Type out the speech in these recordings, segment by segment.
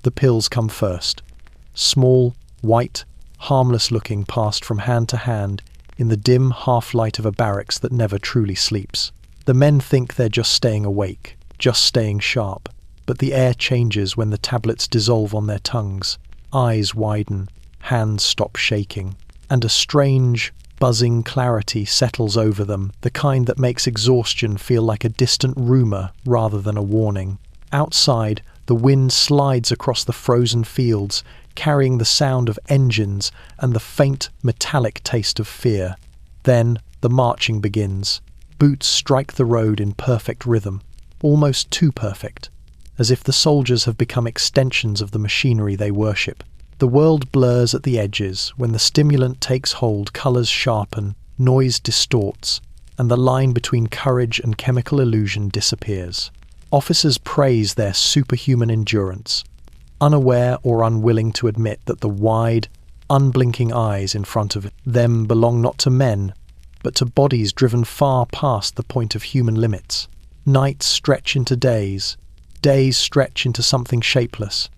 The pills come first. Small, white, harmless-looking, passed from hand to hand in the dim half-light of a barracks that never truly sleeps. The men think they're just staying awake, just staying sharp, but the air changes when the tablets dissolve on their tongues. Eyes widen, hands stop shaking, and a strange, buzzing clarity settles over them, the kind that makes exhaustion feel like a distant rumor rather than a warning. Outside, the wind slides across the frozen fields, carrying the sound of engines and the faint, metallic taste of fear. Then, the marching begins. Boots strike the road in perfect rhythm, almost too perfect, as if the soldiers have become extensions of the machinery they worship. The world blurs at the edges. When the stimulant takes hold, colors sharpen, noise distorts, and the line between courage and chemical illusion disappears. Officers praise their superhuman endurance, unaware or unwilling to admit that the wide, unblinking eyes in front of them belong not to men, but to bodies driven far past the point of human limits. Nights stretch into days, days stretch into something shapeless,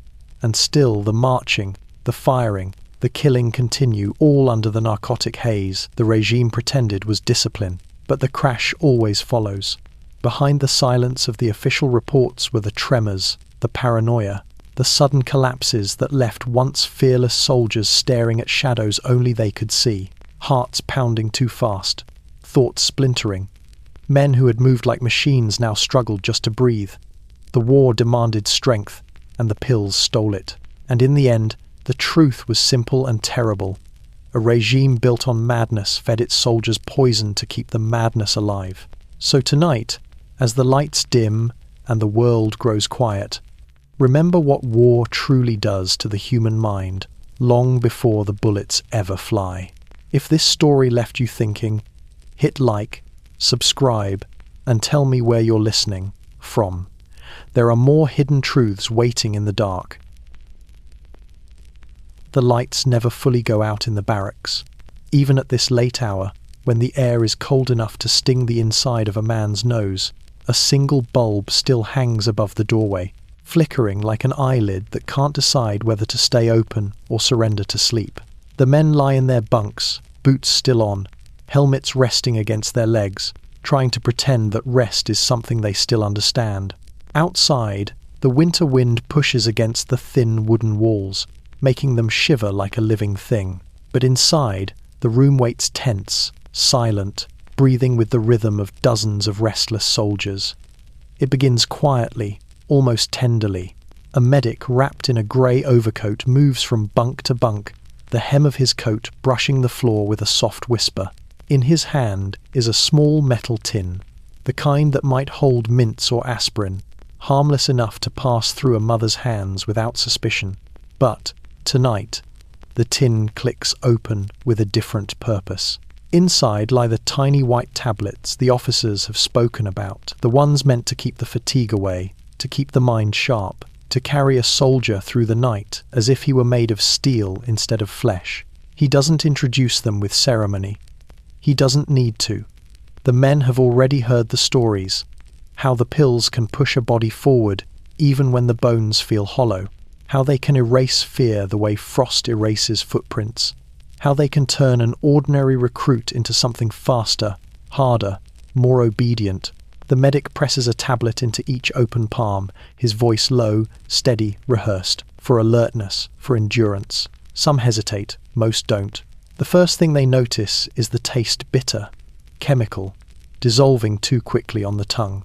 and still the marching, the firing, the killing continue, all under the narcotic haze the regime pretended was discipline, but the crash always follows. Behind the silence of the official reports were the tremors, the paranoia, the sudden collapses that left once fearless soldiers staring at shadows only they could see, hearts pounding too fast, thoughts splintering. Men who had moved like machines now struggled just to breathe. The war demanded strength, and the pills stole it. And in the end, the truth was simple and terrible. A regime built on madness fed its soldiers poison to keep the madness alive. So tonight, as the lights dim and the world grows quiet, remember what war truly does to the human mind, long before the bullets ever fly. If this story left you thinking, hit like, subscribe, and tell me where you're listening from. There are more hidden truths waiting in the dark. The lights never fully go out in the barracks, even at this late hour, when the air is cold enough to sting the inside of a man's nose. A single bulb still hangs above the doorway, flickering like an eyelid that can't decide whether to stay open or surrender to sleep. The men lie in their bunks, boots still on, helmets resting against their legs, trying to pretend that rest is something they still understand. Outside, the winter wind pushes against the thin wooden walls, making them shiver like a living thing. But inside, the room waits tense, silent, breathing with the rhythm of dozens of restless soldiers. It begins quietly, almost tenderly. A medic wrapped in a grey overcoat moves from bunk to bunk, the hem of his coat brushing the floor with a soft whisper. In his hand is a small metal tin, the kind that might hold mints or aspirin, harmless enough to pass through a mother's hands without suspicion. But tonight, the tin clicks open with a different purpose. Inside lie the tiny white tablets the officers have spoken about, the ones meant to keep the fatigue away, to keep the mind sharp, to carry a soldier through the night as if he were made of steel instead of flesh. He doesn't introduce them with ceremony. He doesn't need to. The men have already heard the stories, how the pills can push a body forward even when the bones feel hollow, how they can erase fear the way frost erases footprints, how they can turn an ordinary recruit into something faster, harder, more obedient. The medic presses a tablet into each open palm, his voice low, steady, rehearsed, for alertness, for endurance. Some hesitate, most don't. The first thing they notice is the taste bitter, chemical, dissolving too quickly on the tongue.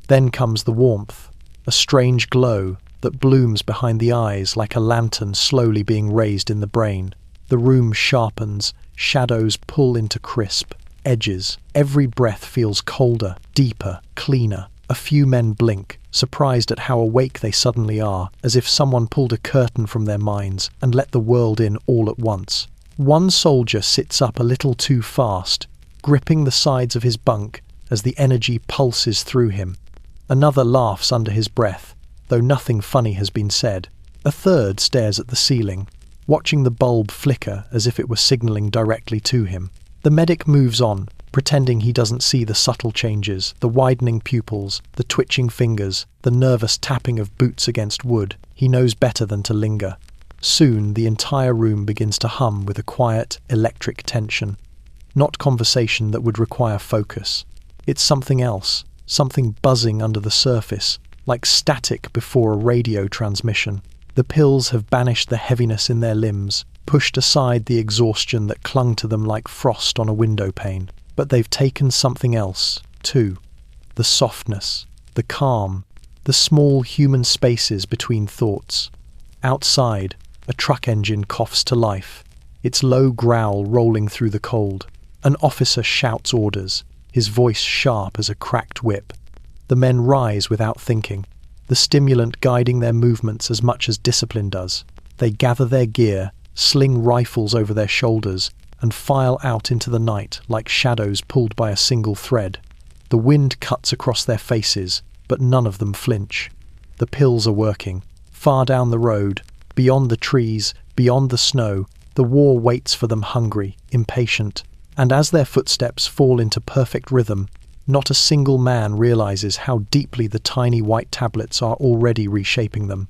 Then comes the warmth, a strange glow that blooms behind the eyes like a lantern slowly being raised in the brain. The room sharpens, shadows pull into crisp edges. Every breath feels colder, deeper, cleaner. A few men blink, surprised at how awake they suddenly are, as if someone pulled a curtain from their minds and let the world in all at once. One soldier sits up a little too fast, gripping the sides of his bunk as the energy pulses through him. Another laughs under his breath, though nothing funny has been said. A third stares at the ceiling, watching the bulb flicker as if it were signaling directly to him. The medic moves on, pretending he doesn't see the subtle changes, the widening pupils, the twitching fingers, the nervous tapping of boots against wood. He knows better than to linger. Soon, the entire room begins to hum with a quiet, electric tension. Not conversation that would require focus. It's something else, something buzzing under the surface, like static before a radio transmission. The pills have banished the heaviness in their limbs, pushed aside the exhaustion that clung to them like frost on a window pane. But they've taken something else, too. The softness, the calm, the small human spaces between thoughts. Outside, a truck engine coughs to life, its low growl rolling through the cold. An officer shouts orders, his voice sharp as a cracked whip. The men rise without thinking, the stimulant guiding their movements as much as discipline does. They gather their gear, sling rifles over their shoulders, and file out into the night like shadows pulled by a single thread. The wind cuts across their faces, but none of them flinch. The pills are working. Far down the road, beyond the trees, beyond the snow, the war waits for them hungry, impatient. And as their footsteps fall into perfect rhythm, not a single man realizes how deeply the tiny white tablets are already reshaping them.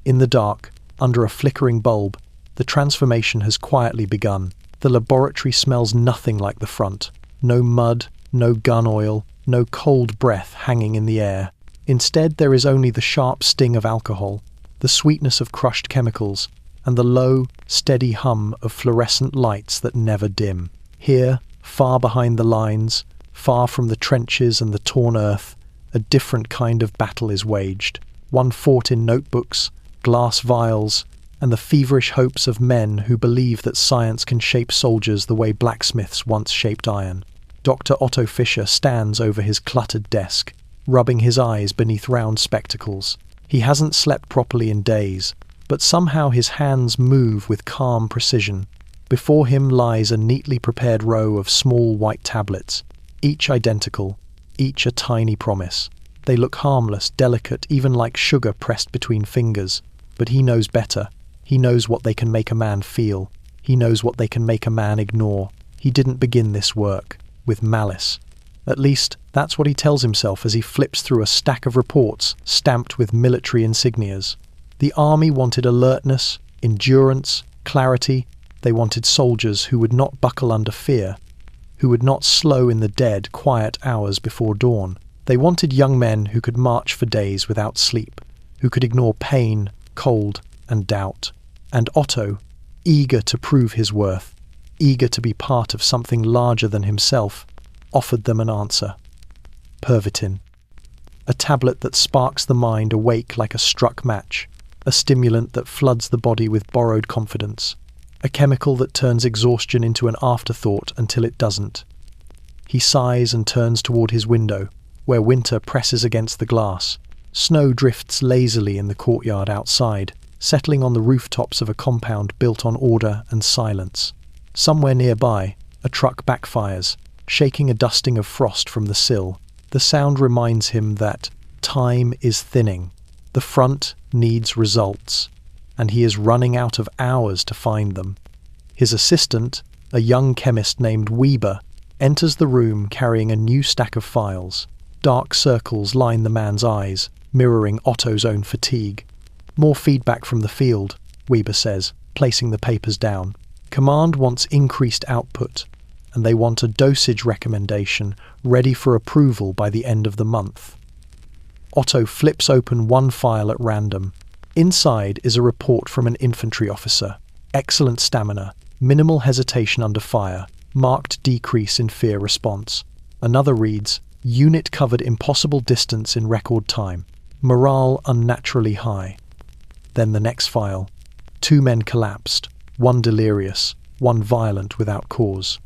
In the dark, under a flickering bulb, the transformation has quietly begun. The laboratory smells nothing like the front. No mud, no gun oil, no cold breath hanging in the air. Instead, there is only the sharp sting of alcohol, the sweetness of crushed chemicals, and the low, steady hum of fluorescent lights that never dim. Here, far behind the lines, far from the trenches and the torn earth, a different kind of battle is waged. One fought in notebooks, glass vials, and the feverish hopes of men who believe that science can shape soldiers the way blacksmiths once shaped iron. Dr. Otto Fischer stands over his cluttered desk, rubbing his eyes beneath round spectacles. He hasn't slept properly in days, but somehow his hands move with calm precision. Before him lies a neatly prepared row of small white tablets, each identical, each a tiny promise. They look harmless, delicate, even like sugar pressed between fingers. But he knows better. He knows what they can make a man feel. He knows what they can make a man ignore. He didn't begin this work with malice. At least, that's what he tells himself as he flips through a stack of reports stamped with military insignias. The army wanted alertness, endurance, clarity. They wanted soldiers who would not buckle under fear, who would not slow in the dead, quiet hours before dawn. They wanted young men who could march for days without sleep, who could ignore pain, cold, and doubt. And Otto, eager to prove his worth, eager to be part of something larger than himself, offered them an answer. Pervitin. A tablet that sparks the mind awake like a struck match, a stimulant that floods the body with borrowed confidence, a chemical that turns exhaustion into an afterthought until it doesn't. He sighs and turns toward his window, where winter presses against the glass. Snow drifts lazily in the courtyard outside, settling on the rooftops of a compound built on order and silence. Somewhere nearby, a truck backfires, shaking a dusting of frost from the sill. The sound reminds him that time is thinning. The front needs results, and he is running out of hours to find them. His assistant, a young chemist named Weber, enters the room carrying a new stack of files. Dark circles line the man's eyes, mirroring Otto's own fatigue. More feedback from the field, Weber says, placing the papers down. Command wants increased output, and they want a dosage recommendation ready for approval by the end of the month. Otto flips open one file at random. Inside is a report from an infantry officer. Excellent stamina, minimal hesitation under fire, marked decrease in fear response. Another reads, unit covered impossible distance in record time. Morale unnaturally high. Then the next file. 2 men collapsed, one delirious, one violent without cause.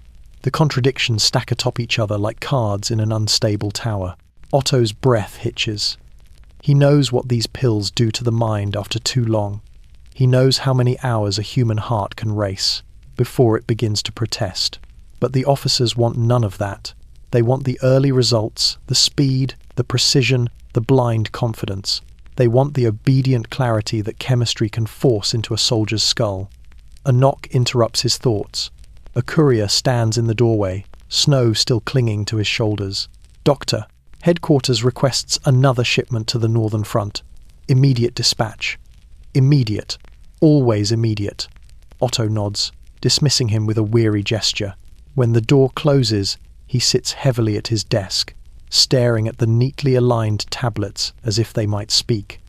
The contradictions stack atop each other like cards in an unstable tower. Otto's breath hitches. He knows what these pills do to the mind after too long. He knows how many hours a human heart can race before it begins to protest. But the officers want none of that. They want the early results, the speed, the precision, the blind confidence. They want the obedient clarity that chemistry can force into a soldier's skull. A knock interrupts his thoughts. A courier stands in the doorway, snow still clinging to his shoulders. "Doctor, headquarters requests another shipment to the northern front. Immediate dispatch." "Immediate. Always immediate." Otto nods, dismissing him with a weary gesture. When the door closes, he sits heavily at his desk, staring at the neatly aligned tablets as if they might speak.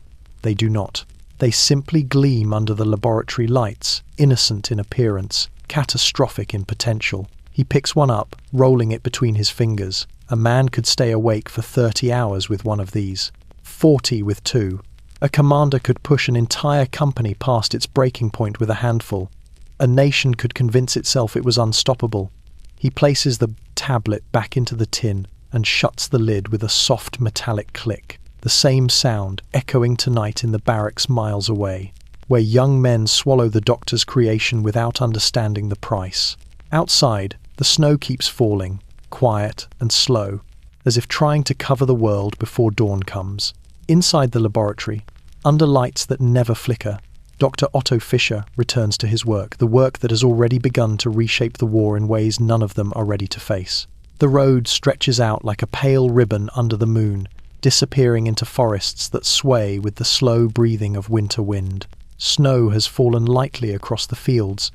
They do not. They simply gleam under the laboratory lights, innocent in appearance, catastrophic in potential. He picks one up, rolling it between his fingers. A man could stay awake for 30 hours with one of these. 40 with two. A commander could push an entire company past its breaking point with a handful. A nation could convince itself it was unstoppable. He places the tablet back into the tin and shuts the lid with a soft metallic click. The same sound echoing tonight in the barracks miles away, where young men swallow the doctor's creation without understanding the price. Outside, the snow keeps falling, quiet and slow, as if trying to cover the world before dawn comes. Inside the laboratory, under lights that never flicker, Dr. Otto Fischer returns to his work, the work that has already begun to reshape the war in ways none of them are ready to face. The road stretches out like a pale ribbon under the moon, disappearing into forests that sway with the slow breathing of winter wind. Snow has fallen lightly across the fields,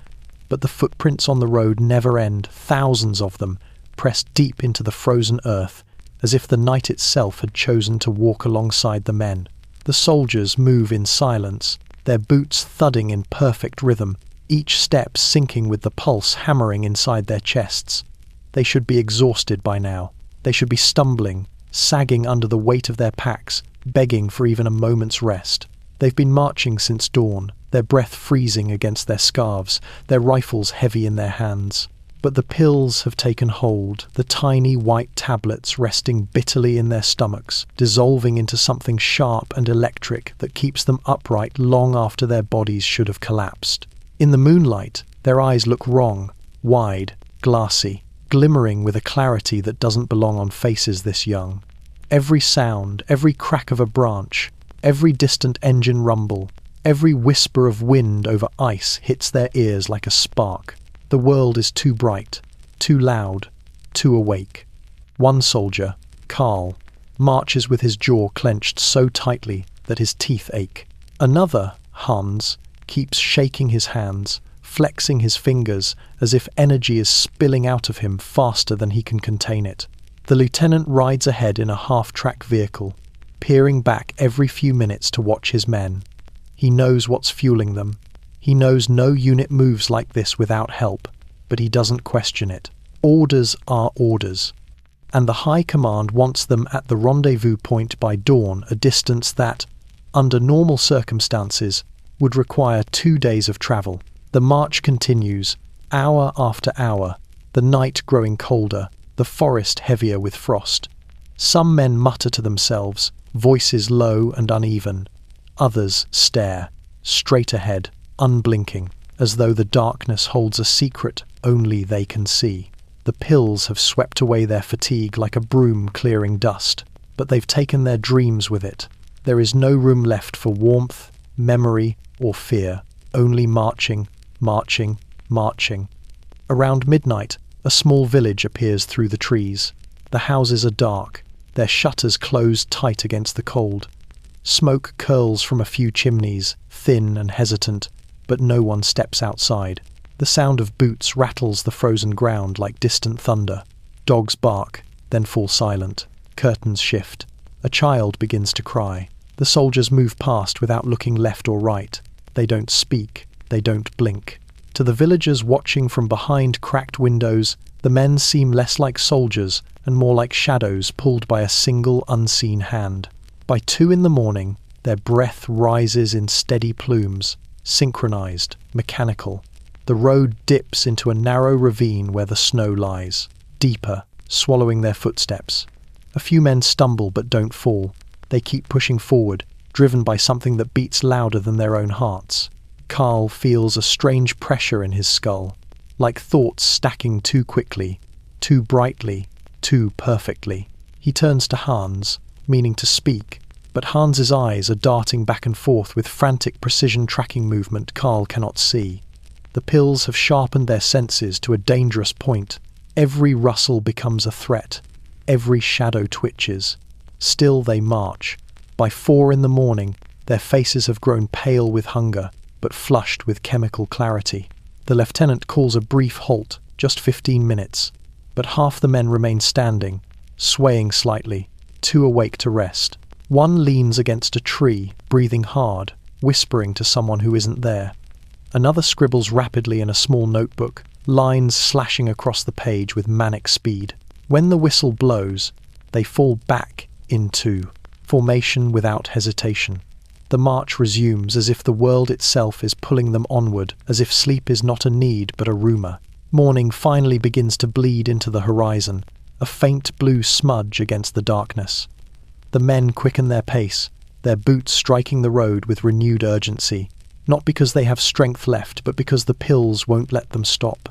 but the footprints on the road never end, thousands of them, pressed deep into the frozen earth, as if the night itself had chosen to walk alongside the men. The soldiers move in silence, their boots thudding in perfect rhythm, each step syncing with the pulse hammering inside their chests. They should be exhausted by now. They should be stumbling, sagging under the weight of their packs, begging for even a moment's rest. They've been marching since dawn, their breath freezing against their scarves, their rifles heavy in their hands. But the pills have taken hold, the tiny white tablets resting bitterly in their stomachs, dissolving into something sharp and electric that keeps them upright long after their bodies should have collapsed. In the moonlight, their eyes look wrong, wide, glassy, glimmering with a clarity that doesn't belong on faces this young. Every sound, every crack of a branch, every distant engine rumble, every whisper of wind over ice hits their ears like a spark. The world is too bright, too loud, too awake. One soldier, Karl, marches with his jaw clenched so tightly that his teeth ache. Another, Hans, keeps shaking his hands, flexing his fingers as if energy is spilling out of him faster than he can contain it. The lieutenant rides ahead in a half-track vehicle, peering back every few minutes to watch his men. He knows what's fueling them. He knows no unit moves like this without help, but he doesn't question it. Orders are orders, and the High Command wants them at the rendezvous point by dawn, a distance that, under normal circumstances, would require 2 days of travel. The march continues, hour after hour, the night growing colder, the forest heavier with frost. Some men mutter to themselves, voices low and uneven. Others stare, straight ahead, unblinking, as though the darkness holds a secret only they can see. The pills have swept away their fatigue like a broom clearing dust, but they've taken their dreams with it. There is no room left for warmth, memory, or fear, only marching, marching, marching. Around midnight, a small village appears through the trees. The houses are dark, their shutters closed tight against the cold. Smoke curls from a few chimneys, thin and hesitant, but no one steps outside. The sound of boots rattles the frozen ground like distant thunder. Dogs bark, then fall silent. Curtains shift. A child begins to cry. The soldiers move past without looking left or right. They don't speak. They don't blink. To the villagers watching from behind cracked windows, the men seem less like soldiers and more like shadows pulled by a single unseen hand. By 2 a.m, their breath rises in steady plumes, synchronized, mechanical. The road dips into a narrow ravine where the snow lies, deeper, swallowing their footsteps. A few men stumble but don't fall. They keep pushing forward, driven by something that beats louder than their own hearts. Karl feels a strange pressure in his skull, like thoughts stacking too quickly, too brightly, too perfectly. He turns to Hans, meaning to speak, but Hans's eyes are darting back and forth with frantic precision tracking movement Karl cannot see. The pills have sharpened their senses to a dangerous point, Every rustle becomes a threat. Every shadow twitches. Still they march. By 4 in the morning, their faces have grown pale with hunger, but flushed with chemical clarity. The lieutenant calls a brief halt, just 15 minutes, but half the men remain standing, swaying slightly, too awake to rest. One leans against a tree, breathing hard, whispering to someone who isn't there. Another scribbles rapidly in a small notebook, lines slashing across the page with manic speed. When the whistle blows, they fall back into formation without hesitation. The march resumes as if the world itself is pulling them onward, as if sleep is not a need but a rumor. Morning finally begins to bleed into the horizon, a faint blue smudge against the darkness. The men quicken their pace, their boots striking the road with renewed urgency, not because they have strength left, but because the pills won't let them stop.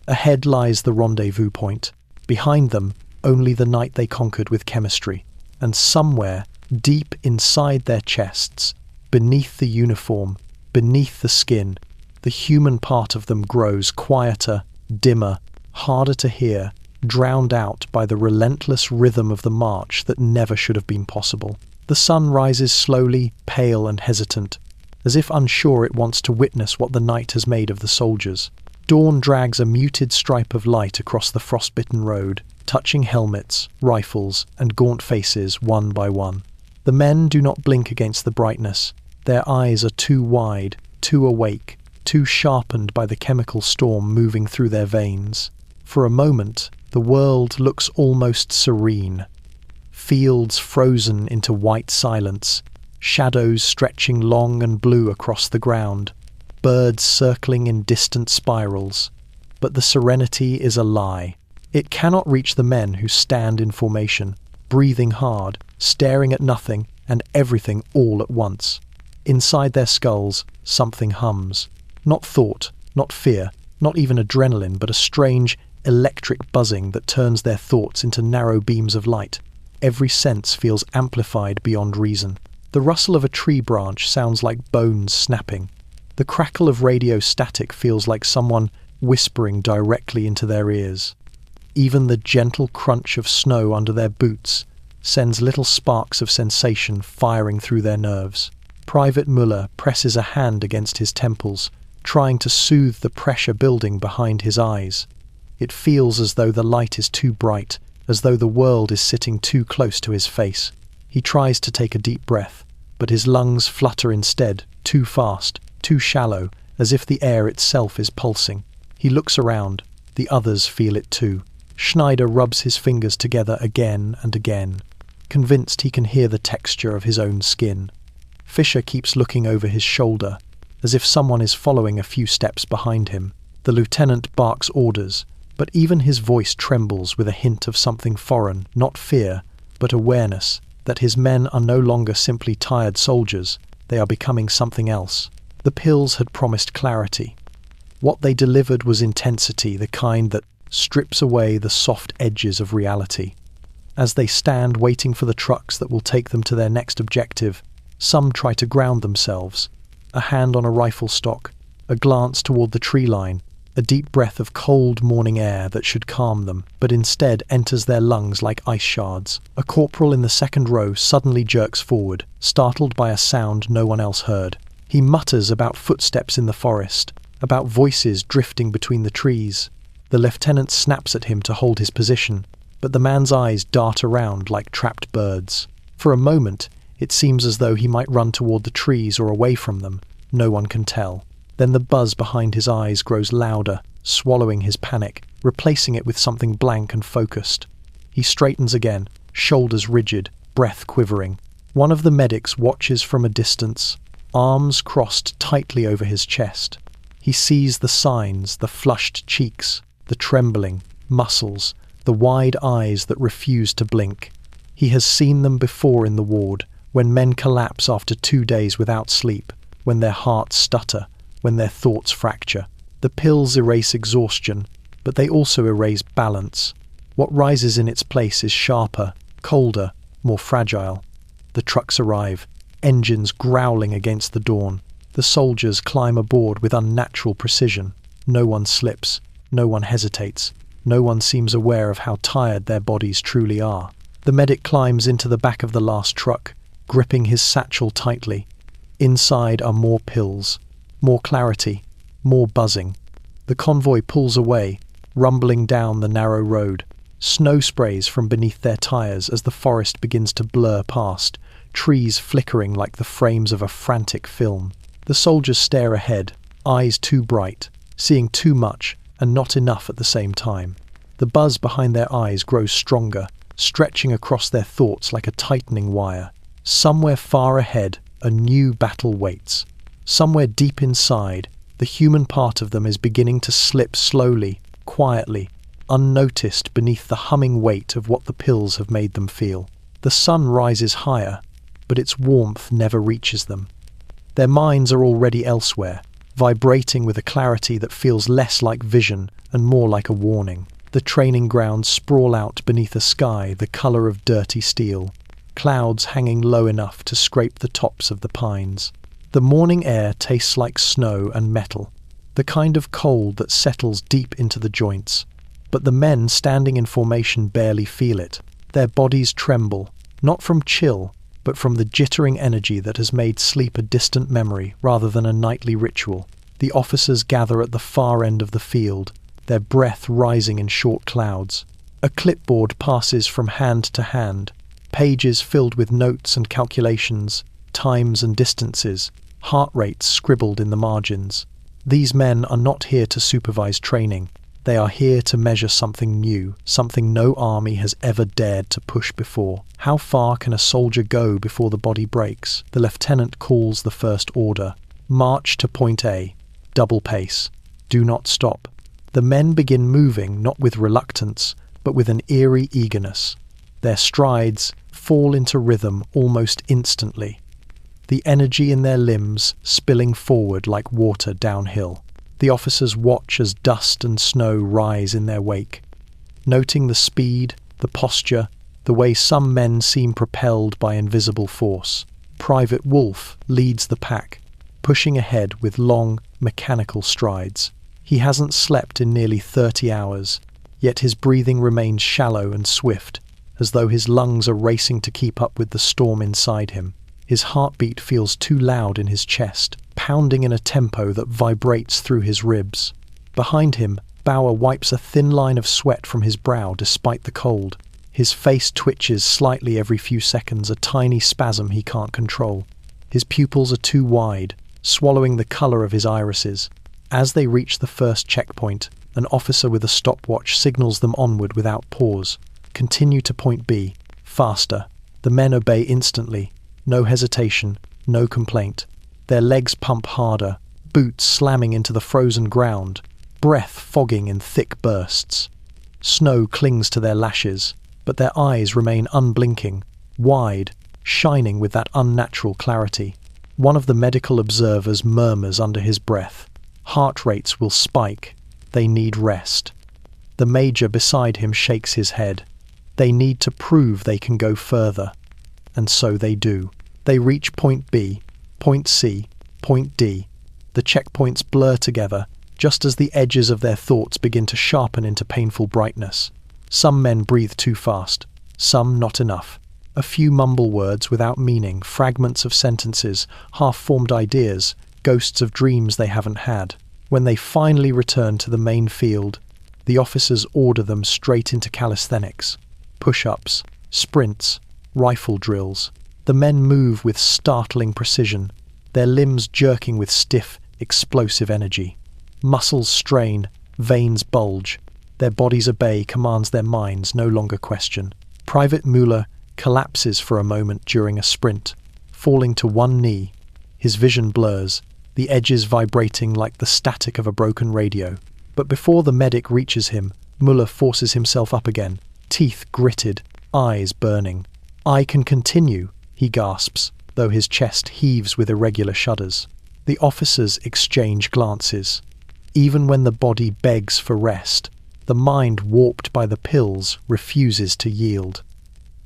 Ahead lies the rendezvous point. Behind them, only the night they conquered with chemistry. And somewhere, deep inside their chests, beneath the uniform, beneath the skin, the human part of them grows quieter, dimmer, harder to hear, drowned out by the relentless rhythm of the march that never should have been possible. The sun rises slowly, pale and hesitant, as if unsure it wants to witness what the night has made of the soldiers. Dawn drags a muted stripe of light across the frostbitten road, touching helmets, rifles, and gaunt faces one by one. The men do not blink against the brightness. Their eyes are too wide, too awake, too sharpened by the chemical storm moving through their veins. For a moment, the world looks almost serene. Fields frozen into white silence, shadows stretching long and blue across the ground, birds circling in distant spirals. But the serenity is a lie. It cannot reach the men who stand in formation, breathing hard, staring at nothing and everything all at once. Inside their skulls, something hums. Not thought, not fear, not even adrenaline, but a strange, electric buzzing that turns their thoughts into narrow beams of light. Every sense feels amplified beyond reason. The rustle of a tree branch sounds like bones snapping. The crackle of radio static feels like someone whispering directly into their ears. Even the gentle crunch of snow under their boots sends little sparks of sensation firing through their nerves. Private Muller presses a hand against his temples, trying to soothe the pressure building behind his eyes. It feels as though the light is too bright, as though the world is sitting too close to his face. He tries to take a deep breath, but his lungs flutter instead, too fast, too shallow, as if the air itself is pulsing. He looks around. The others feel it too. Schneider rubs his fingers together again and again, convinced he can hear the texture of his own skin. Fischer keeps looking over his shoulder, as if someone is following a few steps behind him. The lieutenant barks orders, but even his voice trembles with a hint of something foreign, not fear, but awareness that his men are no longer simply tired soldiers, they are becoming something else. The pills had promised clarity. What they delivered was intensity, the kind that strips away the soft edges of reality. As they stand waiting for the trucks that will take them to their next objective, some try to ground themselves. A hand on a rifle stock, a glance toward the tree line, a deep breath of cold morning air that should calm them, but instead enters their lungs like ice shards. A corporal in the second row suddenly jerks forward, startled by a sound no one else heard. He mutters about footsteps in the forest, about voices drifting between the trees. The lieutenant snaps at him to hold his position, but the man's eyes dart around like trapped birds. For a moment, it seems as though he might run toward the trees or away from them. No one can tell. Then the buzz behind his eyes grows louder, swallowing his panic, replacing it with something blank and focused. He straightens again, shoulders rigid, breath quivering. One of the medics watches from a distance, arms crossed tightly over his chest. He sees the signs, the flushed cheeks, the trembling muscles, the wide eyes that refuse to blink. He has seen them before in the ward, when men collapse after 2 days without sleep, when their hearts stutter, when their thoughts fracture. The pills erase exhaustion, but they also erase balance. What rises in its place is sharper, colder, more fragile. The trucks arrive, engines growling against the dawn. The soldiers climb aboard with unnatural precision. No one slips, no one hesitates. No one seems aware of how tired their bodies truly are. The medic climbs into the back of the last truck, gripping his satchel tightly. Inside are more pills, more clarity, more buzzing. The convoy pulls away, rumbling down the narrow road. Snow sprays from beneath their tires as the forest begins to blur past, trees flickering like the frames of a frantic film. The soldiers stare ahead, eyes too bright, seeing too much and not enough at the same time. The buzz behind their eyes grows stronger, stretching across their thoughts like a tightening wire. Somewhere far ahead, a new battle waits. Somewhere deep inside, the human part of them is beginning to slip slowly, quietly, unnoticed beneath the humming weight of what the pills have made them feel. The sun rises higher, but its warmth never reaches them. Their minds are already elsewhere, vibrating with a clarity that feels less like vision and more like a warning. The training grounds sprawl out beneath a sky the color of dirty steel, clouds hanging low enough to scrape the tops of the pines. The morning air tastes like snow and metal, the kind of cold that settles deep into the joints. But the men standing in formation barely feel it. Their bodies tremble, not from chill, but from the jittering energy that has made sleep a distant memory rather than a nightly ritual. The officers gather at the far end of the field, their breath rising in short clouds. A clipboard passes from hand to hand, pages filled with notes and calculations, times and distances, heart rates scribbled in the margins. These men are not here to supervise training. They are here to measure something new, something no army has ever dared to push before. How far can a soldier go before the body breaks? The lieutenant calls the first order. March to point A. Double pace. Do not stop. The men begin moving not with reluctance, but with an eerie eagerness. Their strides fall into rhythm almost instantly, the energy in their limbs spilling forward like water downhill. The officers watch as dust and snow rise in their wake, noting the speed, the posture, the way some men seem propelled by invisible force. Private Wolf leads the pack, pushing ahead with long, mechanical strides. He hasn't slept in nearly 30 hours, yet his breathing remains shallow and swift, as though his lungs are racing to keep up with the storm inside him. His heartbeat feels too loud in his chest, pounding in a tempo that vibrates through his ribs. Behind him, Bauer wipes a thin line of sweat from his brow despite the cold. His face twitches slightly every few seconds, a tiny spasm he can't control. His pupils are too wide, swallowing the color of his irises. As they reach the first checkpoint, an officer with a stopwatch signals them onward without pause. Continue to point B. Faster. The men obey instantly. No hesitation, no complaint. Their legs pump harder, boots slamming into the frozen ground, breath fogging in thick bursts. Snow clings to their lashes, but their eyes remain unblinking, wide, shining with that unnatural clarity. One of the medical observers murmurs under his breath. Heart rates will spike. They need rest. The major beside him shakes his head. They need to prove they can go further. And so they do. They reach point B, point C, point D. The checkpoints blur together, just as the edges of their thoughts begin to sharpen into painful brightness. Some men breathe too fast, some not enough. A few mumble words without meaning, fragments of sentences, half-formed ideas, ghosts of dreams they haven't had. When they finally return to the main field, the officers order them straight into calisthenics. Push-ups, sprints, rifle drills. The men move with startling precision, their limbs jerking with stiff, explosive energy. Muscles strain, veins bulge. Their bodies obey commands their minds no longer question. Private Müller collapses for a moment during a sprint, falling to one knee. His vision blurs, the edges vibrating like the static of a broken radio. But before the medic reaches him, Müller forces himself up again, teeth gritted, eyes burning. "I can continue," he gasps, though his chest heaves with irregular shudders. The officers exchange glances. Even when the body begs for rest, the mind, warped by the pills, refuses to yield.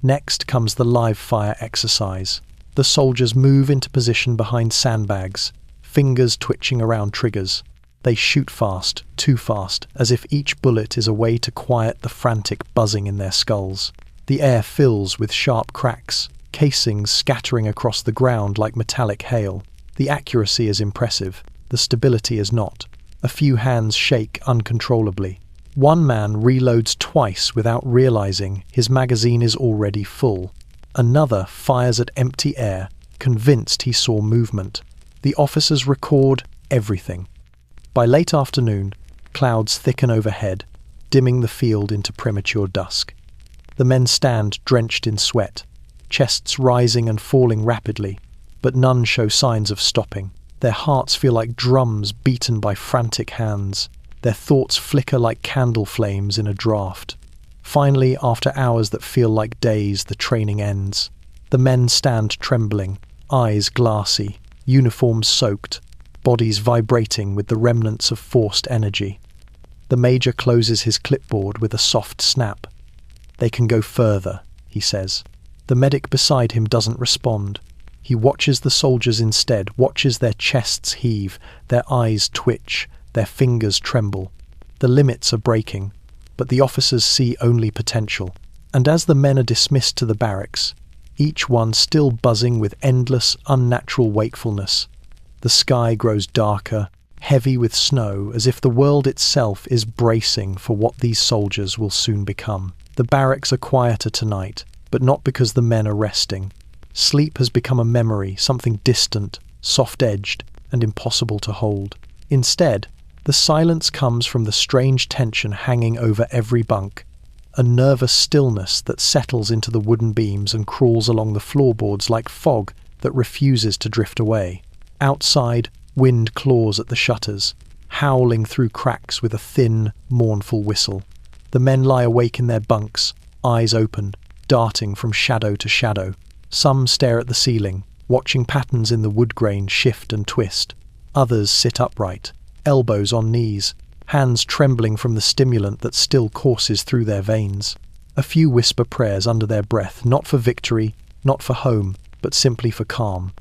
Next comes the live fire exercise. The soldiers move into position behind sandbags, fingers twitching around triggers. They shoot fast, too fast, as if each bullet is a way to quiet the frantic buzzing in their skulls. The air fills with sharp cracks, casings scattering across the ground like metallic hail. The accuracy is impressive, the stability is not. A few hands shake uncontrollably. One man reloads twice without realizing his magazine is already full. Another fires at empty air, convinced he saw movement. The officers record everything. By late afternoon, clouds thicken overhead, dimming the field into premature dusk. The men stand drenched in sweat, chests rising and falling rapidly, but none show signs of stopping. Their hearts feel like drums beaten by frantic hands. Their thoughts flicker like candle flames in a draft. Finally, after hours that feel like days, the training ends. The men stand trembling, eyes glassy, uniforms soaked, bodies vibrating with the remnants of forced energy. The major closes his clipboard with a soft snap. "They can go further," he says. The medic beside him doesn't respond. He watches the soldiers instead, watches their chests heave, their eyes twitch, their fingers tremble. The limits are breaking, but the officers see only potential. And as the men are dismissed to the barracks, each one still buzzing with endless, unnatural wakefulness, the sky grows darker, heavy with snow, as if the world itself is bracing for what these soldiers will soon become. The barracks are quieter tonight, but not because the men are resting. Sleep has become a memory, something distant, soft-edged, and impossible to hold. Instead, the silence comes from the strange tension hanging over every bunk, a nervous stillness that settles into the wooden beams and crawls along the floorboards like fog that refuses to drift away. Outside, wind claws at the shutters, howling through cracks with a thin, mournful whistle. The men lie awake in their bunks, eyes open, darting from shadow to shadow. Some stare at the ceiling, watching patterns in the wood grain shift and twist. Others sit upright, elbows on knees, hands trembling from the stimulant that still courses through their veins. A few whisper prayers under their breath, not for victory, not for home, but simply for calm.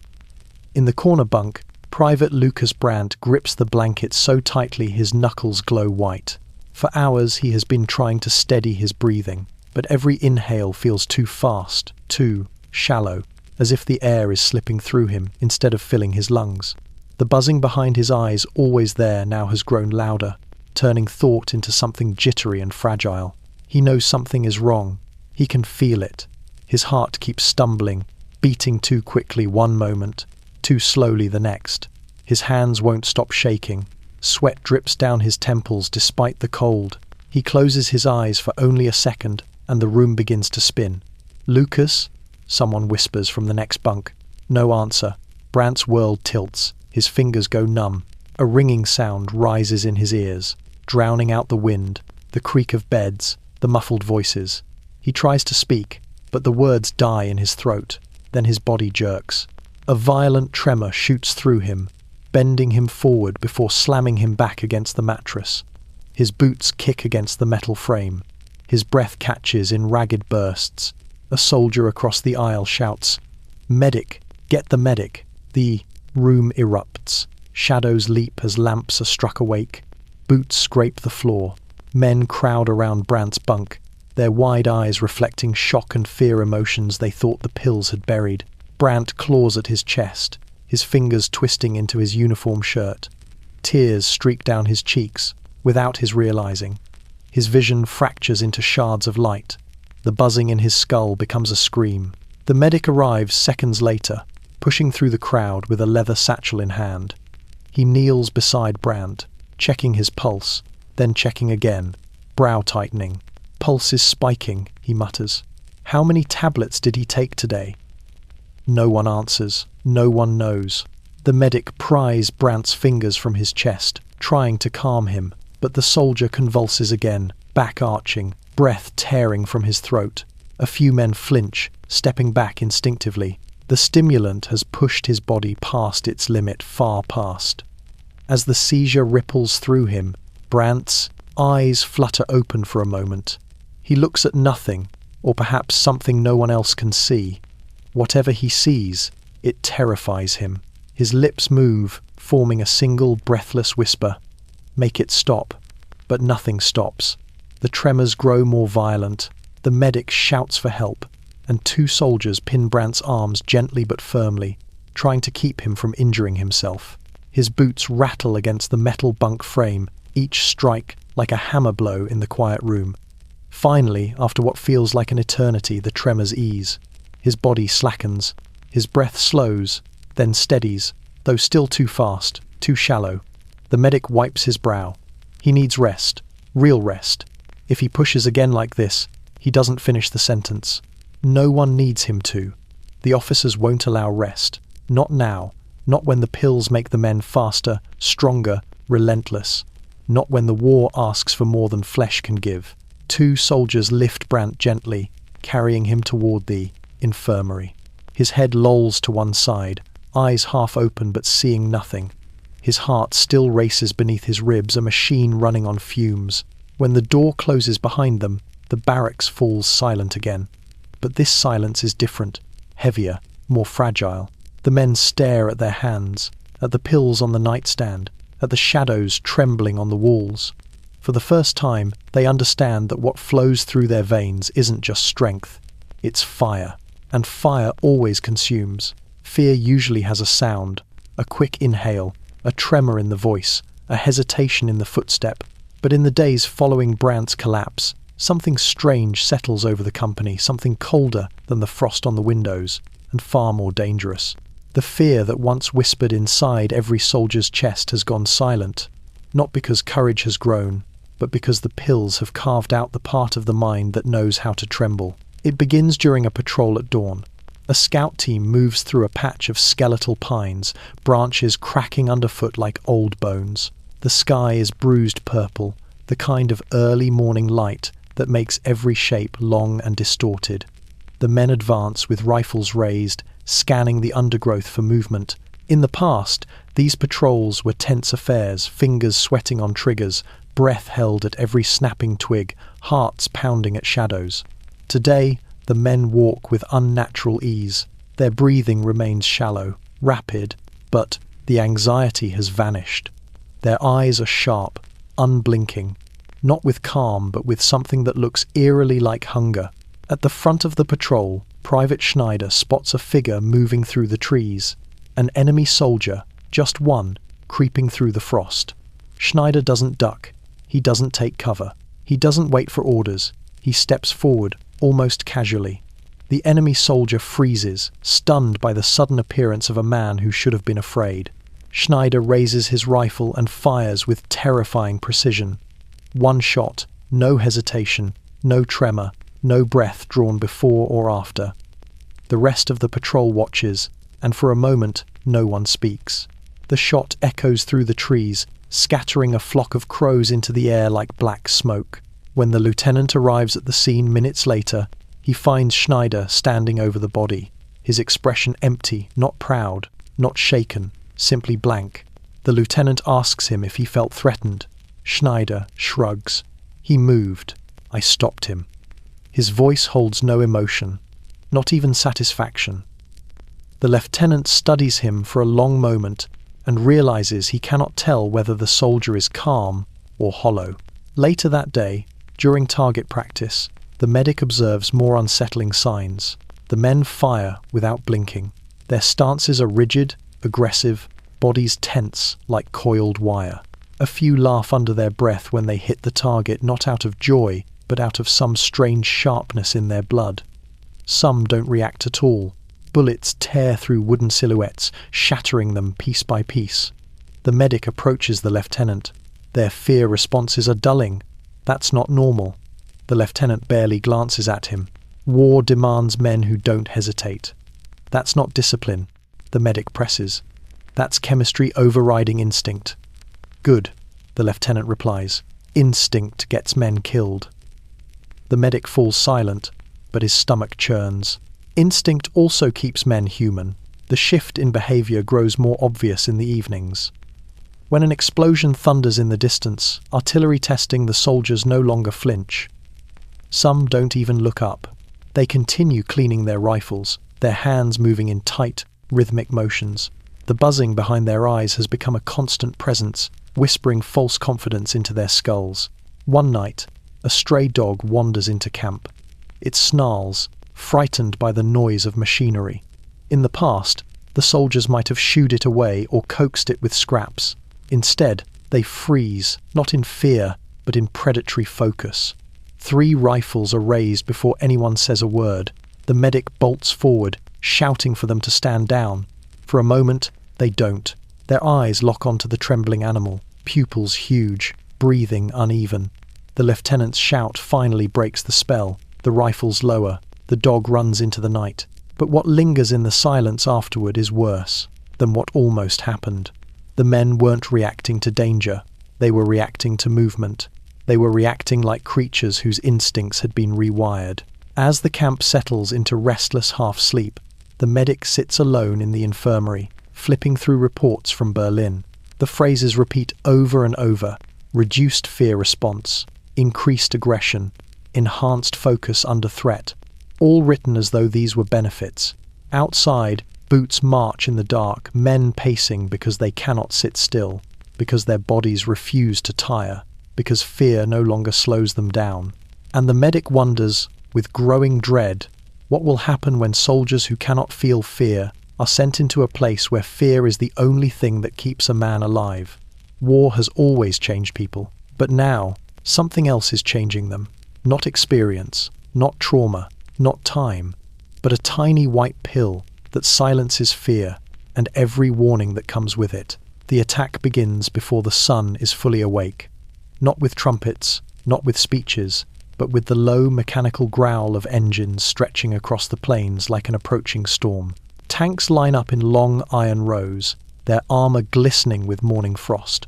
In the corner bunk, Private Lucas Brandt grips the blanket so tightly his knuckles glow white. For hours he has been trying to steady his breathing, but every inhale feels too fast, too shallow, as if the air is slipping through him instead of filling his lungs. The buzzing behind his eyes, always there, now has grown louder, turning thought into something jittery and fragile. He knows something is wrong. He can feel it. His heart keeps stumbling, beating too quickly one moment, too slowly the next. His hands won't stop shaking. Sweat drips down his temples despite the cold. He closes his eyes for only a second, and the room begins to spin. "Lucas?" someone whispers from the next bunk. No answer. Brandt's world tilts. His fingers go numb. A ringing sound rises in his ears, drowning out the wind, the creak of beds, the muffled voices. He tries to speak, but the words die in his throat. Then his body jerks. A violent tremor shoots through him, bending him forward before slamming him back against the mattress. His boots kick against the metal frame. His breath catches in ragged bursts. A soldier across the aisle shouts, "Medic! Get the medic!" The room erupts. Shadows leap as lamps are struck awake. Boots scrape the floor. Men crowd around Brandt's bunk, their wide eyes reflecting shock and fear emotions they thought the pills had buried. Brandt claws at his chest, his fingers twisting into his uniform shirt. Tears streak down his cheeks, without his realizing. His vision fractures into shards of light. The buzzing in his skull becomes a scream. The medic arrives seconds later, pushing through the crowd with a leather satchel in hand. He kneels beside Brandt, checking his pulse, then checking again, brow tightening. "Pulse is spiking," he mutters. "How many tablets did he take today?" No one answers. No one knows. The medic pries Brandt's fingers from his chest, trying to calm him, but the soldier convulses again, back arching, breath tearing from his throat. A few men flinch, stepping back instinctively. The stimulant has pushed his body past its limit, far past. As the seizure ripples through him, Brandt's eyes flutter open for a moment. He looks at nothing, or perhaps something no one else can see. Whatever he sees, it terrifies him. His lips move, forming a single breathless whisper. make it stop. But nothing stops. The tremors grow more violent. The medic shouts for help, and two soldiers pin Brandt's arms gently but firmly, trying to keep him from injuring himself. His boots rattle against the metal bunk frame, each strike like a hammer blow in the quiet room. Finally, after what feels like an eternity, the tremors ease. His body slackens. His breath slows, then steadies, though still too fast, too shallow. The medic wipes his brow. He needs rest, real rest. If he pushes again like this, he doesn't finish the sentence. No one needs him to. The officers won't allow rest. Not now. Not when the pills make the men faster, stronger, relentless. Not when the war asks for more than flesh can give. Two soldiers lift Brandt gently, carrying him toward the infirmary. His head lolls to one side, eyes half open but seeing nothing. His heart still races beneath his ribs, a machine running on fumes. When the door closes behind them, the barracks falls silent again. But this silence is different, heavier, more fragile. The men stare at their hands, at the pills on the nightstand, at the shadows trembling on the walls. For the first time, they understand that what flows through their veins isn't just strength, it's fire. And fire always consumes. Fear usually has a sound, a quick inhale, a tremor in the voice, a hesitation in the footstep. But in the days following Brandt's collapse, something strange settles over the company, something colder than the frost on the windows, and far more dangerous. The fear that once whispered inside every soldier's chest has gone silent, not because courage has grown, but because the pills have carved out the part of the mind that knows how to tremble. It begins during a patrol at dawn. A scout team moves through a patch of skeletal pines, branches cracking underfoot like old bones. The sky is bruised purple, the kind of early morning light that makes every shape long and distorted. The men advance with rifles raised, scanning the undergrowth for movement. In the past, these patrols were tense affairs, fingers sweating on triggers, breath held at every snapping twig, hearts pounding at shadows. Today, the men walk with unnatural ease. Their breathing remains shallow, rapid, but the anxiety has vanished. Their eyes are sharp, unblinking, not with calm but with something that looks eerily like hunger. At the front of the patrol, Private Schneider spots a figure moving through the trees. An enemy soldier, just one, creeping through the frost. Schneider doesn't duck. He doesn't take cover. He doesn't wait for orders. He steps forward, almost casually. The enemy soldier freezes, stunned by the sudden appearance of a man who should have been afraid. Schneider raises his rifle and fires with terrifying precision. One shot, no hesitation, no tremor, no breath drawn before or after. The rest of the patrol watches, and for a moment, no one speaks. The shot echoes through the trees, scattering a flock of crows into the air like black smoke. When the lieutenant arrives at the scene minutes later, he finds Schneider standing over the body, his expression empty, not proud, not shaken, simply blank. The lieutenant asks him if he felt threatened. Schneider shrugs. He moved. I stopped him. His voice holds no emotion, not even satisfaction. The lieutenant studies him for a long moment and realizes he cannot tell whether the soldier is calm or hollow. Later that day, during target practice, the medic observes more unsettling signs. The men fire without blinking. Their stances are rigid, aggressive, bodies tense like coiled wire. A few laugh under their breath when they hit the target, not out of joy, but out of some strange sharpness in their blood. Some don't react at all. Bullets tear through wooden silhouettes, shattering them piece by piece. The medic approaches the lieutenant. Their fear responses are dulling. That's not normal. The lieutenant barely glances at him. War demands men who don't hesitate. That's not discipline, the medic presses. That's chemistry overriding instinct. Good, the lieutenant replies. Instinct gets men killed. The medic falls silent, but his stomach churns. Instinct also keeps men human. The shift in behavior grows more obvious in the evenings. When an explosion thunders in the distance, artillery testing, the soldiers no longer flinch. Some don't even look up. They continue cleaning their rifles, their hands moving in tight, rhythmic motions. The buzzing behind their eyes has become a constant presence, whispering false confidence into their skulls. One night, a stray dog wanders into camp. It snarls, frightened by the noise of machinery. In the past, the soldiers might have shooed it away or coaxed it with scraps. Instead, they freeze, not in fear, but in predatory focus. 3 rifles are raised before anyone says a word. The medic bolts forward, shouting for them to stand down. For a moment, they don't. Their eyes lock onto the trembling animal, pupils huge, breathing uneven. The lieutenant's shout finally breaks the spell. The rifles lower. The dog runs into the night. But what lingers in the silence afterward is worse than what almost happened. The men weren't reacting to danger. They were reacting to movement. They were reacting like creatures whose instincts had been rewired. As the camp settles into restless half-sleep, the medic sits alone in the infirmary, flipping through reports from Berlin. The phrases repeat over and over: reduced fear response, increased aggression, enhanced focus under threat, all written as though these were benefits. Outside, boots march in the dark, men pacing because they cannot sit still, because their bodies refuse to tire, because fear no longer slows them down. And the medic wonders, with growing dread, what will happen when soldiers who cannot feel fear are sent into a place where fear is the only thing that keeps a man alive. War has always changed people, but now something else is changing them. Not experience, not trauma, not time, but a tiny white pill that silences fear and every warning that comes with it. The attack begins before the sun is fully awake. Not with trumpets, not with speeches, but with the low mechanical growl of engines stretching across the plains like an approaching storm. Tanks line up in long iron rows, their armor glistening with morning frost.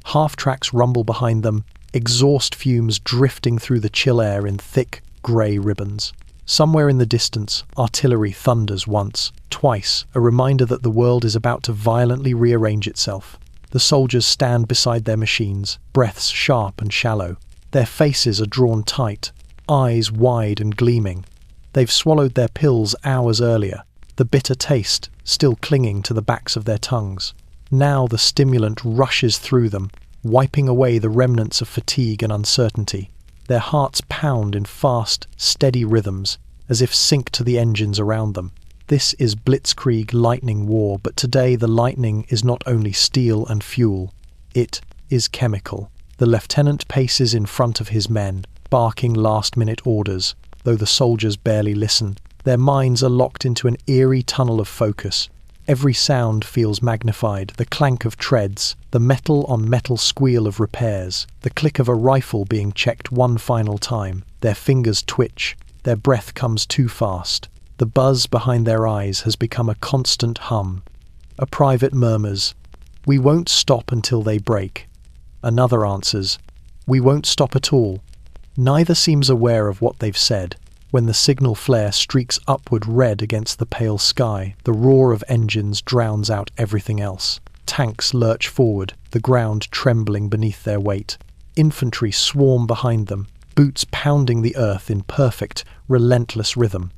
Half-tracks rumble behind them, exhaust fumes drifting through the chill air in thick, grey ribbons. Somewhere in the distance, artillery thunders once, twice, a reminder that the world is about to violently rearrange itself. The soldiers stand beside their machines, breaths sharp and shallow. Their faces are drawn tight, eyes wide and gleaming. They've swallowed their pills hours earlier, the bitter taste still clinging to the backs of their tongues. Now the stimulant rushes through them, wiping away the remnants of fatigue and uncertainty. Their hearts pound in fast, steady rhythms, as if synced to the engines around them. This is Blitzkrieg lightning war, but today the lightning is not only steel and fuel, it is chemical. The lieutenant paces in front of his men, barking last-minute orders, though the soldiers barely listen. Their minds are locked into an eerie tunnel of focus. Every sound feels magnified, the clank of treads, the metal-on-metal squeal of repairs, the click of a rifle being checked one final time. Their fingers twitch, their breath comes too fast. The buzz behind their eyes has become a constant hum. A private murmurs, "We won't stop until they break." Another answers, "We won't stop at all." Neither seems aware of what they've said. When the signal flare streaks upward red against the pale sky, the roar of engines drowns out everything else. Tanks lurch forward, the ground trembling beneath their weight. Infantry swarm behind them, boots pounding the earth in perfect, relentless rhythm.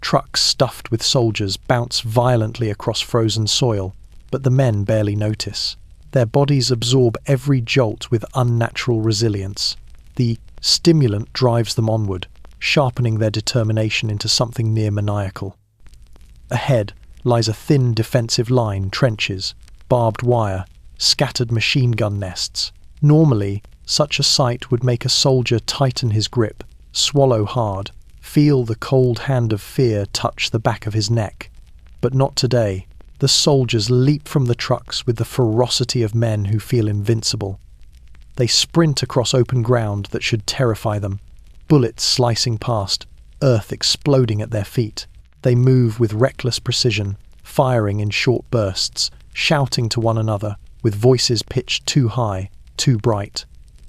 Trucks stuffed with soldiers bounce violently across frozen soil, but the men barely notice. Their bodies absorb every jolt with unnatural resilience. The stimulant drives them onward, sharpening their determination into something near maniacal. Ahead lies a thin defensive line, trenches, barbed wire, scattered machine gun nests. Normally, such a sight would make a soldier tighten his grip, swallow hard, feel the cold hand of fear touch the back of his neck. But not today. The soldiers leap from the trucks with the ferocity of men who feel invincible. They sprint across open ground that should terrify them, bullets slicing past, earth exploding at their feet. They move with reckless precision, firing in short bursts, shouting to one another, with voices pitched too high, too bright.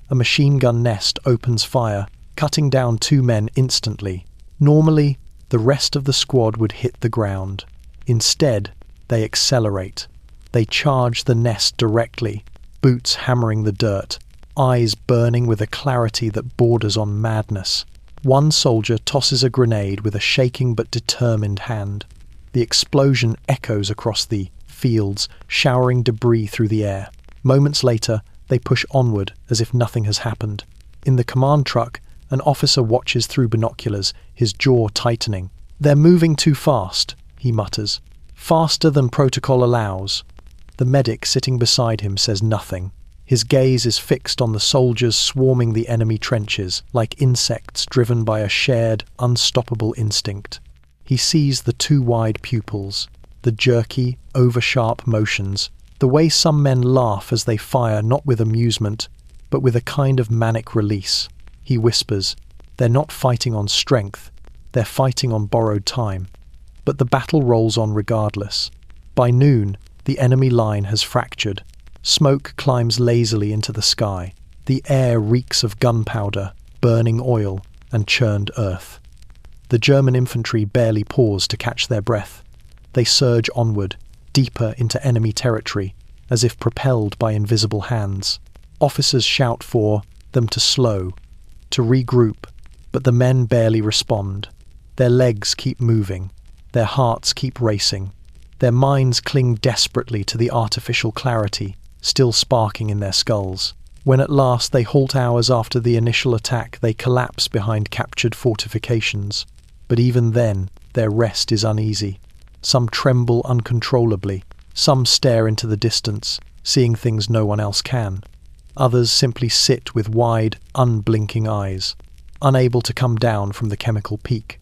A machine gun nest opens fire, cutting down 2 men instantly. Normally, the rest of the squad would hit the ground. Instead, they accelerate. They charge the nest directly, boots hammering the dirt, eyes burning with a clarity that borders on madness. One soldier tosses a grenade with a shaking but determined hand. The explosion echoes across the fields, showering debris through the air. Moments later, They push onward as if nothing has happened. In the command truck, an officer watches through binoculars, his jaw tightening. "They're moving too fast," he mutters. "Faster than protocol allows." The medic sitting beside him says nothing. His gaze is fixed on the soldiers swarming the enemy trenches, like insects driven by a shared, unstoppable instinct. He sees the too wide pupils, the jerky, over-sharp motions, the way some men laugh as they fire not with amusement, but with a kind of manic release. He whispers, "They're not fighting on strength, they're fighting on borrowed time." But the battle rolls on regardless. By noon, the enemy line has fractured. Smoke climbs lazily into the sky. The air reeks of gunpowder, burning oil, and churned earth. The German infantry barely pause to catch their breath. They surge onward, deeper into enemy territory, as if propelled by invisible hands. Officers shout for them to slow, to regroup, but the men barely respond. Their legs keep moving, their hearts keep racing. Their minds cling desperately to the artificial clarity, still sparking in their skulls. When at last they halt hours after the initial attack, they collapse behind captured fortifications. But even then, their rest is uneasy. Some tremble uncontrollably, some stare into the distance, seeing things no one else can. Others simply sit with wide, unblinking eyes, unable to come down from the chemical peak.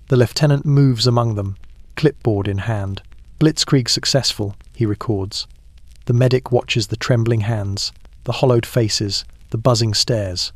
The lieutenant moves among them, clipboard in hand. "Blitzkrieg successful," he records. The medic watches the trembling hands, the hollowed faces, the buzzing stares.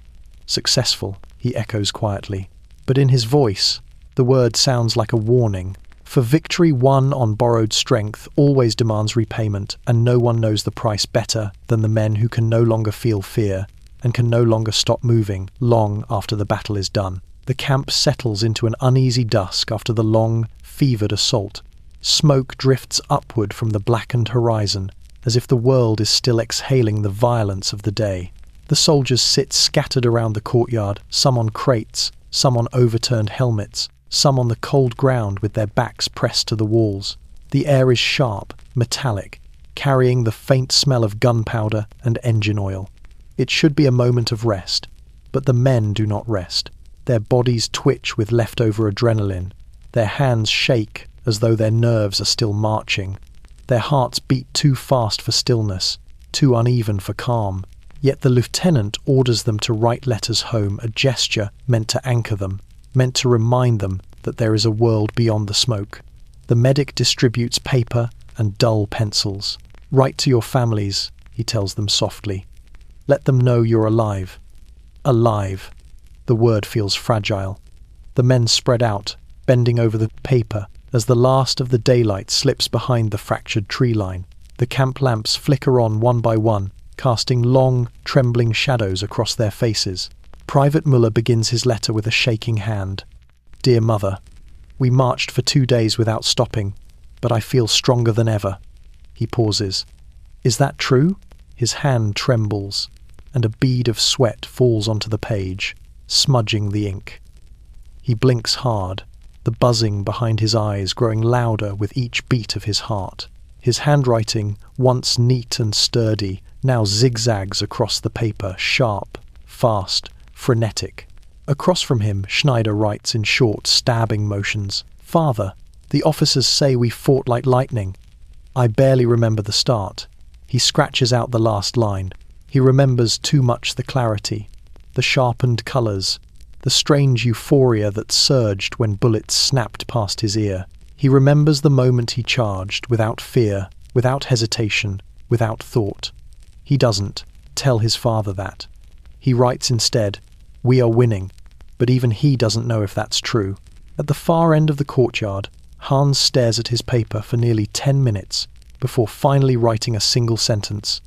"Successful," he echoes quietly. But in his voice, the word sounds like a warning. For victory won on borrowed strength always demands repayment, and no one knows the price better than the men who can no longer feel fear and can no longer stop moving long after the battle is done. The camp settles into an uneasy dusk after the long, fevered assault. Smoke drifts upward from the blackened horizon, as if the world is still exhaling the violence of the day. The soldiers sit scattered around the courtyard, some on crates, some on overturned helmets, some on the cold ground with their backs pressed to the walls. The air is sharp, metallic, carrying the faint smell of gunpowder and engine oil. It should be a moment of rest, but the men do not rest. Their bodies twitch with leftover adrenaline. Their hands shake as though their nerves are still marching. Their hearts beat too fast for stillness, too uneven for calm. Yet the lieutenant orders them to write letters home, a gesture meant to anchor them, meant to remind them that there is a world beyond the smoke. The medic distributes paper and dull pencils. "Write to your families," he tells them softly. "Let them know you're alive." Alive. The word feels fragile. The men spread out, bending over the paper, as the last of the daylight slips behind the fractured tree line. The camp lamps flicker on one by one, casting long, trembling shadows across their faces. Private Muller begins his letter with a shaking hand. "Dear Mother, we marched for 2 days without stopping, but I feel stronger than ever." He pauses. "Is that true?" His hand trembles, and a bead of sweat falls onto the page, smudging the ink. He blinks hard, the buzzing behind his eyes growing louder with each beat of his heart. His handwriting, once neat and sturdy, now zigzags across the paper, sharp, fast, frenetic. Across from him, Schneider writes in short, stabbing motions. "Father, the officers say we fought like lightning." I barely remember the start. He scratches out the last line. He remembers too much the clarity, the sharpened colours, the strange euphoria that surged when bullets snapped past his ear. He remembers the moment he charged, without fear, without hesitation, without thought. He doesn't tell his father that. He writes instead, "We are winning," but even he doesn't know if that's true. At the far end of the courtyard, Hans stares at his paper for nearly 10 minutes before finally writing a single sentence.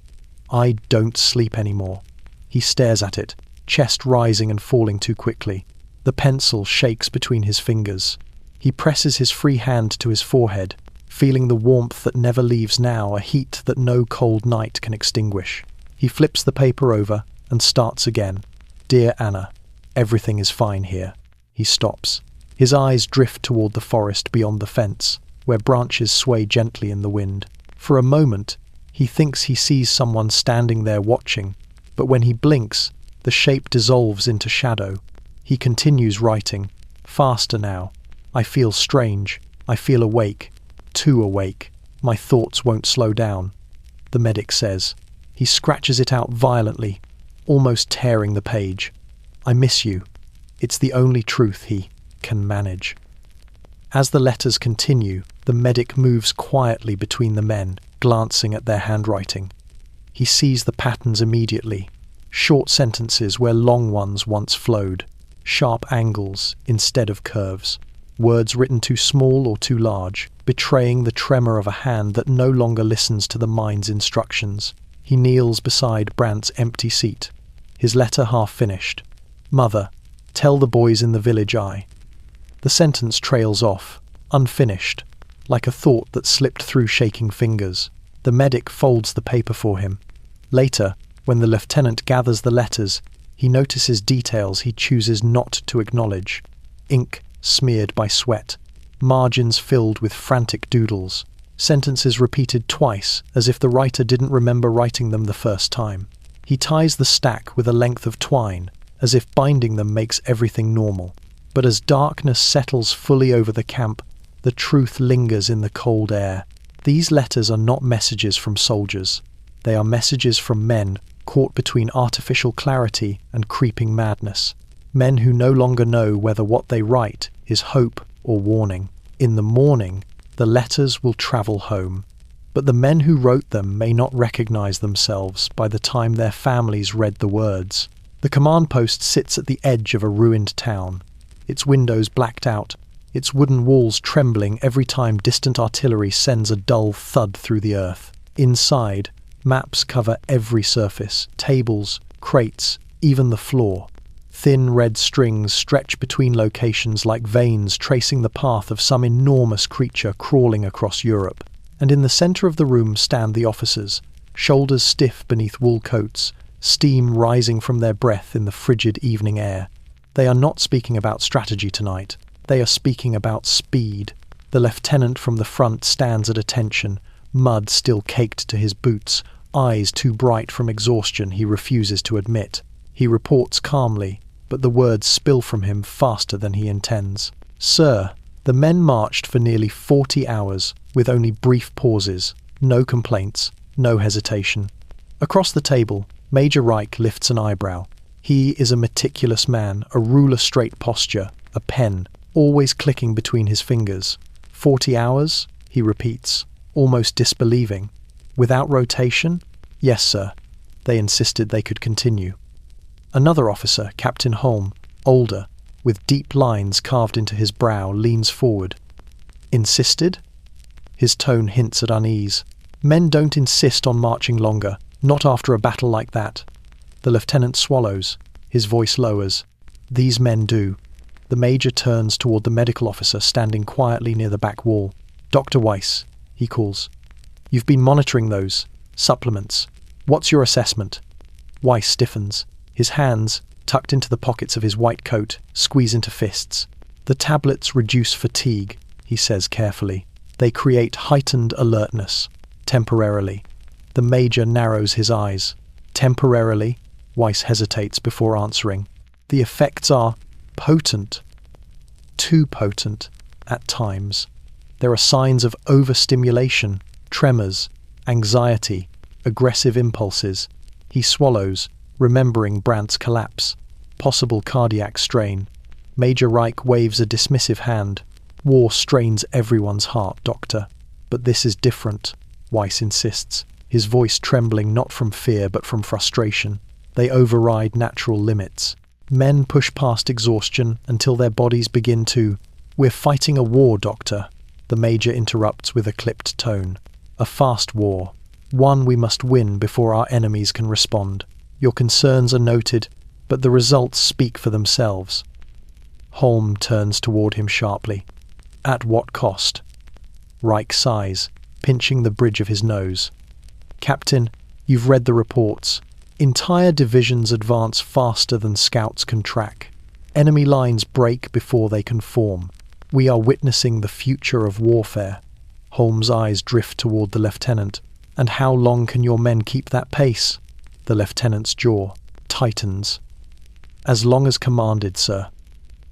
"I don't sleep anymore." He stares at it, chest rising and falling too quickly. The pencil shakes between his fingers. He presses his free hand to his forehead, feeling the warmth that never leaves now, a heat that no cold night can extinguish. He flips the paper over and starts again. "Dear Anna, everything is fine here." He stops. His eyes drift toward the forest beyond the fence, where branches sway gently in the wind. For a moment, He thinks he sees someone standing there watching, but when he blinks, the shape dissolves into shadow. He continues writing. Faster now. I feel strange. I feel awake. Too awake. My thoughts won't slow down. The medic says. He scratches it out violently, almost tearing the page. I miss you. It's the only truth he can manage. As the letters continue, the medic moves quietly between the men, glancing at their handwriting. He sees the patterns immediately. Short sentences where long ones once flowed. Sharp angles instead of curves. Words written too small or too large, betraying the tremor of a hand that no longer listens to the mind's instructions. He kneels beside Brandt's empty seat, his letter half finished. Mother, tell the boys in the village I. The sentence trails off, unfinished, like a thought that slipped through shaking fingers. The medic folds the paper for him. Later, when the lieutenant gathers the letters, he notices details he chooses not to acknowledge. Ink smeared by sweat, margins filled with frantic doodles, sentences repeated twice as if the writer didn't remember writing them the first time. He ties the stack with a length of twine, as if binding them makes everything normal. But as darkness settles fully over the camp, the truth lingers in the cold air. These letters are not messages from soldiers. They are messages from men caught between artificial clarity and creeping madness. Men who no longer know whether what they write is hope or warning. In the morning, the letters will travel home. But the men who wrote them may not recognize themselves by the time their families read the words. The command post sits at the edge of a ruined town, its windows blacked out, its wooden walls trembling every time distant artillery sends a dull thud through the earth. Inside, maps cover every surface, tables, crates, even the floor. Thin red strings stretch between locations like veins tracing the path of some enormous creature crawling across Europe. And in the center of the room stand the officers, shoulders stiff beneath wool coats, steam rising from their breath in the frigid evening air. They are not speaking about strategy tonight. They are speaking about speed. The lieutenant from the front stands at attention, mud still caked to his boots, eyes too bright from exhaustion he refuses to admit. He reports calmly, but the words spill from him faster than he intends. Sir, the men marched for nearly 40 hours, with only brief pauses, no complaints, no hesitation. Across the table, Major Reich lifts an eyebrow. He is a meticulous man, a ruler-straight posture, a pen, always clicking between his fingers. 40 hours, he repeats, almost disbelieving. Without rotation? Yes, sir. They insisted they could continue. Another officer, Captain Holm, older, with deep lines carved into his brow, leans forward. Insisted? His tone hints at unease. Men don't insist on marching longer, not after a battle like that. The lieutenant swallows. His voice lowers. These men do. The major turns toward the medical officer standing quietly near the back wall. Dr. Weiss, he calls. You've been monitoring those supplements. What's your assessment? Weiss stiffens. His hands, tucked into the pockets of his white coat, squeeze into fists. The tablets reduce fatigue, he says carefully. They create heightened alertness. Temporarily. The major narrows his eyes. Temporarily? Weiss hesitates before answering. The effects are potent. Too potent, at times. There are signs of overstimulation, tremors, anxiety, aggressive impulses. He swallows, remembering Brandt's collapse. Possible cardiac strain. Major Reich waves a dismissive hand. War strains everyone's heart, doctor. But this is different, Weiss insists, his voice trembling not from fear but from frustration. They override natural limits. Men push past exhaustion until their bodies begin to... We're fighting a war, doctor, the major interrupts with a clipped tone. A fast war. One we must win before our enemies can respond. Your concerns are noted, but the results speak for themselves. Holm turns toward him sharply. At what cost? Reich sighs, pinching the bridge of his nose. Captain, you've read the reports. Entire divisions advance faster than scouts can track. Enemy lines break before they can form. We are witnessing the future of warfare. Holm's eyes drift toward the lieutenant. And how long can your men keep that pace? The lieutenant's jaw tightens. As long as commanded, sir.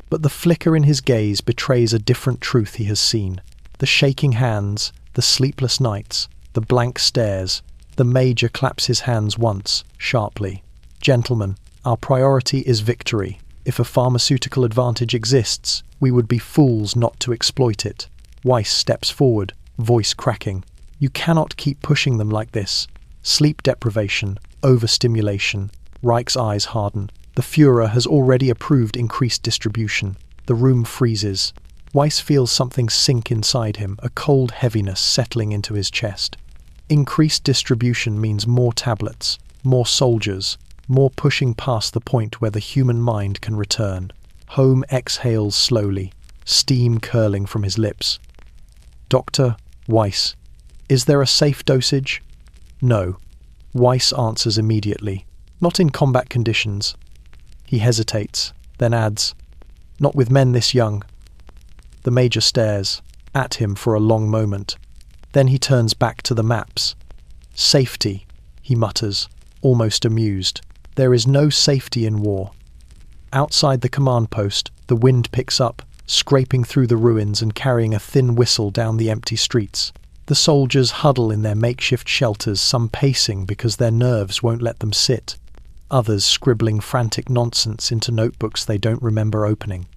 But the flicker in his gaze betrays a different truth he has seen. The shaking hands, the sleepless nights, the blank stares. The major claps his hands once, sharply. Gentlemen, our priority is victory. If a pharmaceutical advantage exists, we would be fools not to exploit it. Weiss steps forward, voice cracking. You cannot keep pushing them like this. Sleep deprivation, overstimulation. Reich's eyes harden. The Führer has already approved increased distribution. The room freezes. Weiss feels something sink inside him, a cold heaviness settling into his chest. Increased distribution means more tablets, more soldiers, more pushing past the point where the human mind can return. Home exhales slowly, steam curling from his lips. Dr. Weiss, is there a safe dosage? No. Weiss answers immediately. Not in combat conditions. He hesitates, then adds, not with men this young. The major stares at him for a long moment. Then he turns back to the maps. Safety, he mutters, almost amused. There is no safety in war. Outside the command post, the wind picks up, scraping through the ruins and carrying a thin whistle down the empty streets. The soldiers huddle in their makeshift shelters, some pacing because their nerves won't let them sit, others scribbling frantic nonsense into notebooks they don't remember opening.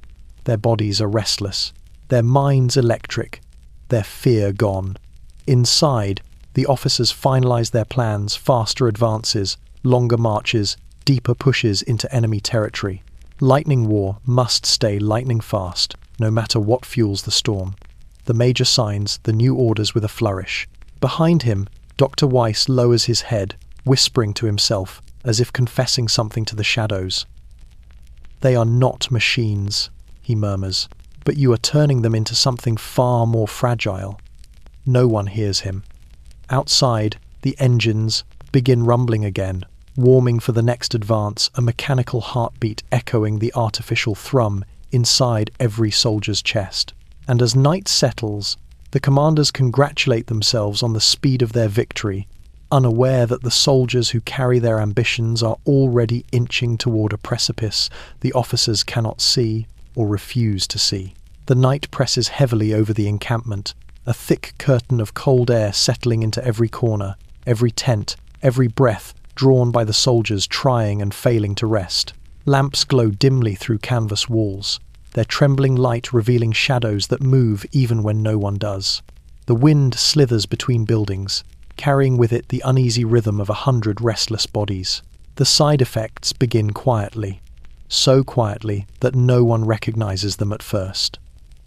Their bodies are restless, their minds electric, their fear gone. Inside, the officers finalize their plans, faster advances, longer marches, deeper pushes into enemy territory. Lightning war must stay lightning fast, no matter what fuels the storm. The major signs the new orders with a flourish. Behind him, Dr. Weiss lowers his head, whispering to himself, as if confessing something to the shadows. They are not machines, he murmurs, but you are turning them into something far more fragile. No one hears him. Outside, the engines begin rumbling again, warming for the next advance, a mechanical heartbeat echoing the artificial thrum inside every soldier's chest. And as night settles, the commanders congratulate themselves on the speed of their victory, unaware that the soldiers who carry their ambitions are already inching toward a precipice the officers cannot see or refuse to see. The night presses heavily over the encampment, a thick curtain of cold air settling into every corner, every tent, every breath drawn by the soldiers trying and failing to rest. Lamps glow dimly through canvas walls, their trembling light revealing shadows that move even when no one does. The wind slithers between buildings, carrying with it the uneasy rhythm of 100 restless bodies. The side effects begin quietly, so quietly that no one recognizes them at first.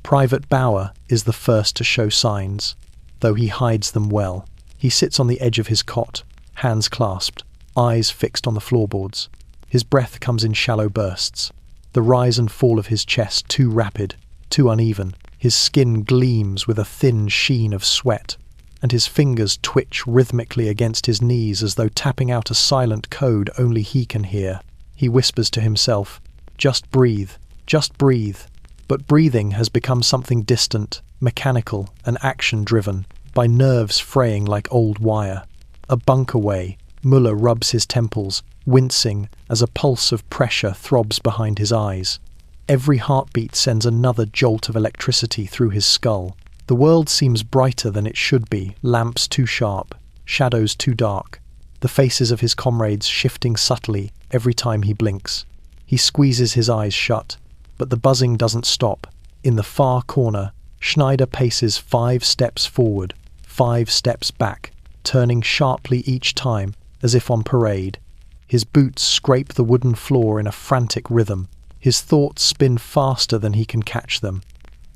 Private Bauer is the first to show signs, though he hides them well. He sits on the edge of his cot, hands clasped, eyes fixed on the floorboards. His breath comes in shallow bursts, the rise and fall of his chest too rapid, too uneven. His skin gleams with a thin sheen of sweat, and his fingers twitch rhythmically against his knees as though tapping out a silent code only he can hear. He whispers to himself, just breathe, just breathe. But breathing has become something distant, mechanical and action-driven, by nerves fraying like old wire. A bunk away, Müller rubs his temples, wincing as a pulse of pressure throbs behind his eyes. Every heartbeat sends another jolt of electricity through his skull. The world seems brighter than it should be, lamps too sharp, shadows too dark, the faces of his comrades shifting subtly every time he blinks. He squeezes his eyes shut, but the buzzing doesn't stop. In the far corner, Schneider paces 5 steps forward, 5 steps back, turning sharply each time, as if on parade. His boots scrape the wooden floor in a frantic rhythm. His thoughts spin faster than he can catch them,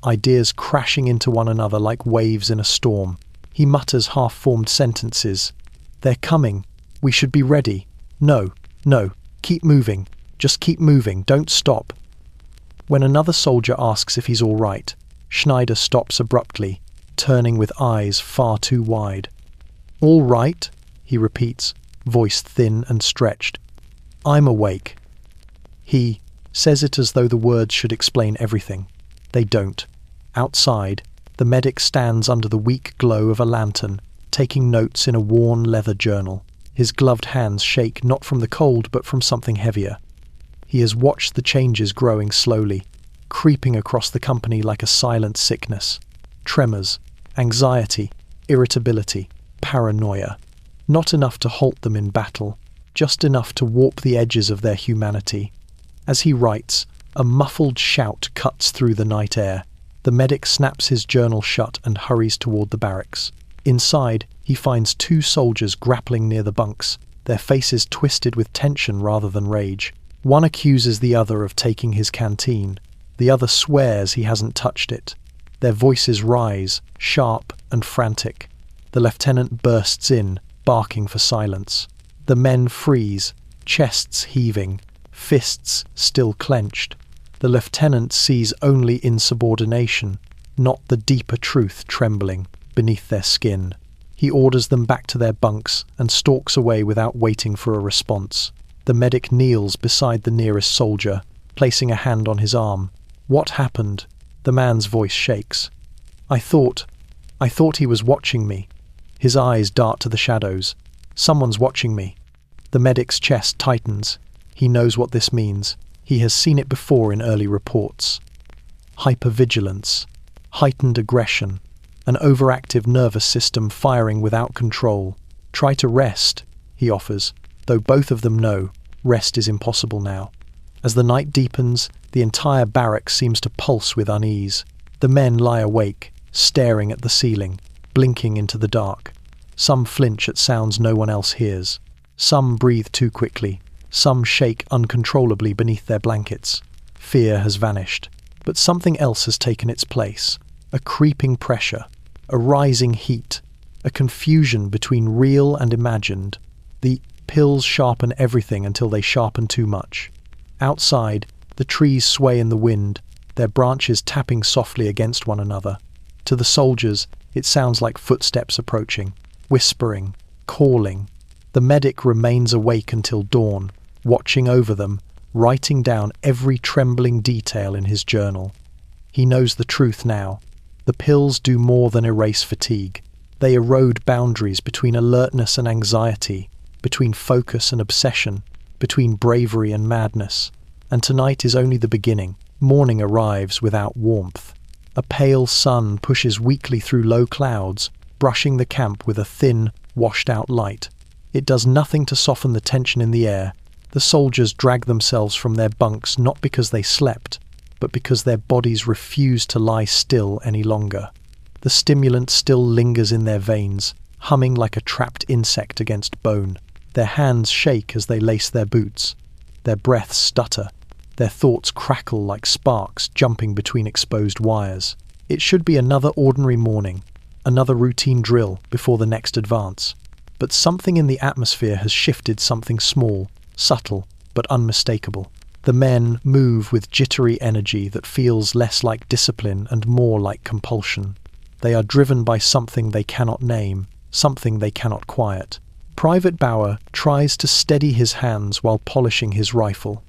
ideas crashing into one another like waves in a storm. He mutters half-formed sentences. They're coming. We should be ready. No, keep moving. Just keep moving. Don't stop. When another soldier asks if he's all right, Schneider stops abruptly, turning with eyes far too wide. All right, he repeats, voice thin and stretched. I'm awake. He says it as though the words should explain everything. They don't. Outside, the medic stands under the weak glow of a lantern, taking notes in a worn leather journal. His gloved hands shake not from the cold but from something heavier. He has watched the changes growing slowly, creeping across the company like a silent sickness. Tremors, anxiety, irritability, paranoia. Not enough to halt them in battle, just enough to warp the edges of their humanity. As he writes, a muffled shout cuts through the night air. The medic snaps his journal shut and hurries toward the barracks. Inside, he finds two soldiers grappling near the bunks, their faces twisted with tension rather than rage. One accuses the other of taking his canteen. The other swears he hasn't touched it. Their voices rise, sharp and frantic. The lieutenant bursts in, barking for silence. The men freeze, chests heaving, fists still clenched. The lieutenant sees only insubordination, not the deeper truth trembling beneath their skin. He orders them back to their bunks and stalks away without waiting for a response. The medic kneels beside the nearest soldier, placing a hand on his arm. "What happened?" The man's voice shakes. I thought he was watching me." His eyes dart to the shadows. "Someone's watching me." The medic's chest tightens. He knows what this means. He has seen it before in early reports. Hypervigilance, heightened aggression, an overactive nervous system firing without control. "Try to rest," he offers, though both of them know rest is impossible now. As the night deepens, the entire barrack seems to pulse with unease. The men lie awake, staring at the ceiling, blinking into the dark. Some flinch at sounds no one else hears. Some breathe too quickly. Some shake uncontrollably beneath their blankets. Fear has vanished, but something else has taken its place. A creeping pressure, a rising heat, a confusion between real and imagined. The pills sharpen everything until they sharpen too much. Outside, the trees sway in the wind, their branches tapping softly against one another. To the soldiers, it sounds like footsteps approaching, whispering, calling. The medic remains awake until dawn, watching over them, writing down every trembling detail in his journal. He knows the truth now. The pills do more than erase fatigue. They erode boundaries between alertness and anxiety, between focus and obsession, between bravery and madness. And tonight is only the beginning. Morning arrives without warmth. A pale sun pushes weakly through low clouds, brushing the camp with a thin, washed-out light. It does nothing to soften the tension in the air. The soldiers drag themselves from their bunks not because they slept, but because their bodies refuse to lie still any longer. The stimulant still lingers in their veins, humming like a trapped insect against bone. Their hands shake as they lace their boots. Their breaths stutter. Their thoughts crackle like sparks jumping between exposed wires. It should be another ordinary morning, another routine drill before the next advance. But something in the atmosphere has shifted, something small, subtle, but unmistakable. The men move with jittery energy that feels less like discipline and more like compulsion. They are driven by something they cannot name, something they cannot quiet. Private Bauer tries to steady his hands while polishing his rifle.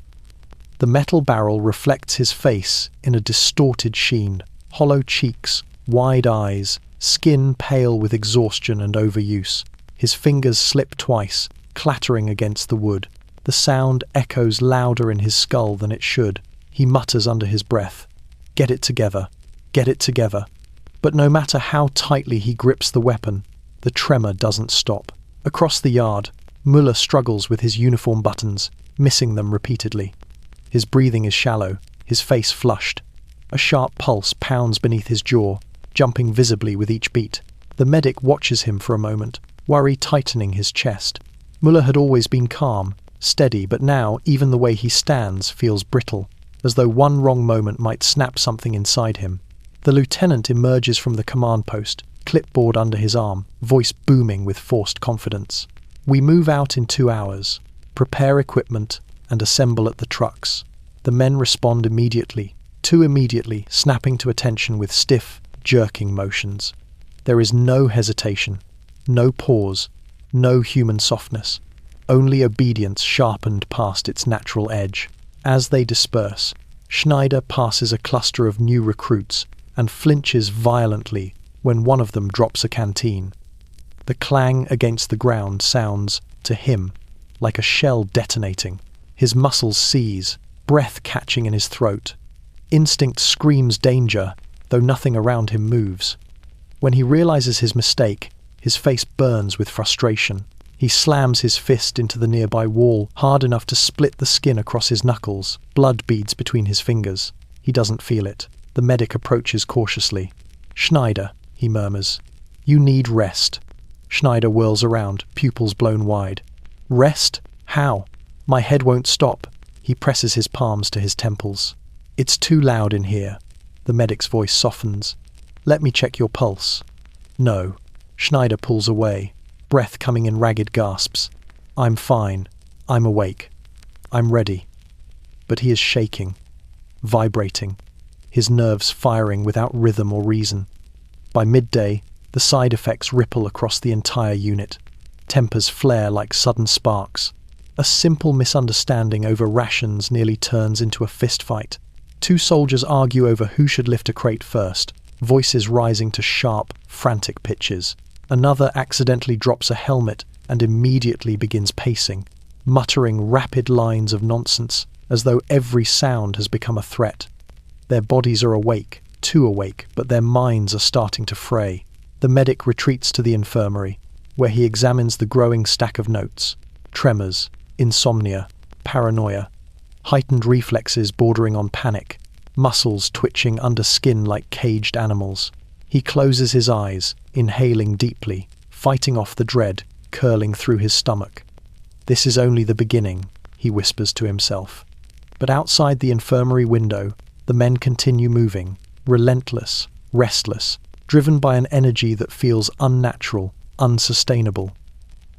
The metal barrel reflects his face in a distorted sheen, hollow cheeks, wide eyes, skin pale with exhaustion and overuse. His fingers slip twice, clattering against the wood. The sound echoes louder in his skull than it should. He mutters under his breath, "Get it together, get it together." But no matter how tightly he grips the weapon, the tremor doesn't stop. Across the yard, Müller struggles with his uniform buttons, missing them repeatedly. His breathing is shallow, his face flushed. A sharp pulse pounds beneath his jaw, jumping visibly with each beat. The medic watches him for a moment, worry tightening his chest. Müller had always been calm, steady, but now even the way he stands feels brittle, as though one wrong moment might snap something inside him. The lieutenant emerges from the command post, clipboard under his arm, voice booming with forced confidence. "We move out in 2 hours. Prepare equipment and assemble at the trucks." The men respond immediately, too immediately, snapping to attention with stiff, jerking motions. There is no hesitation, no pause, no human softness, only obedience sharpened past its natural edge. As they disperse, Schneider passes a cluster of new recruits and flinches violently when one of them drops a canteen. The clang against the ground sounds, to him, like a shell detonating. His muscles seize, breath catching in his throat. Instinct screams danger, though nothing around him moves. When he realizes his mistake, his face burns with frustration. He slams his fist into the nearby wall, hard enough to split the skin across his knuckles. Blood beads between his fingers. He doesn't feel it. The medic approaches cautiously. "Schneider," he murmurs. "You need rest." Schneider whirls around, pupils blown wide. "Rest? How? My head won't stop." He presses his palms to his temples. "It's too loud in here." The medic's voice softens. "Let me check your pulse." "No." Schneider pulls away, breath coming in ragged gasps. "I'm fine. I'm awake. I'm ready." But he is shaking, vibrating, his nerves firing without rhythm or reason. By midday, the side effects ripple across the entire unit. Tempers flare like sudden sparks. A simple misunderstanding over rations nearly turns into a fistfight. Two soldiers argue over who should lift a crate first, voices rising to sharp, frantic pitches. Another accidentally drops a helmet and immediately begins pacing, muttering rapid lines of nonsense, as though every sound has become a threat. Their bodies are awake, too awake, but their minds are starting to fray. The medic retreats to the infirmary, where he examines the growing stack of notes. Tremors, insomnia, paranoia, heightened reflexes bordering on panic, muscles twitching under skin like caged animals. He closes his eyes, inhaling deeply, fighting off the dread curling through his stomach. "This is only the beginning," he whispers to himself. But outside the infirmary window, the men continue moving, relentless, restless, driven by an energy that feels unnatural, unsustainable.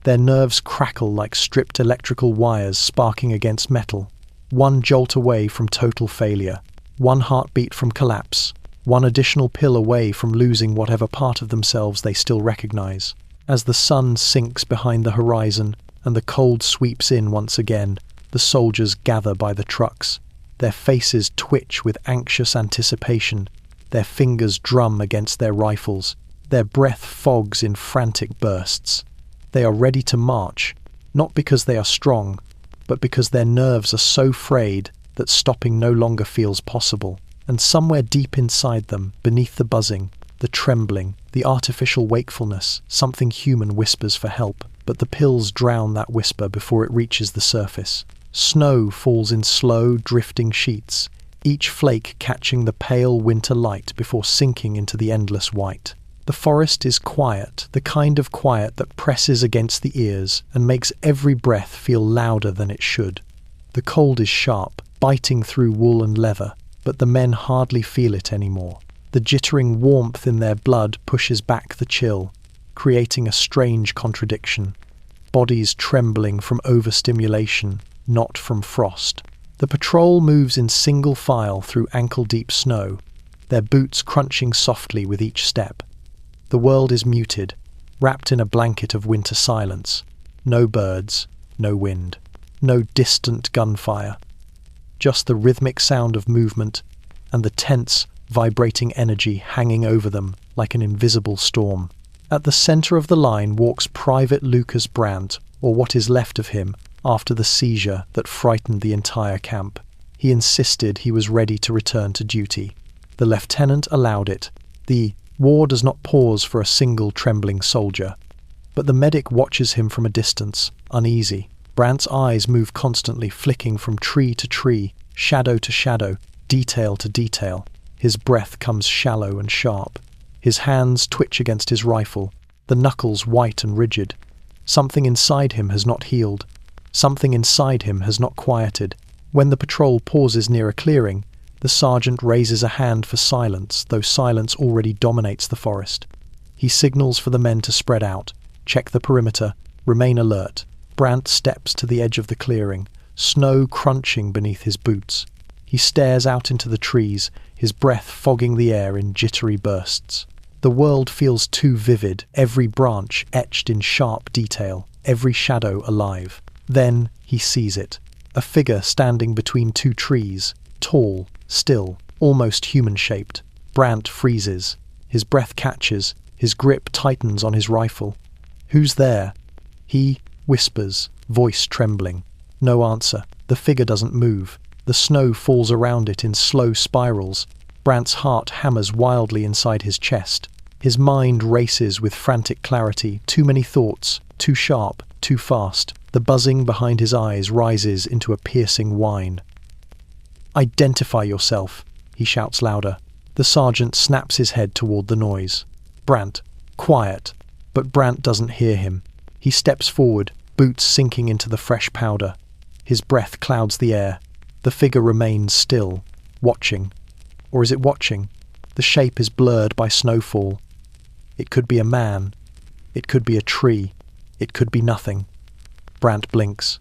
Their nerves crackle like stripped electrical wires sparking against metal. One jolt away from total failure, one heartbeat from collapse, one additional pill away from losing whatever part of themselves they still recognize. As the sun sinks behind the horizon and the cold sweeps in once again, the soldiers gather by the trucks. Their faces twitch with anxious anticipation. Their fingers drum against their rifles. Their breath fogs in frantic bursts. They are ready to march, not because they are strong, but because their nerves are so frayed that stopping no longer feels possible. And somewhere deep inside them, beneath the buzzing, the trembling, the artificial wakefulness, something human whispers for help, but the pills drown that whisper before it reaches the surface. Snow falls in slow, drifting sheets, each flake catching the pale winter light before sinking into the endless white. The forest is quiet, the kind of quiet that presses against the ears and makes every breath feel louder than it should. The cold is sharp, biting through wool and leather, but the men hardly feel it anymore. The jittering warmth in their blood pushes back the chill, creating a strange contradiction. Bodies trembling from overstimulation, not from frost. The patrol moves in single file through ankle-deep snow, their boots crunching softly with each step. The world is muted, wrapped in a blanket of winter silence. No birds, no wind, no distant gunfire. Just the rhythmic sound of movement and the tense, vibrating energy hanging over them like an invisible storm. At the center of the line walks Private Lucas Brandt, or what is left of him, after the seizure that frightened the entire camp. He insisted he was ready to return to duty. The lieutenant allowed it. The war does not pause for a single trembling soldier. But the medic watches him from a distance, uneasy. Brandt's eyes move constantly, flicking from tree to tree, shadow to shadow, detail to detail. His breath comes shallow and sharp. His hands twitch against his rifle, the knuckles white and rigid. Something inside him has not healed. Something inside him has not quieted. When the patrol pauses near a clearing, the sergeant raises a hand for silence, though silence already dominates the forest. He signals for the men to spread out, check the perimeter, remain alert. Brandt steps to the edge of the clearing, snow crunching beneath his boots. He stares out into the trees, his breath fogging the air in jittery bursts. The world feels too vivid, every branch etched in sharp detail, every shadow alive. Then he sees it, a figure standing between two trees, tall, still, almost human-shaped. Brandt freezes. His breath catches, his grip tightens on his rifle. "Who's there?" He whispers, voice trembling. No answer. The figure doesn't move. The snow falls around it in slow spirals. Brant's heart hammers wildly inside his chest. His mind races with frantic clarity. Too many thoughts, too sharp, too fast. The buzzing behind his eyes rises into a piercing whine. "Identify yourself," he shouts louder. The sergeant snaps his head toward the noise. "Brant, quiet." But Brant doesn't hear him. He steps forward, boots sinking into the fresh powder. His breath clouds the air. The figure remains still, watching. Or is it watching? The shape is blurred by snowfall. It could be a man. It could be a tree. It could be nothing. Brant blinks.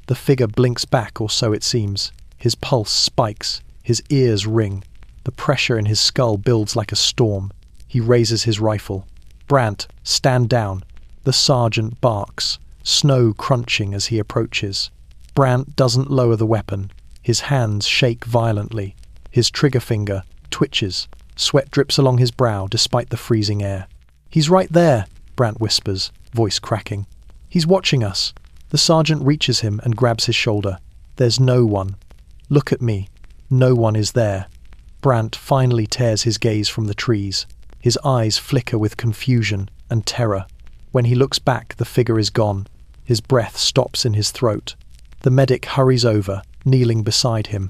The figure blinks back, or so it seems. His pulse spikes. His ears ring. The pressure in his skull builds like a storm. He raises his rifle. "Brant, stand down." The sergeant barks, snow crunching as he approaches. Brant doesn't lower the weapon. His hands shake violently. His trigger finger twitches. Sweat drips along his brow despite the freezing air. "He's right there," Brant whispers, voice cracking. "He's watching us." The sergeant reaches him and grabs his shoulder. "There's no one. Look at me. No one is there." Brant finally tears his gaze from the trees. His eyes flicker with confusion and terror. When he looks back, the figure is gone. His breath stops in his throat. The medic hurries over, kneeling beside him.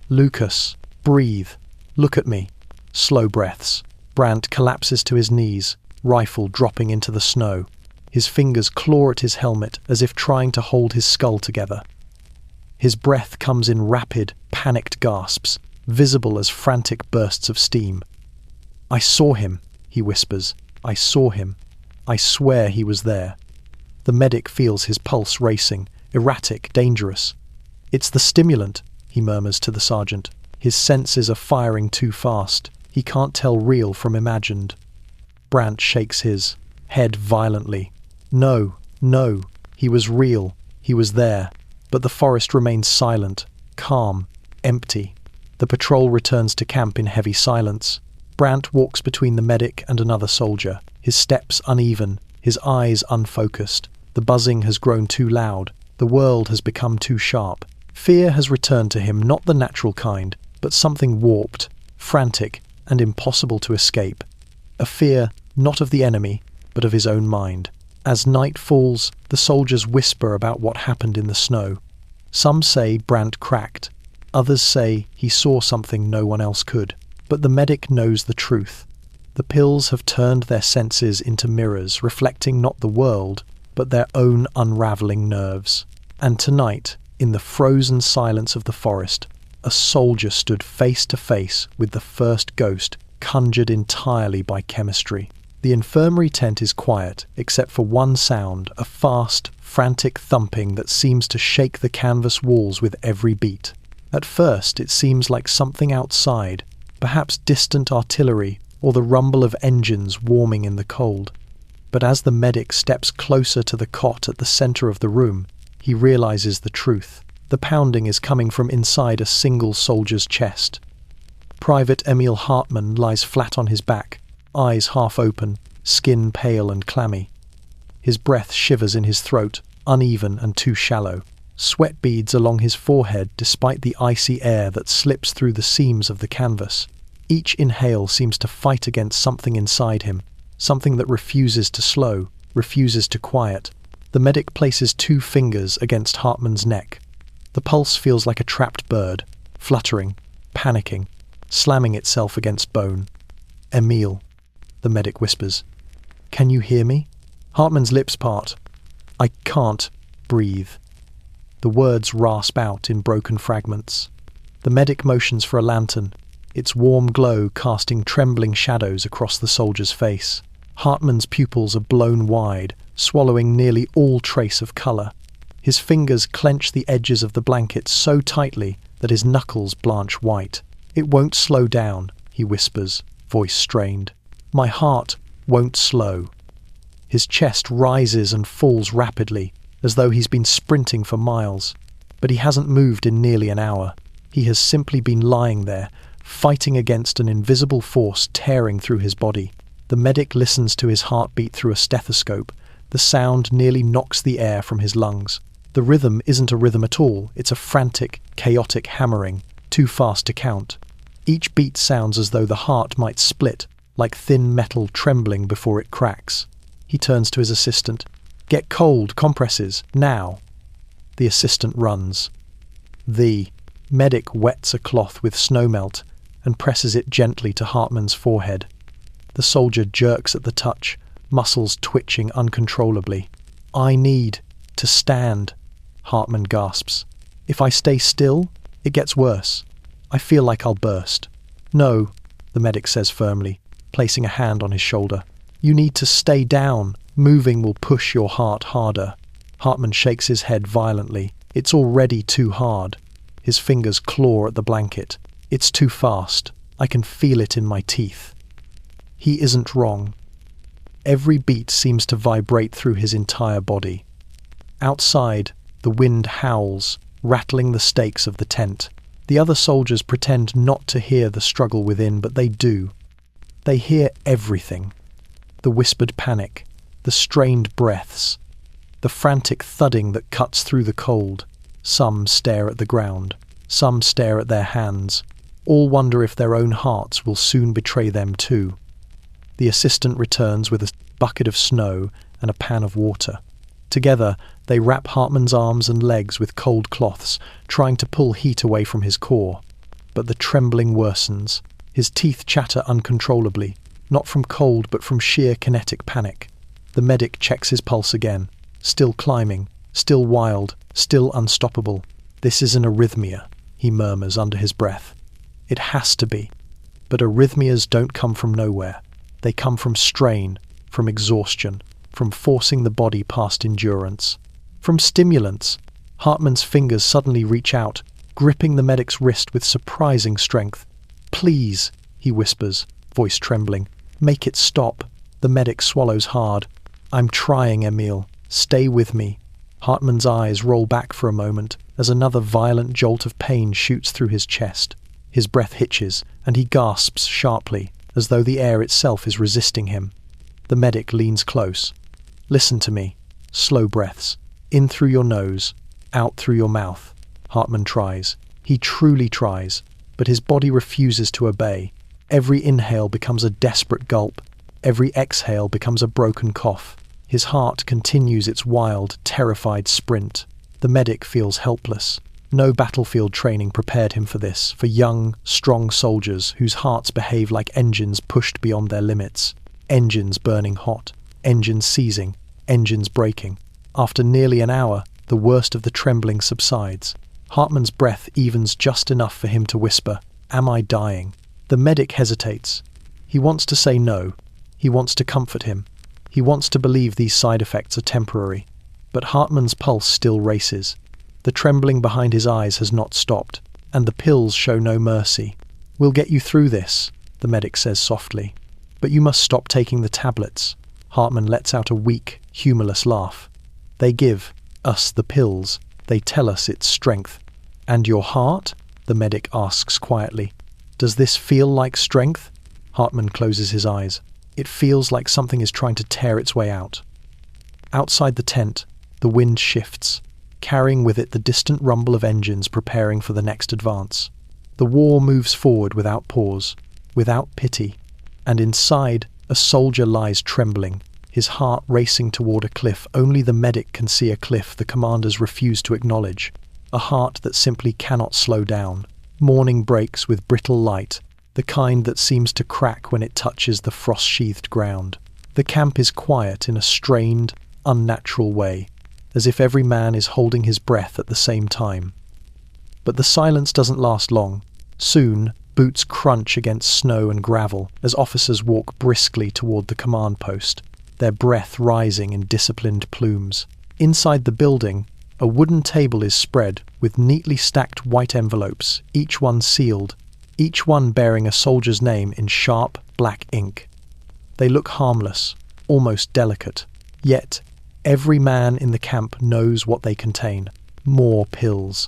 "Lucas, breathe. Look at me." Slow breaths. Brant collapses to his knees, rifle dropping into the snow. His fingers claw at his helmet as if trying to hold his skull together. His breath comes in rapid, panicked gasps, visible as frantic bursts of steam. "I saw him," he whispers. "I saw him. I swear he was there." The medic feels his pulse racing, erratic, dangerous. "It's the stimulant," he murmurs to the sergeant. His senses are firing too fast. He can't tell real from imagined. Brant shakes his head violently. No, no, he was real. He was there. But the forest remains silent, calm, empty. The patrol returns to camp in heavy silence. Brant walks between the medic and another soldier, his steps uneven, his eyes unfocused. The buzzing has grown too loud. The world has become too sharp. Fear has returned to him, not the natural kind, but something warped, frantic, and impossible to escape. A fear not of the enemy, but of his own mind. As night falls, the soldiers whisper about what happened in the snow. Some say Brant cracked. Others say he saw something no one else could. But the medic knows the truth. The pills have turned their senses into mirrors, reflecting not the world, but their own unraveling nerves. And tonight, in the frozen silence of the forest, a soldier stood face to face with the first ghost conjured entirely by chemistry. The infirmary tent is quiet, except for one sound, a fast, frantic thumping that seems to shake the canvas walls with every beat. At first, it seems like something outside, perhaps distant artillery or the rumble of engines warming in the cold. But as the medic steps closer to the cot at the center of the room, he realizes the truth. The pounding is coming from inside a single soldier's chest. Private Emil Hartmann lies flat on his back, eyes half open, skin pale and clammy. His breath shivers in his throat, uneven and too shallow. Sweat beads along his forehead despite the icy air that slips through the seams of the canvas. Each inhale seems to fight against something inside him, something that refuses to slow, refuses to quiet. The medic places 2 fingers against Hartmann's neck. The pulse feels like a trapped bird, fluttering, panicking, slamming itself against bone. "Emil," the medic whispers. "Can you hear me?" Hartmann's lips part. "I can't breathe." The words rasp out in broken fragments. The medic motions for a lantern, its warm glow casting trembling shadows across the soldier's face. Hartmann's pupils are blown wide, swallowing nearly all trace of colour. His fingers clench the edges of the blanket so tightly that his knuckles blanch white. "It won't slow down," he whispers, voice strained. "My heart won't slow." His chest rises and falls rapidly, as though he's been sprinting for miles. But he hasn't moved in nearly an hour. He has simply been lying there, fighting against an invisible force tearing through his body. The medic listens to his heartbeat through a stethoscope, The sound nearly knocks the air from his lungs. The rhythm isn't a rhythm at all, it's a frantic, chaotic hammering, too fast to count. Each beat sounds as though the heart might split, like thin metal trembling before it cracks. He turns to his assistant. "Get cold compresses, now." The assistant runs. The medic wets a cloth with snowmelt and presses it gently to Hartmann's forehead. The soldier jerks at the touch, muscles twitching uncontrollably. "I need to stand," Hartmann gasps. "If I stay still, it gets worse. I feel like I'll burst." "No," the medic says firmly, placing a hand on his shoulder. "You need to stay down. Moving will push your heart harder." Hartmann shakes his head violently. It's already too hard. His fingers claw at the blanket. It's too fast. I can feel it in my teeth. He isn't wrong. Every beat seems to vibrate through his entire body. Outside, the wind howls, rattling the stakes of the tent. The other soldiers pretend not to hear the struggle within, but they do. They hear everything. The whispered panic, the strained breaths, the frantic thudding that cuts through the cold. Some stare at the ground. Some stare at their hands. All wonder if their own hearts will soon betray them too. The assistant returns with a bucket of snow and a pan of water. Together, they wrap Hartmann's arms and legs with cold cloths, trying to pull heat away from his core. But the trembling worsens. His teeth chatter uncontrollably, not from cold but from sheer kinetic panic. The medic checks his pulse again. Still climbing, still wild, still unstoppable. "This is an arrhythmia," he murmurs under his breath. "It has to be." But arrhythmias don't come from nowhere. They come from strain, from exhaustion, from forcing the body past endurance. From stimulants. Hartmann's fingers suddenly reach out, gripping the medic's wrist with surprising strength. "Please," he whispers, voice trembling. "Make it stop." The medic swallows hard. "I'm trying, Emil. Stay with me." Hartmann's eyes roll back for a moment as another violent jolt of pain shoots through his chest. His breath hitches, and he gasps sharply, as though the air itself is resisting him. The medic leans close. "Listen to me. Slow breaths. In through your nose, out through your mouth." Hartmann tries. He truly tries, but his body refuses to obey. Every inhale becomes a desperate gulp. Every exhale becomes a broken cough. His heart continues its wild, terrified sprint. The medic feels helpless. No battlefield training prepared him for this, for young, strong soldiers whose hearts behave like engines pushed beyond their limits. Engines burning hot, engines seizing, engines braking. After nearly an hour, the worst of the trembling subsides. Hartmann's breath evens just enough for him to whisper, "Am I dying?" The medic hesitates. He wants to say no. He wants to comfort him. He wants to believe these side effects are temporary. But Hartmann's pulse still races. The trembling behind his eyes has not stopped, and the pills show no mercy. "We'll get you through this," the medic says softly. "But you must stop taking the tablets." Hartmann lets out a weak, humorless laugh. "They give us the pills. They tell us it's strength." "And your heart?" the medic asks quietly. "Does this feel like strength?" Hartmann closes his eyes. It feels like something is trying to tear its way out. Outside the tent, the wind shifts, carrying with it the distant rumble of engines preparing for the next advance. The war moves forward without pause, without pity, and inside, a soldier lies trembling, his heart racing toward a cliff. Only the medic can see a cliff the commanders refuse to acknowledge, a heart that simply cannot slow down. Morning breaks with brittle light, the kind that seems to crack when it touches the frost-sheathed ground. The camp is quiet in a strained, unnatural way, as if every man is holding his breath at the same time. But the silence doesn't last long. Soon, boots crunch against snow and gravel as officers walk briskly toward the command post, their breath rising in disciplined plumes. Inside the building, a wooden table is spread with neatly stacked white envelopes, each one sealed, each one bearing a soldier's name in sharp, black ink. They look harmless, almost delicate. Yet, every man in the camp knows what they contain. More pills.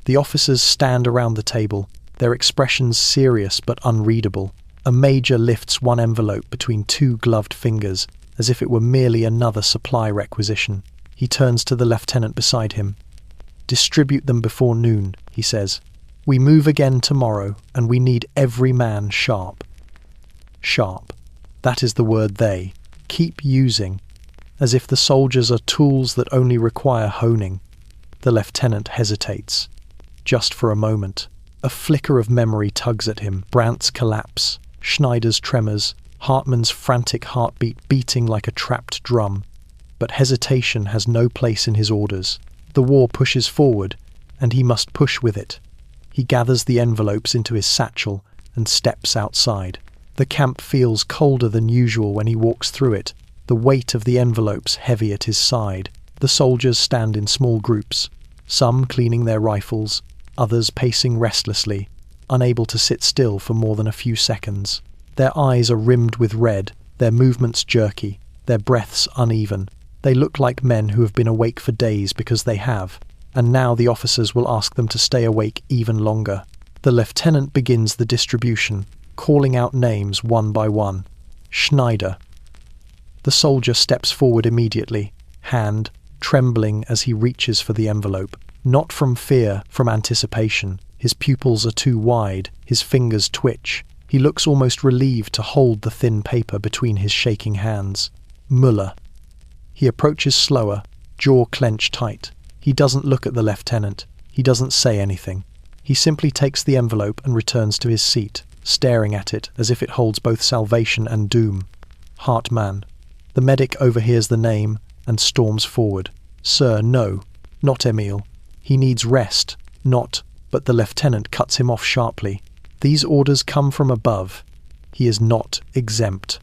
The officers stand around the table, their expressions serious but unreadable. A major lifts one envelope between two gloved fingers as if it were merely another supply requisition. He turns to the lieutenant beside him. "Distribute them before noon," he says. "We move again tomorrow, and we need every man sharp." Sharp. That is the word they keep using, as if the soldiers are tools that only require honing. The lieutenant hesitates. Just for a moment. A flicker of memory tugs at him. Brandt's collapse, Schneider's tremors, Hartmann's frantic heartbeat beating like a trapped drum. But hesitation has no place in his orders. The war pushes forward, and he must push with it. He gathers the envelopes into his satchel and steps outside. The camp feels colder than usual when he walks through it, the weight of the envelopes heavy at his side. The soldiers stand in small groups, some cleaning their rifles, others pacing restlessly, unable to sit still for more than a few seconds. Their eyes are rimmed with red, their movements jerky, their breaths uneven. They look like men who have been awake for days because they have, and now the officers will ask them to stay awake even longer. The lieutenant begins the distribution, calling out names one by one. Schneider. The soldier steps forward immediately, hand trembling as he reaches for the envelope. Not from fear, from anticipation. His pupils are too wide, his fingers twitch. He looks almost relieved to hold the thin paper between his shaking hands. Müller. He approaches slower, jaw clenched tight. He doesn't look at the lieutenant. He doesn't say anything. He simply takes the envelope and returns to his seat, staring at it as if it holds both salvation and doom. Hartmann. The medic overhears the name and storms forward. "Sir, no, not Emil. He needs rest, not," but the lieutenant cuts him off sharply. "These orders come from above. He is not exempt."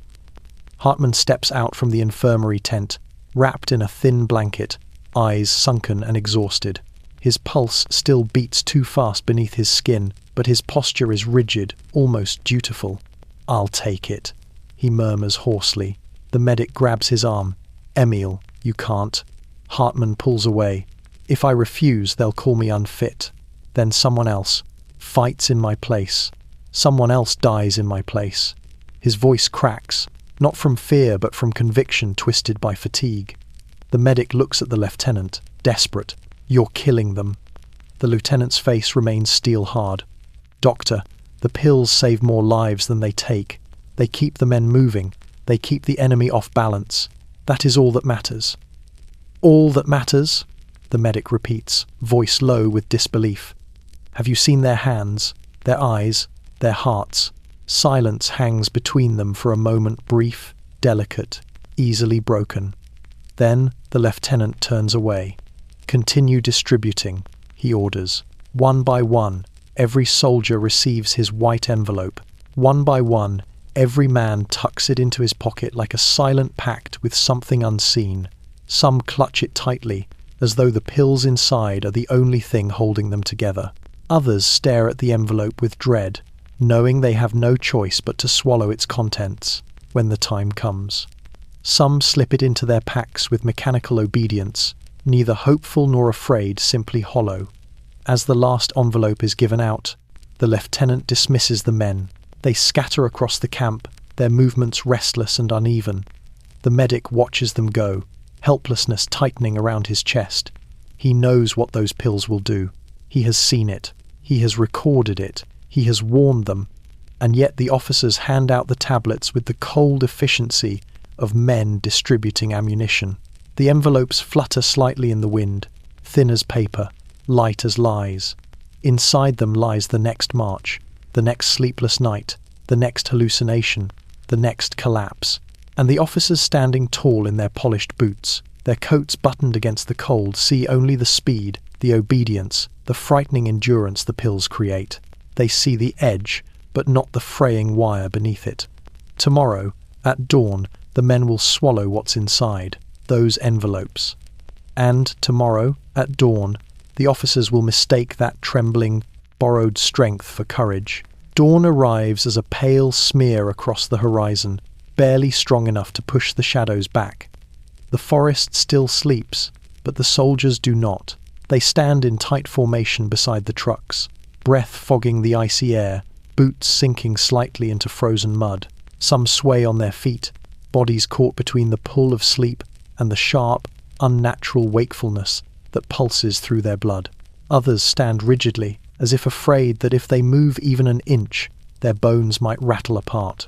Hartmann steps out from the infirmary tent, wrapped in a thin blanket, eyes sunken and exhausted. His pulse still beats too fast beneath his skin, but his posture is rigid, almost dutiful. "I'll take it," he murmurs hoarsely. The medic grabs his arm. "Emil, you can't." Hartmann pulls away. "If I refuse, they'll call me unfit. Then someone else fights in my place. Someone else dies in my place." His voice cracks, not from fear but from conviction twisted by fatigue. The medic looks at the lieutenant, desperate. "You're killing them." The lieutenant's face remains steel-hard. "Doctor, the pills save more lives than they take. They keep the men moving. They keep the enemy off balance. That is all that matters." "All that matters?" the medic repeats, voice low with disbelief. "Have you seen their hands, their eyes, their hearts?" Silence hangs between them for a moment, brief, delicate, easily broken. Then the lieutenant turns away. "Continue distributing," he orders. One by one, every soldier receives his white envelope. One by one, every man tucks it into his pocket like a silent pact with something unseen. Some clutch it tightly, as though the pills inside are the only thing holding them together. Others stare at the envelope with dread, knowing they have no choice but to swallow its contents when the time comes. Some slip it into their packs with mechanical obedience, neither hopeful nor afraid, simply hollow. As the last envelope is given out, the lieutenant dismisses the men. They scatter across the camp, their movements restless and uneven. The medic watches them go, helplessness tightening around his chest. He knows what those pills will do. He has seen it. He has recorded it. He has warned them. And yet the officers hand out the tablets with the cold efficiency of men distributing ammunition. The envelopes flutter slightly in the wind, thin as paper, light as lies. Inside them lies the next march, the next sleepless night, the next hallucination, the next collapse. And the officers standing tall in their polished boots, their coats buttoned against the cold, see only the speed, the obedience, the frightening endurance the pills create. They see the edge, but not the fraying wire beneath it. Tomorrow, at dawn, the men will swallow what's inside, those envelopes. And tomorrow, at dawn, the officers will mistake that trembling, borrowed strength for courage. Dawn arrives as a pale smear across the horizon, barely strong enough to push the shadows back. The forest still sleeps, but the soldiers do not. They stand in tight formation beside the trucks, breath fogging the icy air, boots sinking slightly into frozen mud. Some sway on their feet, bodies caught between the pull of sleep and the sharp, unnatural wakefulness that pulses through their blood. Others stand rigidly, as if afraid that if they move even an inch, their bones might rattle apart.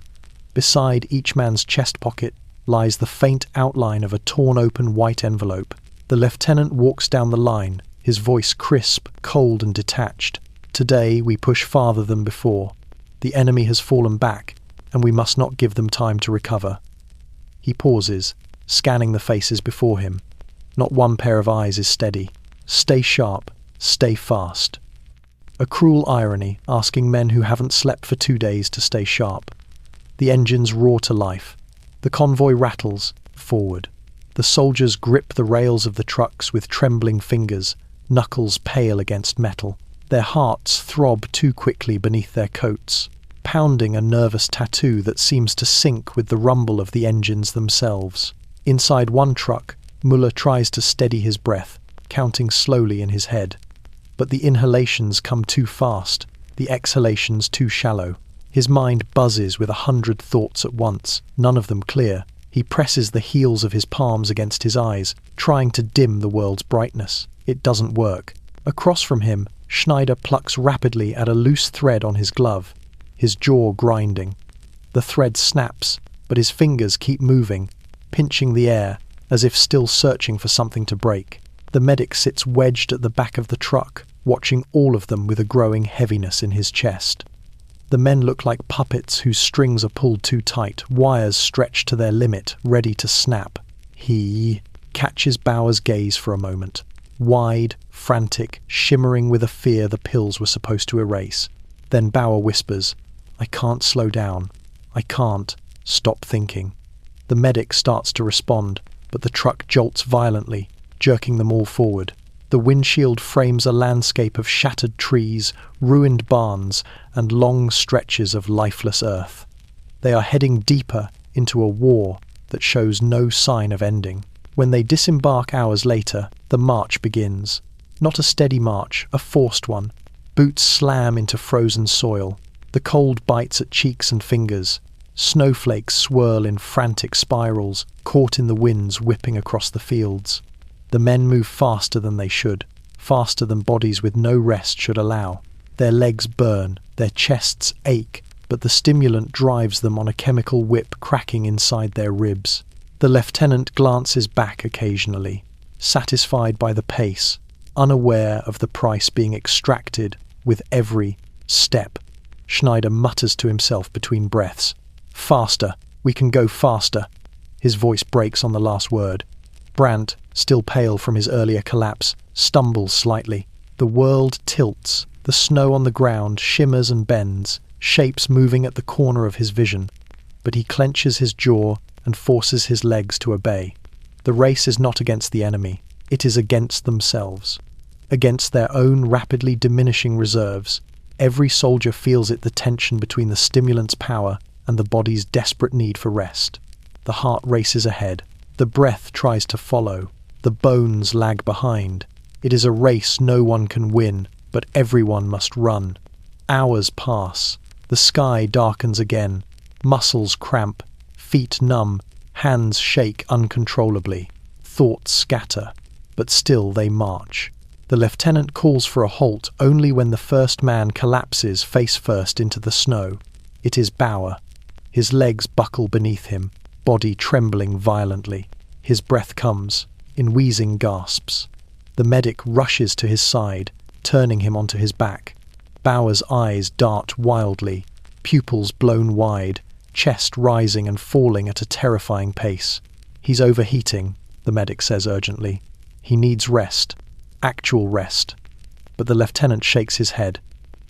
Beside each man's chest pocket lies the faint outline of a torn-open white envelope. The lieutenant walks down the line, his voice crisp, cold and detached. Today we push farther than before. The enemy has fallen back, and we must not give them time to recover. He pauses, scanning the faces before him. Not one pair of eyes is steady. Stay sharp, stay fast. A cruel irony, asking men who haven't slept for 2 days to stay sharp. The engines roar to life. The convoy rattles, forward. The soldiers grip the rails of the trucks with trembling fingers, knuckles pale against metal. Their hearts throb too quickly beneath their coats, pounding a nervous tattoo that seems to sync with the rumble of the engines themselves. Inside one truck, Muller tries to steady his breath, counting slowly in his head. But the inhalations come too fast, the exhalations too shallow. His mind buzzes with 100 thoughts at once, none of them clear. He presses the heels of his palms against his eyes, trying to dim the world's brightness. It doesn't work. Across from him, Schneider plucks rapidly at a loose thread on his glove, his jaw grinding. The thread snaps, but his fingers keep moving, pinching the air, as if still searching for something to break. The medic sits wedged at the back of the truck, watching all of them with a growing heaviness in his chest. The men look like puppets whose strings are pulled too tight, wires stretched to their limit, ready to snap. He catches Bauer's gaze for a moment. Wide, frantic, shimmering with a fear the pills were supposed to erase. Then Bauer whispers, "I can't slow down. I can't stop thinking." The medic starts to respond, but the truck jolts violently, jerking them all forward. The windshield frames a landscape of shattered trees, ruined barns, and long stretches of lifeless earth. They are heading deeper into a war that shows no sign of ending. When they disembark hours later, the march begins. Not a steady march, a forced one. Boots slam into frozen soil. The cold bites at cheeks and fingers. Snowflakes swirl in frantic spirals, caught in the winds whipping across the fields. The men move faster than they should, faster than bodies with no rest should allow. Their legs burn, their chests ache, but the stimulant drives them on a chemical whip cracking inside their ribs. The lieutenant glances back occasionally, satisfied by the pace, unaware of the price being extracted with every step. Schneider mutters to himself between breaths. "Faster, we can go faster." His voice breaks on the last word. Brandt, still pale from his earlier collapse, stumbles slightly. The world tilts. The snow on the ground shimmers and bends, shapes moving at the corner of his vision. But he clenches his jaw and forces his legs to obey. The race is not against the enemy. It is against themselves. Against their own rapidly diminishing reserves. Every soldier feels it, the tension between the stimulant's power and the body's desperate need for rest. The heart races ahead. The breath tries to follow. The bones lag behind. It is a race no one can win, but everyone must run. Hours pass. The sky darkens again. Muscles cramp. Feet numb. Hands shake uncontrollably. Thoughts scatter. But still they march. The lieutenant calls for a halt only when the first man collapses face first into the snow. It is Bauer. His legs buckle beneath him, body trembling violently. His breath comes, in wheezing gasps. The medic rushes to his side, turning him onto his back. Bauer's eyes dart wildly, pupils blown wide, chest rising and falling at a terrifying pace. "He's overheating," the medic says urgently. "He needs rest, actual rest." But the lieutenant shakes his head.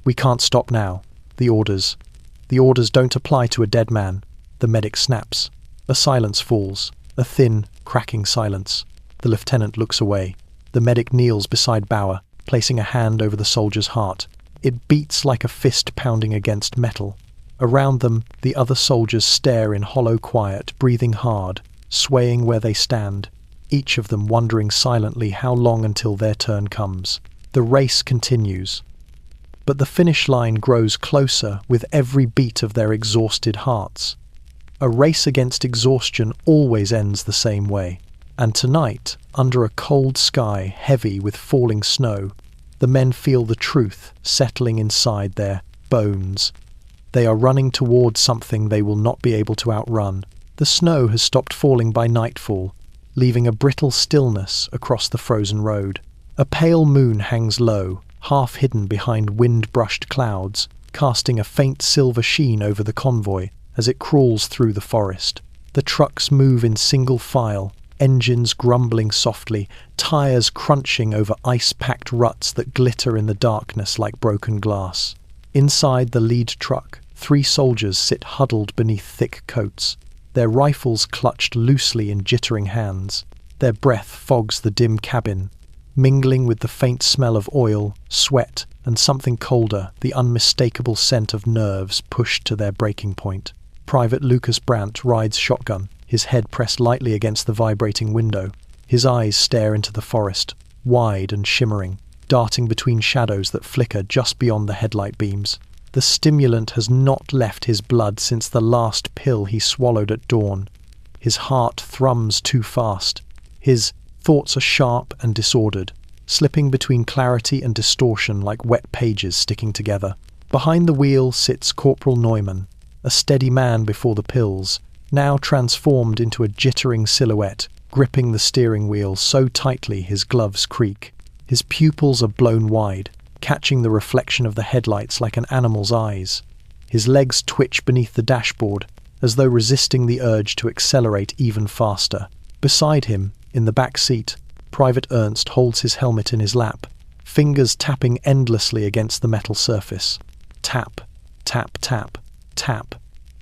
"We can't stop now. The orders don't apply to a dead man," the medic snaps. A silence falls, a thin, cracking silence. The lieutenant looks away. The medic kneels beside Bauer, placing a hand over the soldier's heart. It beats like a fist pounding against metal. Around them, the other soldiers stare in hollow quiet, breathing hard, swaying where they stand, each of them wondering silently how long until their turn comes. The race continues. But the finish line grows closer with every beat of their exhausted hearts. A race against exhaustion always ends the same way. And tonight, under a cold sky heavy with falling snow, the men feel the truth settling inside their bones. They are running towards something they will not be able to outrun. The snow has stopped falling by nightfall, leaving a brittle stillness across the frozen road. A pale moon hangs low, half hidden behind wind-brushed clouds, casting a faint silver sheen over the convoy as it crawls through the forest. The trucks move in single file, engines grumbling softly, tires crunching over ice-packed ruts that glitter in the darkness like broken glass. Inside the lead truck, 3 soldiers sit huddled beneath thick coats, their rifles clutched loosely in jittering hands. Their breath fogs the dim cabin, mingling with the faint smell of oil, sweat, and something colder, the unmistakable scent of nerves pushed to their breaking point. Private Lucas Brandt rides shotgun, his head pressed lightly against the vibrating window. His eyes stare into the forest, wide and shimmering, darting between shadows that flicker just beyond the headlight beams. The stimulant has not left his blood since the last pill he swallowed at dawn. His heart thrums too fast. His thoughts are sharp and disordered, slipping between clarity and distortion like wet pages sticking together. Behind the wheel sits Corporal Neumann, a steady man before the pills, now transformed into a jittering silhouette, gripping the steering wheel so tightly his gloves creak. His pupils are blown wide, catching the reflection of the headlights like an animal's eyes. His legs twitch beneath the dashboard, as though resisting the urge to accelerate even faster. Beside him, in the back seat, Private Ernst holds his helmet in his lap, fingers tapping endlessly against the metal surface. Tap, tap, tap, tap.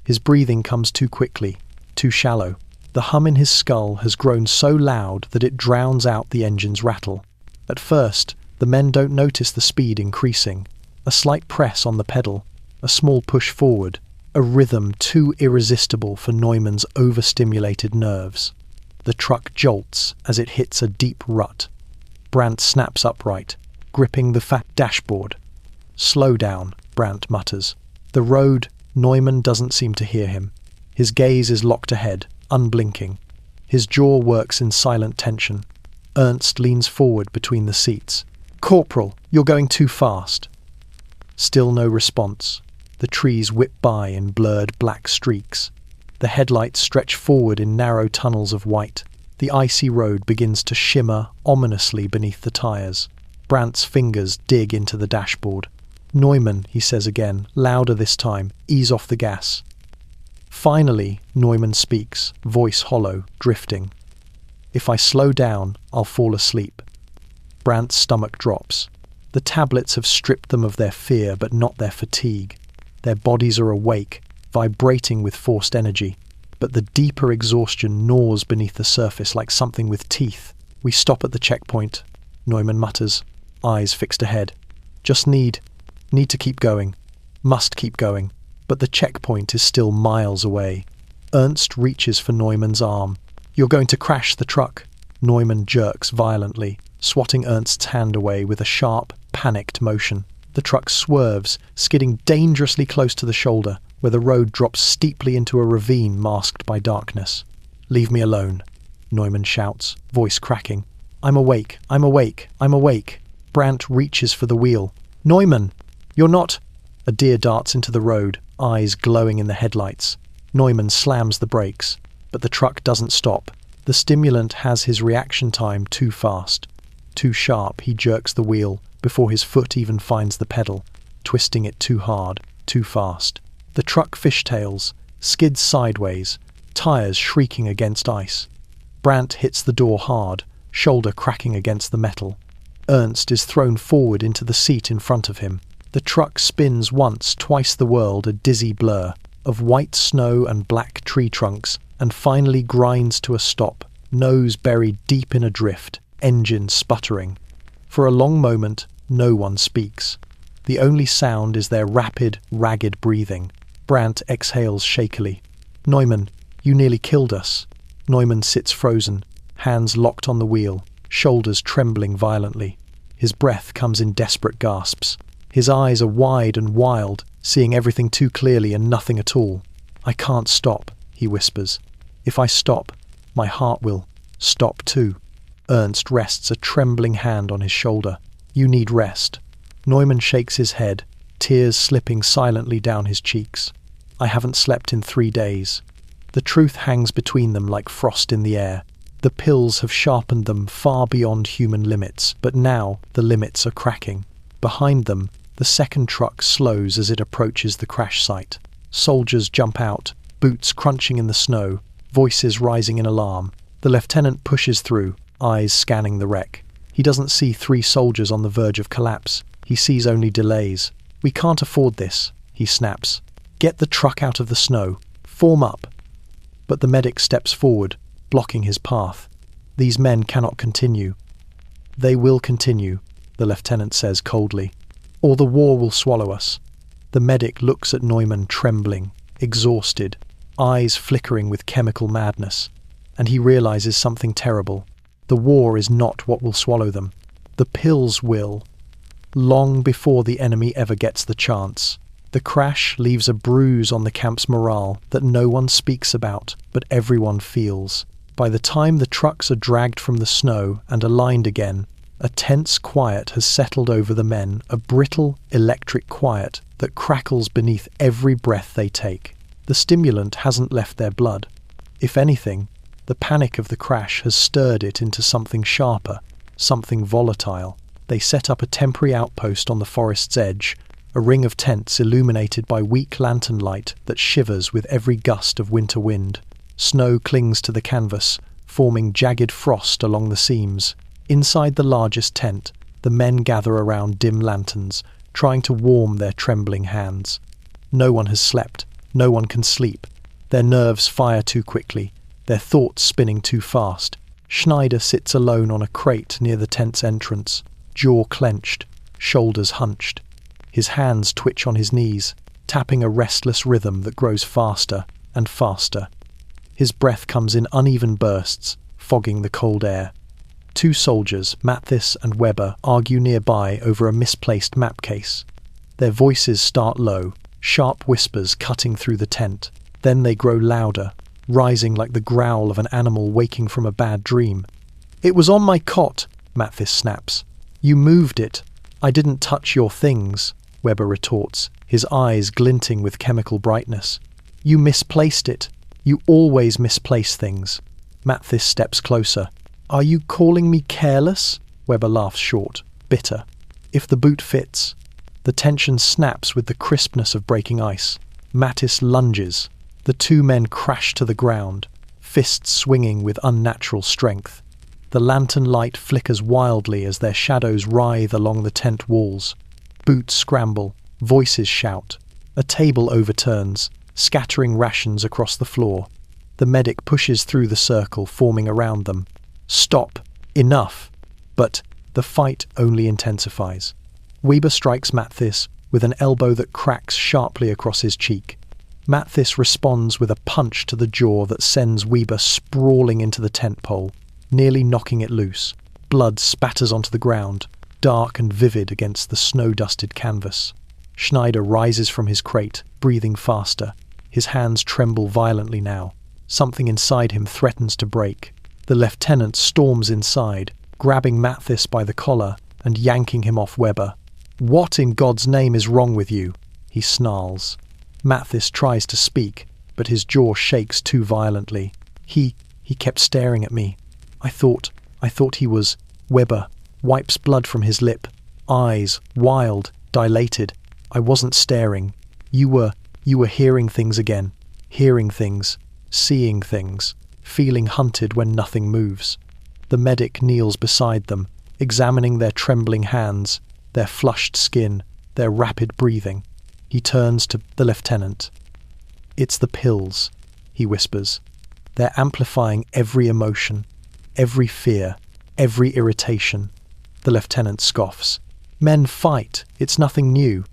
His breathing comes too quickly, too shallow. The hum in his skull has grown so loud that it drowns out the engine's rattle. At first, the men don't notice the speed increasing. A slight press on the pedal, a small push forward, a rhythm too irresistible for Neumann's overstimulated nerves. The truck jolts as it hits a deep rut. Brandt snaps upright, gripping the fat dashboard. "Slow down," Brandt mutters. The road, Neumann doesn't seem to hear him. His gaze is locked ahead, unblinking. His jaw works in silent tension. Ernst leans forward between the seats. "Corporal, you're going too fast." Still no response. The trees whip by in blurred black streaks. The headlights stretch forward in narrow tunnels of white. The icy road begins to shimmer ominously beneath the tires. Brandt's fingers dig into the dashboard. "Neumann," he says again, louder this time, "ease off the gas." Finally, Neumann speaks, voice hollow, drifting. "If I slow down, I'll fall asleep." Brandt's stomach drops. The tablets have stripped them of their fear, but not their fatigue. Their bodies are awake, vibrating with forced energy, but the deeper exhaustion gnaws beneath the surface like something with teeth. "We stop at the checkpoint," Neumann mutters, eyes fixed ahead. "Just need to keep going. Must keep going." But the checkpoint is still miles away. Ernst reaches for Neumann's arm. "You're going to crash the truck." Neumann jerks violently, swatting Ernst's hand away with a sharp, panicked motion. The truck swerves, skidding dangerously close to the shoulder, where the road drops steeply into a ravine masked by darkness. "Leave me alone," Neumann shouts, voice cracking. I'm awake, I'm awake, I'm awake." Brandt reaches for the wheel. "Neumann! You're not—" A deer darts into the road, eyes glowing in the headlights. Neumann slams the brakes, but the truck doesn't stop. The stimulant has his reaction time too fast. Too sharp, he jerks the wheel before his foot even finds the pedal, twisting it too hard, too fast. The truck fishtails, skids sideways, tires shrieking against ice. Brandt hits the door hard, shoulder cracking against the metal. Ernst is thrown forward into the seat in front of him. The truck spins once, twice the world, a dizzy blur of white snow and black tree trunks, and finally grinds to a stop, nose buried deep in a drift, engine sputtering. For a long moment, no one speaks. The only sound is their rapid, ragged breathing. Brandt exhales shakily. "Neumann, you nearly killed us." Neumann sits frozen, hands locked on the wheel, shoulders trembling violently. His breath comes in desperate gasps. His eyes are wide and wild, seeing everything too clearly and nothing at all. "I can't stop. he whispers. If I stop, my heart will stop too. Ernst rests a trembling hand on his shoulder. You need rest. Neumann shakes his head, tears slipping silently down his cheeks. I haven't slept in 3 days. The truth hangs between them like frost in the air. The pills have sharpened them far beyond human limits, but now the limits are cracking. Behind them, the second truck slows as it approaches the crash site. Soldiers jump out, boots crunching in the snow, voices rising in alarm. The lieutenant pushes through, eyes scanning the wreck. He doesn't see 3 soldiers on the verge of collapse. He sees only delays. We can't afford this, he snaps. Get the truck out of the snow. Form up. But the medic steps forward, blocking his path. These men cannot continue. They will continue, the lieutenant says coldly, or the war will swallow us. The medic looks at Neumann trembling, exhausted, eyes flickering with chemical madness, and he realizes something terrible. The war is not what will swallow them. The pills will. Long before the enemy ever gets the chance. The crash leaves a bruise on the camp's morale that no one speaks about, but everyone feels. By the time the trucks are dragged from the snow and aligned again, a tense quiet has settled over the men, a brittle, electric quiet that crackles beneath every breath they take. The stimulant hasn't left their blood. If anything, the panic of the crash has stirred it into something sharper, something volatile. They set up a temporary outpost on the forest's edge, a ring of tents illuminated by weak lantern light that shivers with every gust of winter wind. Snow clings to the canvas, forming jagged frost along the seams. Inside the largest tent, the men gather around dim lanterns, trying to warm their trembling hands. No one has slept. No one can sleep. Their nerves fire too quickly, their thoughts spinning too fast. Schneider sits alone on a crate near the tent's entrance, jaw clenched, shoulders hunched. His hands twitch on his knees, tapping a restless rhythm that grows faster and faster. His breath comes in uneven bursts, fogging the cold air. 2 soldiers, Mathis and Weber, argue nearby over a misplaced map case. Their voices start low, sharp whispers cutting through the tent. Then they grow louder, rising like the growl of an animal waking from a bad dream. It was on my cot, Mathis snaps. You moved it. I didn't touch your things, Weber retorts, his eyes glinting with chemical brightness. You misplaced it. You always misplace things. Mathis steps closer. Are you calling me careless? Weber laughs short, bitter. If the boot fits. The tension snaps with the crispness of breaking ice. Mattis lunges. The 2 men crash to the ground, fists swinging with unnatural strength. The lantern light flickers wildly as their shadows writhe along the tent walls. Boots scramble, voices shout. A table overturns, scattering rations across the floor. The medic pushes through the circle forming around them. Stop. Enough. But the fight only intensifies. Weber strikes Mathis with an elbow that cracks sharply across his cheek. Mathis responds with a punch to the jaw that sends Weber sprawling into the tent pole, nearly knocking it loose. Blood spatters onto the ground, dark and vivid against the snow-dusted canvas. Schneider rises from his crate, breathing faster. His hands tremble violently now. Something inside him threatens to break. The lieutenant storms inside, grabbing Mathis by the collar and yanking him off Weber. What in God's name is wrong with you? He snarls. Mathis tries to speak, but his jaw shakes too violently. He kept staring at me. I thought he was. Weber wipes blood from his lip, eyes wild, dilated. I wasn't staring. You were hearing things again. Hearing things, seeing things, feeling hunted when nothing moves. The medic kneels beside them, examining their trembling hands, their flushed skin, their rapid breathing. He turns to the lieutenant. It's the pills, he whispers. They're amplifying every emotion, every fear, every irritation. The lieutenant scoffs. Men fight, it's nothing new.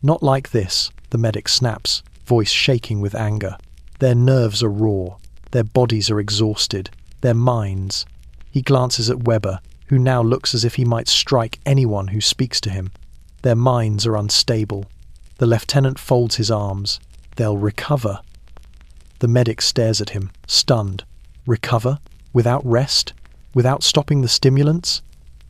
Not like this, the medic snaps, voice shaking with anger. Their nerves are raw, their bodies are exhausted, their minds. He glances at Weber, who now looks as if he might strike anyone who speaks to him. Their minds are unstable. The lieutenant folds his arms. They'll recover. The medic stares at him, stunned. Recover? Without rest? Without stopping the stimulants?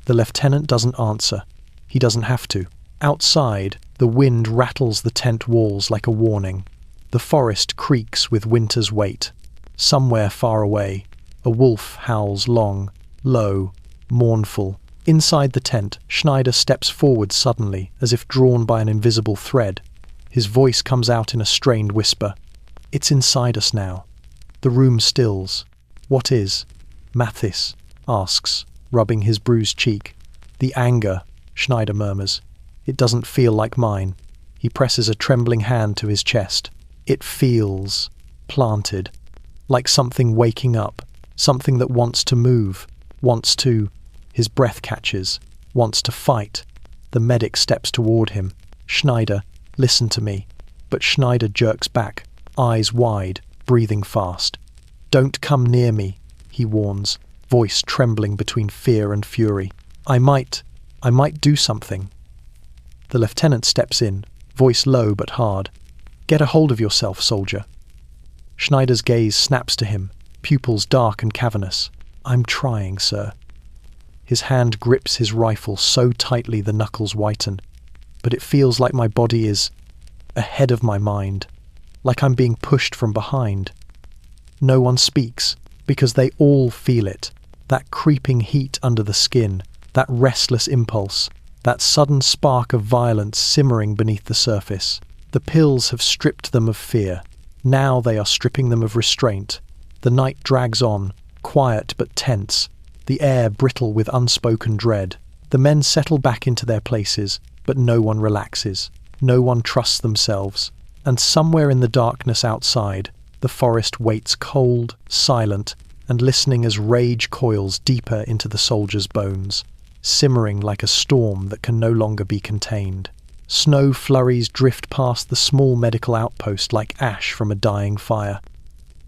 The lieutenant doesn't answer. He doesn't have to. Outside, the wind rattles the tent walls like a warning. The forest creaks with winter's weight. Somewhere far away, a wolf howls long, low, mournful. Inside the tent, Schneider steps forward suddenly, as if drawn by an invisible thread. His voice comes out in a strained whisper. It's inside us now. The room stills. What is? Mathis asks, rubbing his bruised cheek. The anger, Schneider murmurs. It doesn't feel like mine. He presses a trembling hand to his chest. It feels planted, like something waking up, something that wants to move, wants to... His breath catches, wants to fight. The medic steps toward him. Schneider, listen to me. But Schneider jerks back, eyes wide, breathing fast. Don't come near me, he warns, voice trembling between fear and fury. I might do something. The lieutenant steps in, voice low but hard. Get a hold of yourself, soldier. Schneider's gaze snaps to him, pupils dark and cavernous. I'm trying, sir. His hand grips his rifle so tightly the knuckles whiten. But it feels like my body is ahead of my mind, like I'm being pushed from behind. No one speaks, because they all feel it. That creeping heat under the skin, that restless impulse, that sudden spark of violence simmering beneath the surface. The pills have stripped them of fear. Now they are stripping them of restraint. The night drags on, quiet but tense, the air brittle with unspoken dread. The men settle back into their places, but no one relaxes. No one trusts themselves. And somewhere in the darkness outside, the forest waits cold, silent, and listening as rage coils deeper into the soldiers' bones, simmering like a storm that can no longer be contained. Snow flurries drift past the small medical outpost like ash from a dying fire.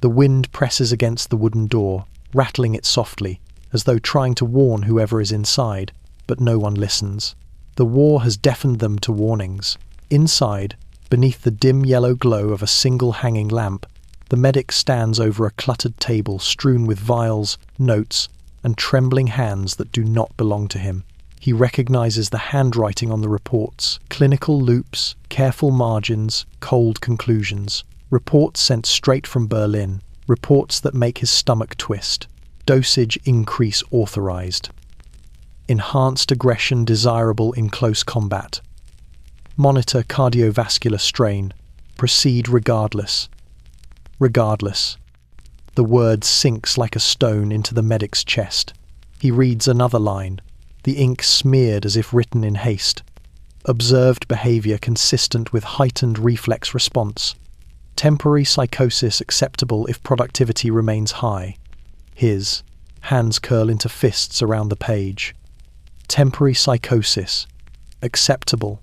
The wind presses against the wooden door, rattling it softly, as though trying to warn whoever is inside, but no one listens. The war has deafened them to warnings. Inside, beneath the dim yellow glow of a single hanging lamp, the medic stands over a cluttered table strewn with vials, notes, and trembling hands that do not belong to him. He recognizes the handwriting on the reports, clinical loops, careful margins, cold conclusions. Reports sent straight from Berlin, reports that make his stomach twist. Dosage increase authorized. Enhanced aggression desirable in close combat. Monitor cardiovascular strain. Proceed regardless. Regardless. The word sinks like a stone into the medic's chest. He reads another line, the ink smeared as if written in haste. Observed behavior consistent with heightened reflex response. Temporary psychosis acceptable if productivity remains high. His hands curl into fists around the page. Temporary psychosis. Acceptable.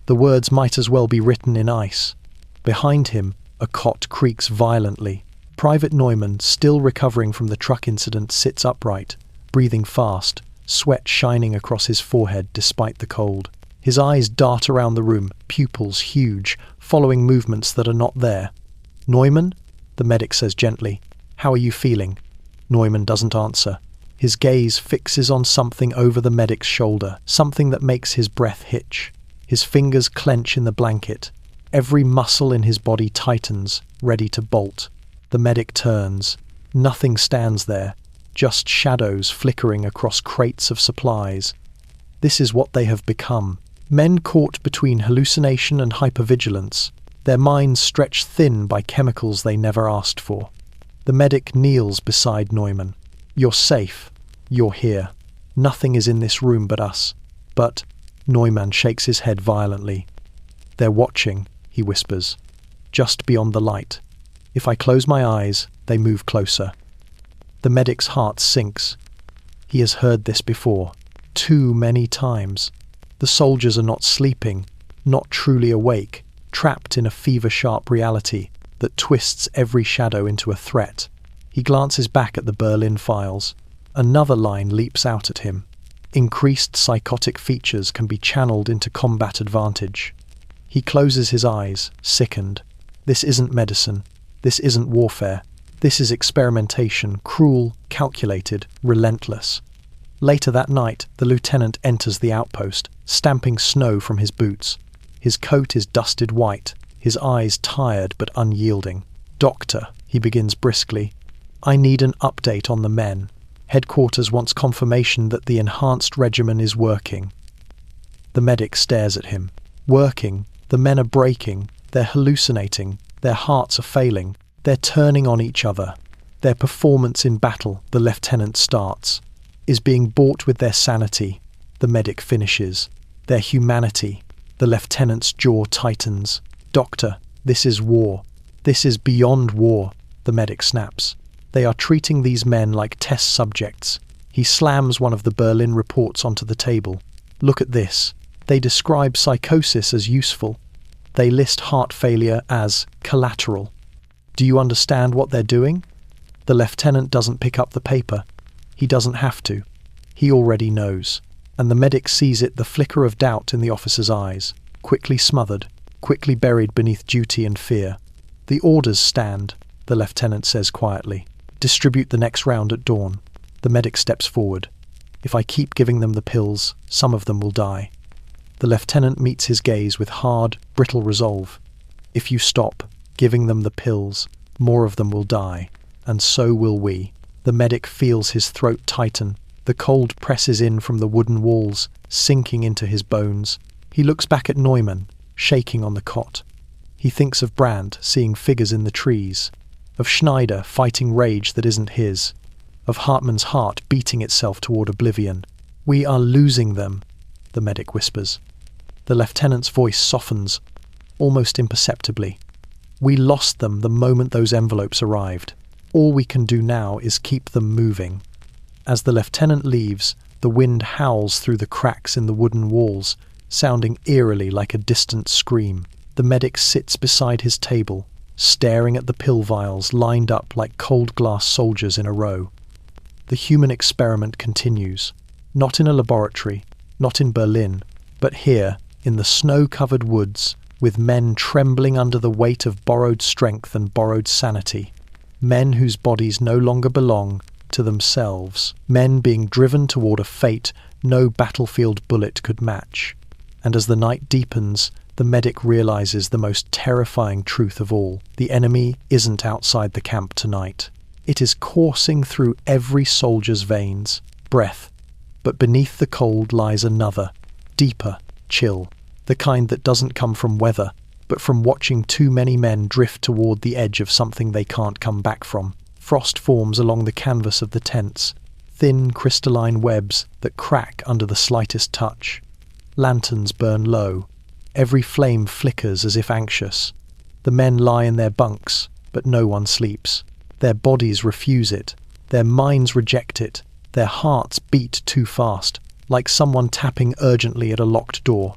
The words might as well be written in ice. Behind him, a cot creaks violently. Private Neumann, still recovering from the truck incident, sits upright, breathing fast, sweat shining across his forehead despite the cold. His eyes dart around the room, pupils huge, following movements that are not there. Neumann? The medic says gently. How are you feeling? Neumann doesn't answer. His gaze fixes on something over the medic's shoulder, something that makes his breath hitch. His fingers clench in the blanket. Every muscle in his body tightens, ready to bolt. The medic turns. Nothing stands there, just shadows flickering across crates of supplies. This is what they have become. Men caught between hallucination and hypervigilance, their minds stretched thin by chemicals they never asked for. The medic kneels beside Neumann. You're safe. You're here. Nothing is in this room but us. But Neumann shakes his head violently. They're watching, he whispers, just beyond the light. If I close my eyes, they move closer. The medic's heart sinks. He has heard this before, too many times. The soldiers are not sleeping, not truly awake, trapped in a fever-sharp reality that twists every shadow into a threat. He glances back at the Berlin files. Another line leaps out at him. Increased psychotic features can be channeled into combat advantage. He closes his eyes, sickened. This isn't medicine. This isn't warfare. This is experimentation, cruel, calculated, relentless. Later that night, the lieutenant enters the outpost, stamping snow from his boots. His coat is dusted white, his eyes tired but unyielding. "Doctor," he begins briskly, "I need an update on the men. Headquarters wants confirmation that the enhanced regimen is working." The medic stares at him. "Working? The men are breaking. They're hallucinating. Their hearts are failing. They're turning on each other. Their performance in battle," the lieutenant starts, "is being bought with their sanity," the medic finishes. "Their humanity." The lieutenant's jaw tightens. "Doctor, this is war. This is beyond war," the medic snaps. "They are treating these men like test subjects." He slams one of the Berlin reports onto the table. "Look at this. They describe psychosis as useful. They list heart failure as collateral. Do you understand what they're doing?" The lieutenant doesn't pick up the paper. He doesn't have to. He already knows. And the medic sees it, the flicker of doubt in the officer's eyes, quickly smothered, quickly buried beneath duty and fear. "The orders stand," the lieutenant says quietly. "Distribute the next round at dawn." The medic steps forward. "If I keep giving them the pills, some of them will die." The lieutenant meets his gaze with hard, brittle resolve. "If you stop giving them the pills, more of them will die, and so will we." The medic feels his throat tighten. The cold presses in from the wooden walls, sinking into his bones. He looks back at Neumann, shaking on the cot. He thinks of Brandt, seeing figures in the trees, of Schneider fighting rage that isn't his, of Hartmann's heart beating itself toward oblivion. "We are losing them," the medic whispers. The lieutenant's voice softens, almost imperceptibly. "We lost them the moment those envelopes arrived. All we can do now is keep them moving." As the lieutenant leaves, the wind howls through the cracks in the wooden walls, sounding eerily like a distant scream. The medic sits beside his table, staring at the pill vials lined up like cold glass soldiers in a row. The human experiment continues, not in a laboratory, not in Berlin, but here, in the snow-covered woods, with men trembling under the weight of borrowed strength and borrowed sanity. Men whose bodies no longer belong to themselves. Men being driven toward a fate no battlefield bullet could match. And as the night deepens, the medic realizes the most terrifying truth of all. The enemy isn't outside the camp tonight. It is coursing through every soldier's veins, breath. But beneath the cold lies another, deeper chill, the kind that doesn't come from weather, but from watching too many men drift toward the edge of something they can't come back from. Frost forms along the canvas of the tents, thin crystalline webs that crack under the slightest touch. Lanterns burn low. Every flame flickers as if anxious. The men lie in their bunks, but no one sleeps. Their bodies refuse it. Their minds reject it. Their hearts beat too fast, like someone tapping urgently at a locked door.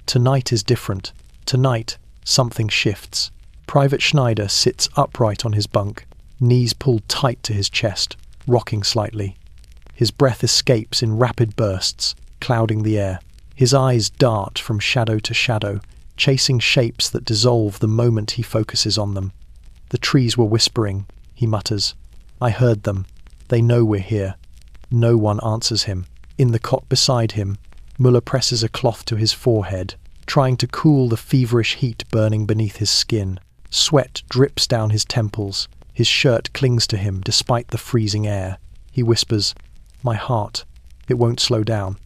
Tonight is different. Tonight, something shifts. Private Schneider sits upright on his bunk, knees pulled tight to his chest, rocking slightly. His breath escapes in rapid bursts, clouding the air. His eyes dart from shadow to shadow, chasing shapes that dissolve the moment he focuses on them. "The trees were whispering," he mutters. "I heard them. They know we're here." No one answers him. In the cot beside him, Müller presses a cloth to his forehead, trying to cool the feverish heat burning beneath his skin. Sweat drips down his temples. His shirt clings to him despite the freezing air. He whispers, "My heart. It won't slow down."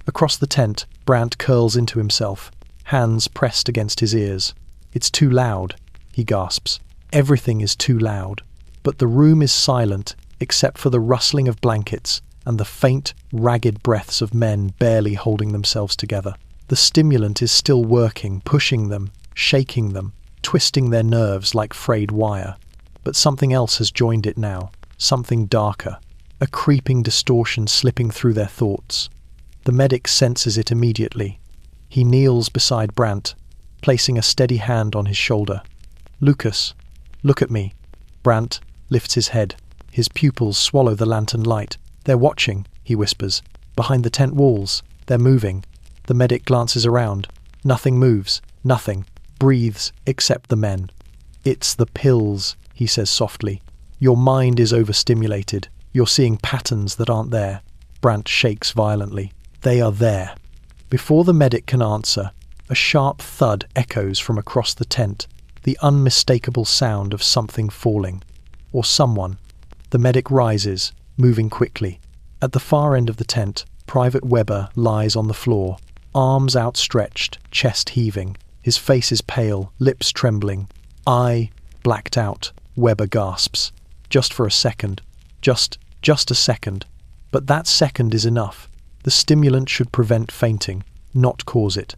Across the tent, Brandt curls into himself, hands pressed against his ears. "It's too loud," he gasps. "Everything is too loud." But the room is silent, except for the rustling of blankets and the faint, ragged breaths of men barely holding themselves together. The stimulant is still working, pushing them, shaking them, twisting their nerves like frayed wire. But something else has joined it now, something darker, a creeping distortion slipping through their thoughts. The medic senses it immediately. He kneels beside Brandt, placing a steady hand on his shoulder. "Lucas, look at me." Brandt lifts his head. His pupils swallow the lantern light. "They're watching," he whispers. "Behind the tent walls. They're moving." The medic glances around. Nothing moves. Nothing breathes except the men. "It's the pills," he says softly. Your mind is overstimulated. You're seeing patterns that aren't there. Brandt shakes violently. They are there. Before the medic can answer, a sharp thud echoes from across the tent, the unmistakable sound of something falling. Or someone. The medic rises, moving quickly. At the far end of the tent, Private Weber lies on the floor, arms outstretched, chest heaving. His face is pale, lips trembling. Eye blacked out, Weber gasps. Just for a second. Just a second. But that second is enough. The stimulant should prevent fainting, not cause it.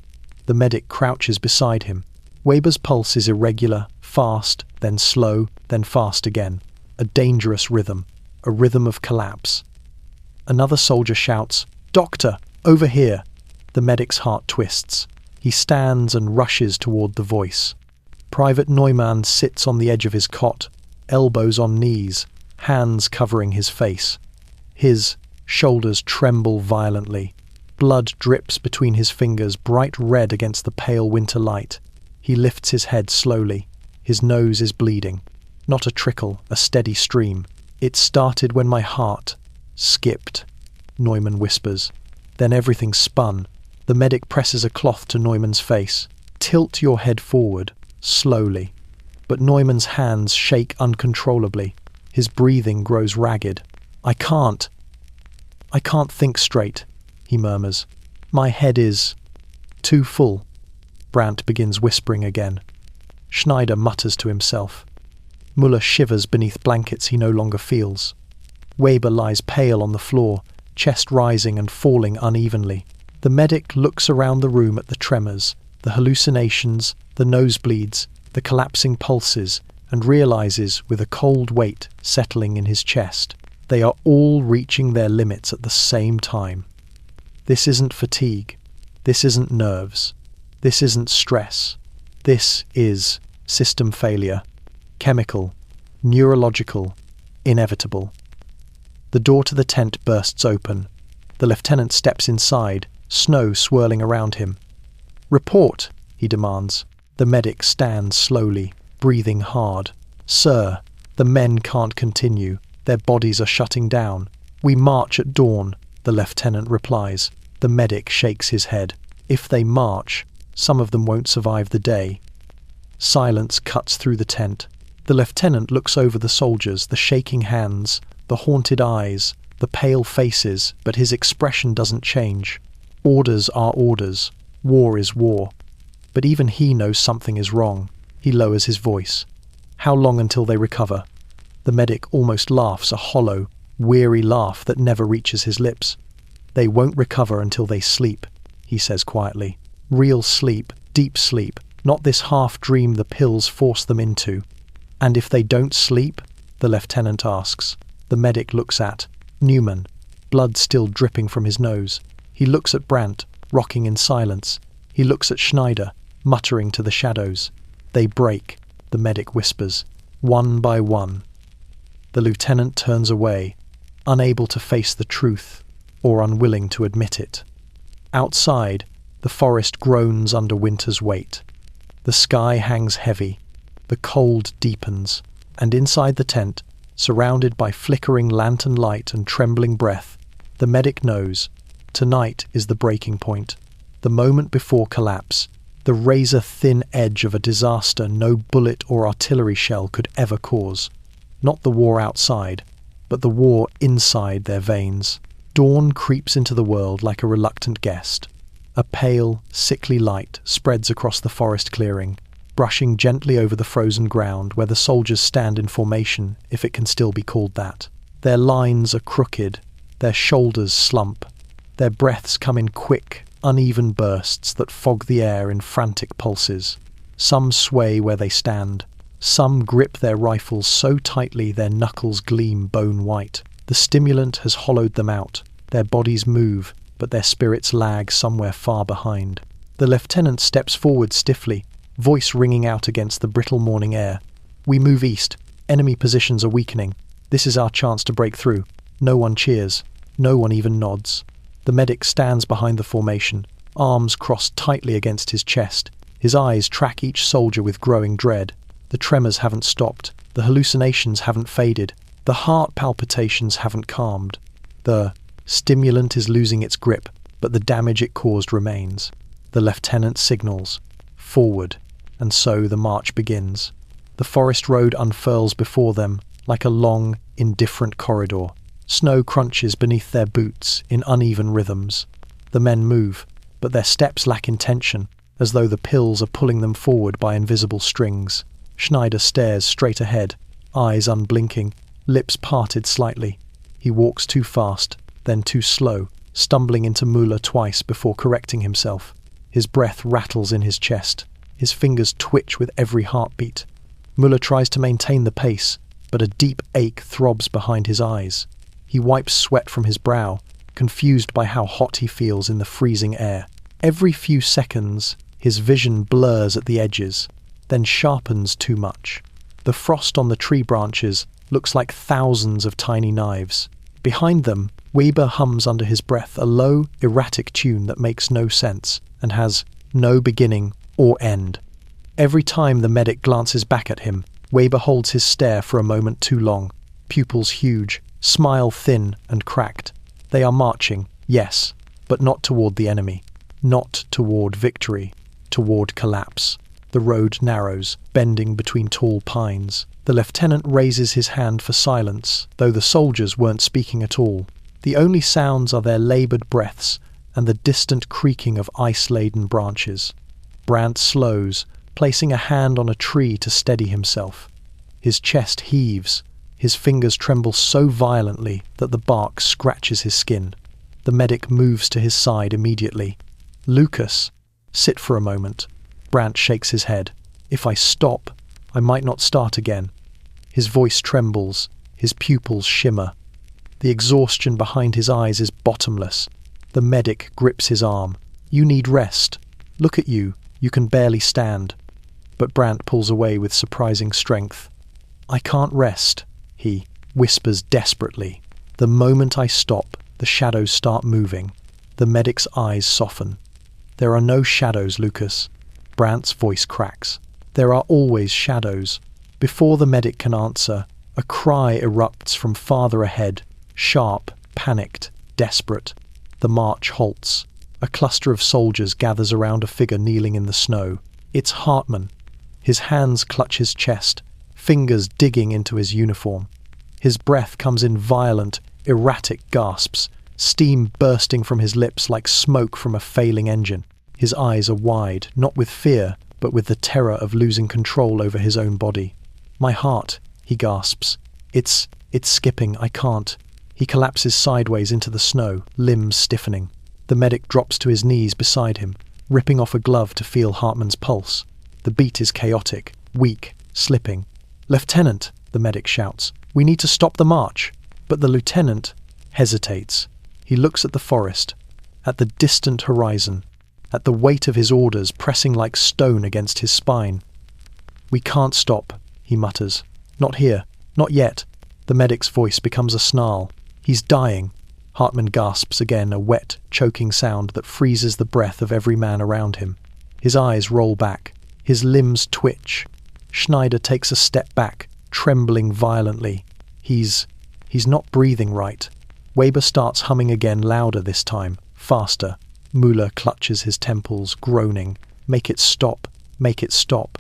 The medic crouches beside him. Weber's pulse is irregular, fast, then slow, then fast again. A dangerous rhythm. A rhythm of collapse. Another soldier shouts, "Doctor, over here!" The medic's heart twists. He stands and rushes toward the voice. Private Neumann sits on the edge of his cot, elbows on knees, hands covering his face. His shoulders tremble violently. Blood drips between his fingers, bright red against the pale winter light. He lifts his head slowly. His nose is bleeding. Not a trickle, a steady stream. It started when my heart skipped, Neumann whispers. Then everything spun. The medic presses a cloth to Neumann's face. Tilt your head forward, slowly. But Neumann's hands shake uncontrollably. His breathing grows ragged. I can't think straight, he murmurs. My head is too full. Brandt begins whispering again. Schneider mutters to himself. Muller shivers beneath blankets he no longer feels. Weber lies pale on the floor, chest rising and falling unevenly. The medic looks around the room at the tremors, the hallucinations, the nosebleeds, the collapsing pulses, and realizes with a cold weight settling in his chest. They are all reaching their limits at the same time. This isn't fatigue. This isn't nerves. This isn't stress. This is system failure. Chemical, neurological, inevitable. The door to the tent bursts open. The lieutenant steps inside, snow swirling around him. Report, he demands. The medic stands slowly, breathing hard. Sir, the men can't continue. Their bodies are shutting down. We march at dawn, the lieutenant replies. The medic shakes his head. If they march, some of them won't survive the day. Silence cuts through the tent. The lieutenant looks over the soldiers, the shaking hands, the haunted eyes, the pale faces, but his expression doesn't change. Orders are orders. War is war. But even he knows something is wrong. He lowers his voice. How long until they recover? The medic almost laughs, a hollow, weary laugh that never reaches his lips. They won't recover until they sleep, he says quietly. Real sleep, deep sleep, not this half-dream the pills force them into. And if they don't sleep? The lieutenant asks. The medic looks at Neumann, blood still dripping from his nose. He looks at Brandt, rocking in silence. He looks at Schneider, muttering to the shadows. They break, the medic whispers, one by one. The lieutenant turns away, unable to face the truth, or unwilling to admit it. Outside, the forest groans under winter's weight. The sky hangs heavy. The cold deepens, and inside the tent, surrounded by flickering lantern light and trembling breath, the medic knows tonight is the breaking point, the moment before collapse, the razor-thin edge of a disaster no bullet or artillery shell could ever cause. Not the war outside, but the war inside their veins. Dawn creeps into the world like a reluctant guest. A pale, sickly light spreads across the forest clearing, brushing gently over the frozen ground where the soldiers stand in formation, if it can still be called that. Their lines are crooked, their shoulders slump, their breaths come in quick, uneven bursts that fog the air in frantic pulses. Some sway where they stand. Some grip their rifles so tightly their knuckles gleam bone white. The stimulant has hollowed them out. Their bodies move, but their spirits lag somewhere far behind. The lieutenant steps forward stiffly, voice ringing out against the brittle morning air. We move east. Enemy positions are weakening. This is our chance to break through. No one cheers. No one even nods. The medic stands behind the formation, arms crossed tightly against his chest. His eyes track each soldier with growing dread. The tremors haven't stopped. The hallucinations haven't faded. The heart palpitations haven't calmed. The stimulant is losing its grip, but the damage it caused remains. The lieutenant signals, "Forward," and so the march begins. The forest road unfurls before them like a long, indifferent corridor. Snow crunches beneath their boots in uneven rhythms. The men move, but their steps lack intention, as though the pills are pulling them forward by invisible strings. Schneider stares straight ahead, eyes unblinking, lips parted slightly. He walks too fast, then too slow, stumbling into Müller twice before correcting himself. His breath rattles in his chest. His fingers twitch with every heartbeat. Müller tries to maintain the pace, but a deep ache throbs behind his eyes. He wipes sweat from his brow, confused by how hot he feels in the freezing air. Every few seconds, his vision blurs at the edges, then sharpens too much. The frost on the tree branches looks like thousands of tiny knives. Behind them, Weber hums under his breath a low, erratic tune that makes no sense and has no beginning or end. Every time the medic glances back at him, Weber holds his stare for a moment too long, pupils huge, smile thin and cracked. They are marching, yes, but not toward the enemy, not toward victory, toward collapse. The road narrows, bending between tall pines. The lieutenant raises his hand for silence, though the soldiers weren't speaking at all. The only sounds are their laboured breaths and the distant creaking of ice-laden branches. Brandt slows, placing a hand on a tree to steady himself. His chest heaves. His fingers tremble so violently that the bark scratches his skin. The medic moves to his side immediately. "Lucas, sit for a moment." Brandt shakes his head. "If I stop, I might not start again." His voice trembles. His pupils shimmer. The exhaustion behind his eyes is bottomless. The medic grips his arm. "You need rest. Look at you. You can barely stand." But Brandt pulls away with surprising strength. "I can't rest," he whispers desperately. "The moment I stop, the shadows start moving." The medic's eyes soften. "There are no shadows, Lucas." Brandt's voice cracks. "There are always shadows." Before the medic can answer, a cry erupts from farther ahead, sharp, panicked, desperate. The march halts. A cluster of soldiers gathers around a figure kneeling in the snow. It's Hartmann. His hands clutch his chest, fingers digging into his uniform. His breath comes in violent, erratic gasps, steam bursting from his lips like smoke from a failing engine. His eyes are wide, not with fear, but with the terror of losing control over his own body. "My heart," he gasps. It's skipping, I can't." He collapses sideways into the snow, limbs stiffening. The medic drops to his knees beside him, ripping off a glove to feel Hartmann's pulse. The beat is chaotic, weak, slipping. "Lieutenant," the medic shouts, "we need to stop the march." But the lieutenant hesitates. He looks at the forest, at the distant horizon, at the weight of his orders pressing like stone against his spine. "We can't stop," he mutters. "Not here. Not yet." The medic's voice becomes a snarl. "He's dying." Hartmann gasps again, a wet, choking sound that freezes the breath of every man around him. His eyes roll back. His limbs twitch. Schneider takes a step back, trembling violently. He's not breathing right. Weber starts humming again, louder this time, faster. Müller clutches his temples, groaning. "Make it stop. Make it stop."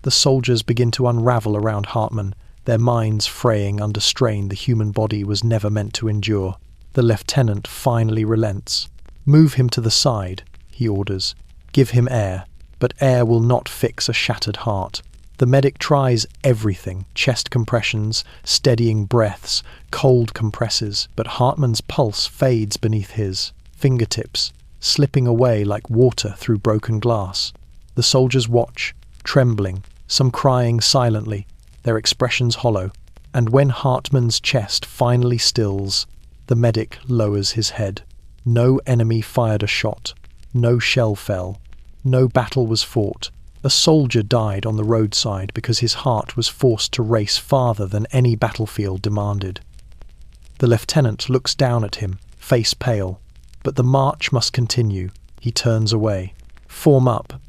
The soldiers begin to unravel around Hartmann, their minds fraying under strain the human body was never meant to endure. The lieutenant finally relents. "Move him to the side," he orders. "Give him air." But air will not fix a shattered heart. The medic tries everything, chest compressions, steadying breaths, cold compresses, but Hartmann's pulse fades beneath his fingertips, slipping away like water through broken glass. The soldiers watch, trembling, some crying silently, their expressions hollow, and when Hartmann's chest finally stills, the medic lowers his head. No enemy fired a shot, no shell fell, no battle was fought. A soldier died on the roadside because his heart was forced to race farther than any battlefield demanded. The lieutenant looks down at him, face pale, but the march must continue. He turns away. "Form up."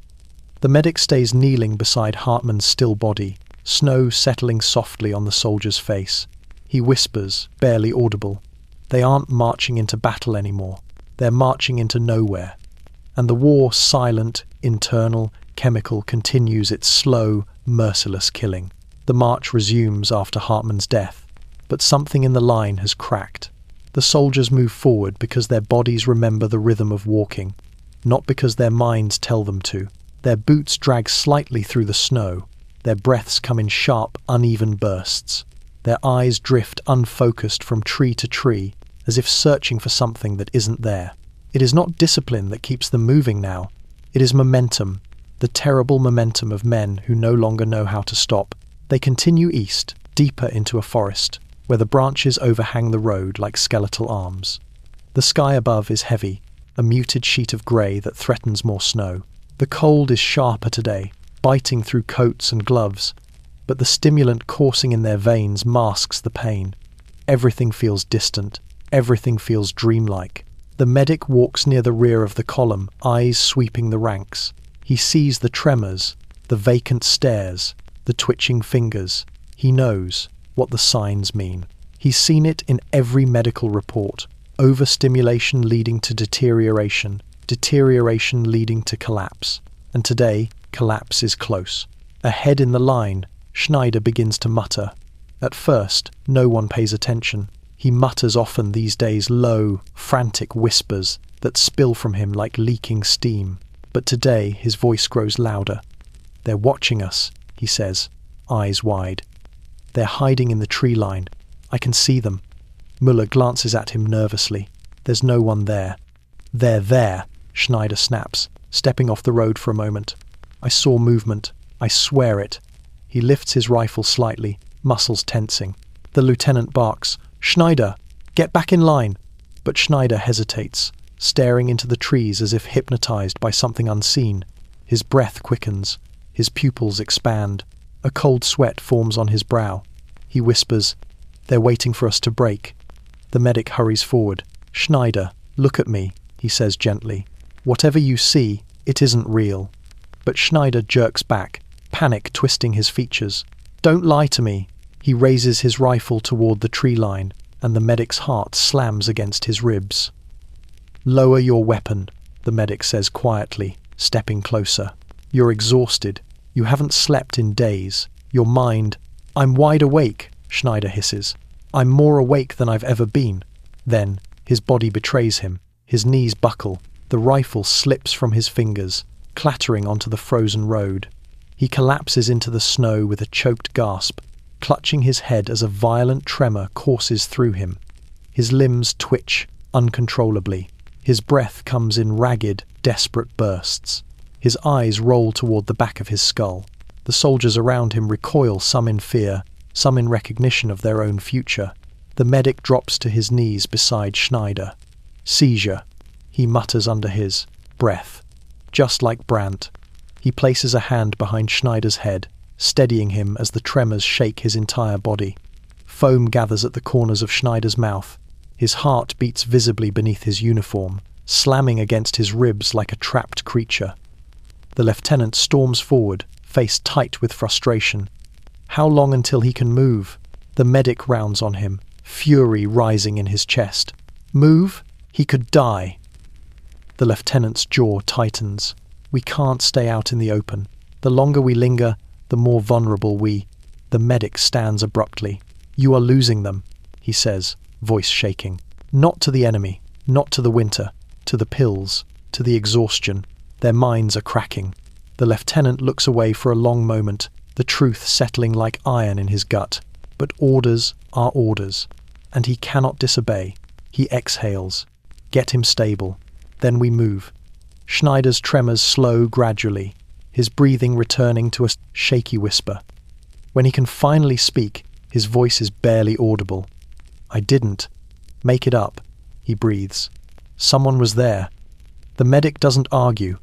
The medic stays kneeling beside Hartmann's still body, snow settling softly on the soldier's face. He whispers, barely audible, "They aren't marching into battle anymore. They're marching into nowhere." And the war, silent, internal, chemical, continues its slow, merciless killing. The march resumes after Hartmann's death, but something in the line has cracked. The soldiers move forward because their bodies remember the rhythm of walking, not because their minds tell them to. Their boots drag slightly through the snow. Their breaths come in sharp, uneven bursts. Their eyes drift unfocused from tree to tree, as if searching for something that isn't there. It is not discipline that keeps them moving now. It is momentum, the terrible momentum of men who no longer know how to stop. They continue east, deeper into a forest, where the branches overhang the road like skeletal arms. The sky above is heavy, a muted sheet of grey that threatens more snow. The cold is sharper today, biting through coats and gloves, but the stimulant coursing in their veins masks the pain. Everything feels distant, everything feels dreamlike. The medic walks near the rear of the column, eyes sweeping the ranks. He sees the tremors, the vacant stares, the twitching fingers. He knows what the signs mean. He's seen it in every medical report. Overstimulation leading to deterioration, deterioration leading to collapse. And today, collapse is close. Ahead in the line, Schneider begins to mutter. At first, no one pays attention. He mutters often these days, low, frantic whispers that spill from him like leaking steam. But today his voice grows louder. "They're watching us," he says, eyes wide. "They're hiding in the tree line. I can see them." Muller glances at him nervously. There's no one there. "They're there," Schneider snaps, stepping off the road for a moment. "I saw movement. I swear it." He lifts his rifle slightly, muscles tensing. The lieutenant barks, "Schneider, get back in line!" But Schneider hesitates, staring into the trees as if hypnotized by something unseen. His breath quickens, his pupils expand. A cold sweat forms on his brow. He whispers, "They're waiting for us to break." The medic hurries forward. "Schneider, look at me," he says gently. "Whatever you see, it isn't real." But Schneider jerks back, panic twisting his features. "Don't lie to me." He raises his rifle toward the tree line, and the medic's heart slams against his ribs. "Lower your weapon," the medic says quietly, stepping closer. "You're exhausted. You haven't slept in days. Your mind—" "I'm wide awake," Schneider hisses. "I'm more awake than I've ever been." Then, his body betrays him. His knees buckle. The rifle slips from his fingers, clattering onto the frozen road. He collapses into the snow with a choked gasp, clutching his head as a violent tremor courses through him. His limbs twitch uncontrollably. His breath comes in ragged, desperate bursts. His eyes roll toward the back of his skull. The soldiers around him recoil, some in fear, some in recognition of their own future. The medic drops to his knees beside Schneider. "Seizure," he mutters under his breath. Just like Brandt. He places a hand behind Schneider's head, steadying him as the tremors shake his entire body. Foam gathers at the corners of Schneider's mouth. His heart beats visibly beneath his uniform, slamming against his ribs like a trapped creature. The lieutenant storms forward, face tight with frustration. How long until he can move? The medic rounds on him, fury rising in his chest. Move? He could die. The lieutenant's jaw tightens. We can't stay out in the open. The longer we linger, the more vulnerable we... The medic stands abruptly. "You are losing them," he says, voice shaking. "Not to the enemy, not to the winter, to the pills, to the exhaustion. Their minds are cracking." The lieutenant looks away for a long moment, the truth settling like iron in his gut. But orders are orders, and he cannot disobey. He exhales. "Get him stable. Then we move." Schneider's tremors slow gradually, his breathing returning to a shaky whisper. When he can finally speak, his voice is barely audible. "I didn't. Make it up," he breathes. "Someone was there." The medic doesn't argue.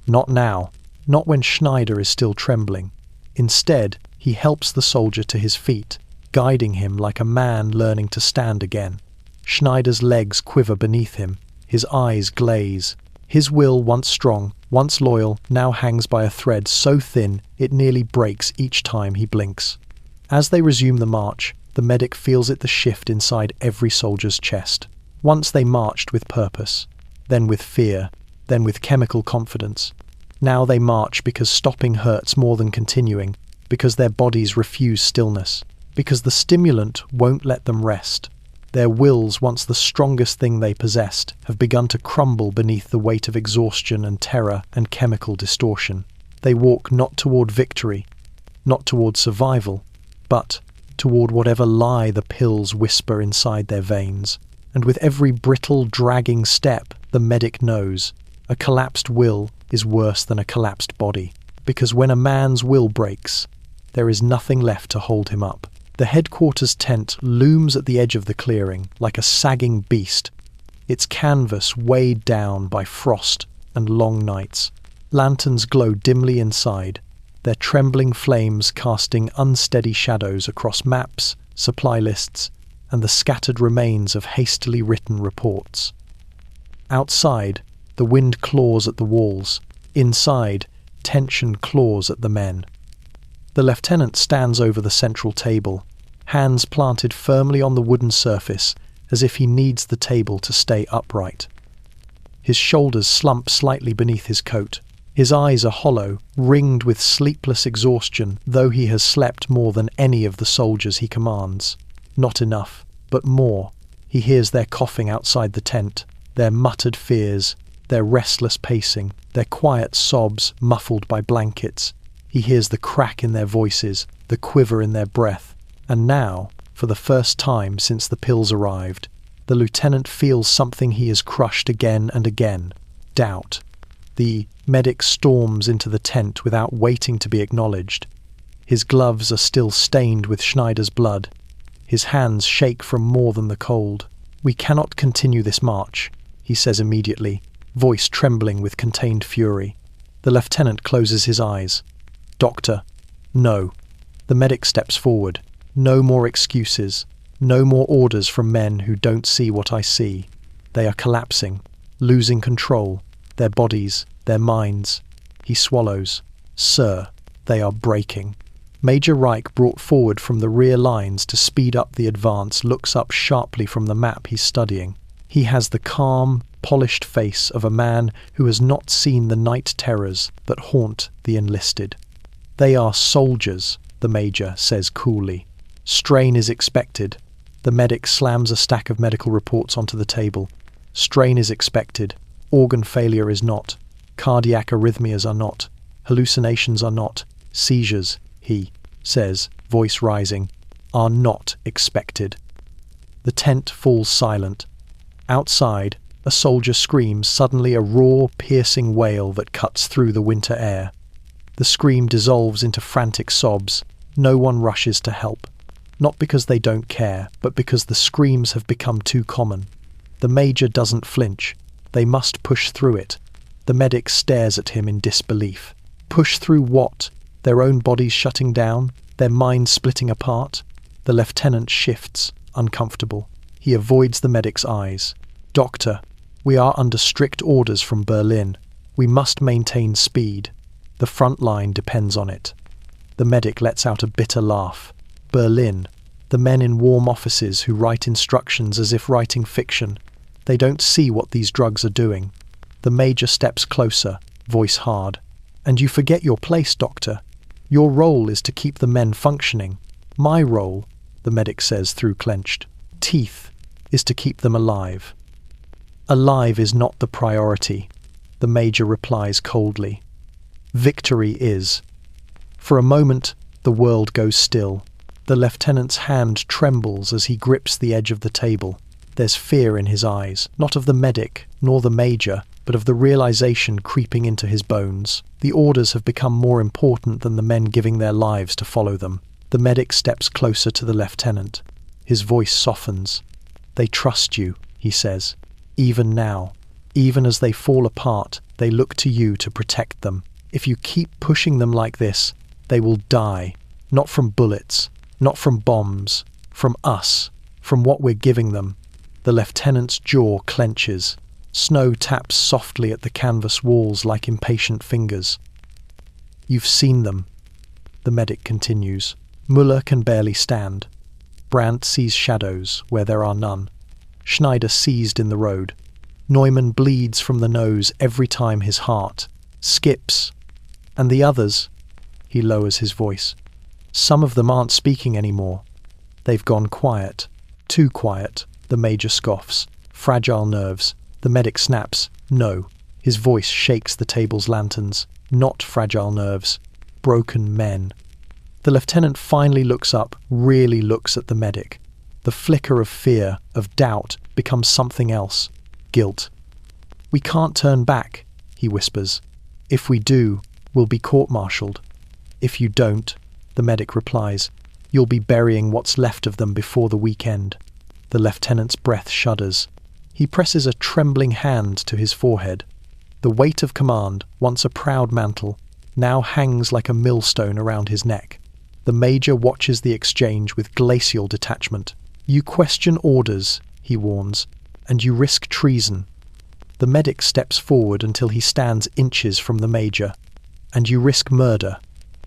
Not now. Not when Schneider is still trembling. Instead, he helps the soldier to his feet, guiding him like a man learning to stand again. Schneider's legs quiver beneath him. His eyes glaze. His will, once strong, once loyal, now hangs by a thread so thin it nearly breaks each time he blinks. As they resume the march, the medic feels it the shift inside every soldier's chest. Once they marched with purpose, then with fear, then with chemical confidence. Now they march because stopping hurts more than continuing, because their bodies refuse stillness, because the stimulant won't let them rest. Their wills, once the strongest thing they possessed, have begun to crumble beneath the weight of exhaustion and terror and chemical distortion. They walk not toward victory, not toward survival, but toward whatever lie the pills whisper inside their veins. And with every brittle, dragging step, the medic knows a collapsed will is worse than a collapsed body, because when a man's will breaks, there is nothing left to hold him up. The headquarters tent looms at the edge of the clearing like a sagging beast, its canvas weighed down by frost and long nights. Lanterns glow dimly inside, their trembling flames casting unsteady shadows across maps, supply lists, and the scattered remains of hastily written reports. Outside, the wind claws at the walls. Inside, tension claws at the men. The lieutenant stands over the central table, hands planted firmly on the wooden surface as if he needs the table to stay upright. His shoulders slump slightly beneath his coat. His eyes are hollow, ringed with sleepless exhaustion, though he has slept more than any of the soldiers he commands. Not enough, but more. He hears their coughing outside the tent, their muttered fears, their restless pacing, their quiet sobs muffled by blankets. He hears the crack in their voices, the quiver in their breath. And now, for the first time since the pills arrived, the lieutenant feels something he has crushed again and again: doubt. The medic storms into the tent without waiting to be acknowledged. His gloves are still stained with Schneider's blood. His hands shake from more than the cold. "We cannot continue this march," he says immediately, voice trembling with contained fury. The lieutenant closes his eyes. "Doctor, no." The medic steps forward. "No more excuses. No more orders from men who don't see what I see. They are collapsing, losing control. Their bodies, their minds." He swallows. "Sir, they are breaking." Major Reich, brought forward from the rear lines to speed up the advance, looks up sharply from the map he's studying. He has the calm, polished face of a man who has not seen the night terrors that haunt the enlisted. "They are soldiers," the major says coolly. "Strain is expected." The medic slams a stack of medical reports onto the table. "Strain is expected. Organ failure is not. Cardiac arrhythmias are not. Hallucinations are not. Seizures," he says, voice rising, "are not expected." The tent falls silent. Outside, a soldier screams, suddenly a raw, piercing wail that cuts through the winter air. The scream dissolves into frantic sobs. No one rushes to help. Not because they don't care, but because the screams have become too common. The major doesn't flinch. They must push through it. The medic stares at him in disbelief. Push through what? Their own bodies shutting down? Their minds splitting apart? The lieutenant shifts, uncomfortable. He avoids the medic's eyes. "Doctor, we are under strict orders from Berlin. We must maintain speed. The front line depends on it." The medic lets out a bitter laugh. Berlin. The men in warm offices who write instructions as if writing fiction. They don't see what these drugs are doing. The major steps closer, voice hard. "And you forget your place, doctor. Your role is to keep the men functioning. My role," the medic says through clenched teeth, "is to keep them alive." "Alive is not the priority," the major replies coldly. "Victory is." For a moment, the world goes still. The lieutenant's hand trembles as he grips the edge of the table. There's fear in his eyes, not of the medic, nor the major, but of the realization creeping into his bones. The orders have become more important than the men giving their lives to follow them. The medic steps closer to the lieutenant. His voice softens. "They trust you," he says. "Even now. Even as they fall apart, they look to you to protect them. If you keep pushing them like this, they will die. Not from bullets, not from bombs, from us, from what we're giving them." The lieutenant's jaw clenches. Snow taps softly at the canvas walls like impatient fingers. You've seen them, the medic continues. Muller can barely stand. Brandt sees shadows where there are none. Schneider seized in the road. Neumann bleeds from the nose every time his heart skips. And the others, he lowers his voice. Some of them aren't speaking anymore. They've gone quiet. Too quiet, the major scoffs. Fragile nerves. The medic snaps. No. His voice shakes the table's lanterns. Not fragile nerves. Broken men. The lieutenant finally looks up, really looks at the medic. The flicker of fear, of doubt, becomes something else. Guilt. We can't turn back, he whispers. If we do, we'll be court-martialed. If you don't, the medic replies, you'll be burying what's left of them before the weekend. The lieutenant's breath shudders. He presses a trembling hand to his forehead. The weight of command, once a proud mantle, now hangs like a millstone around his neck. The major watches the exchange with glacial detachment. You question orders, he warns, and you risk treason. The medic steps forward until he stands inches from the major. And you risk murder.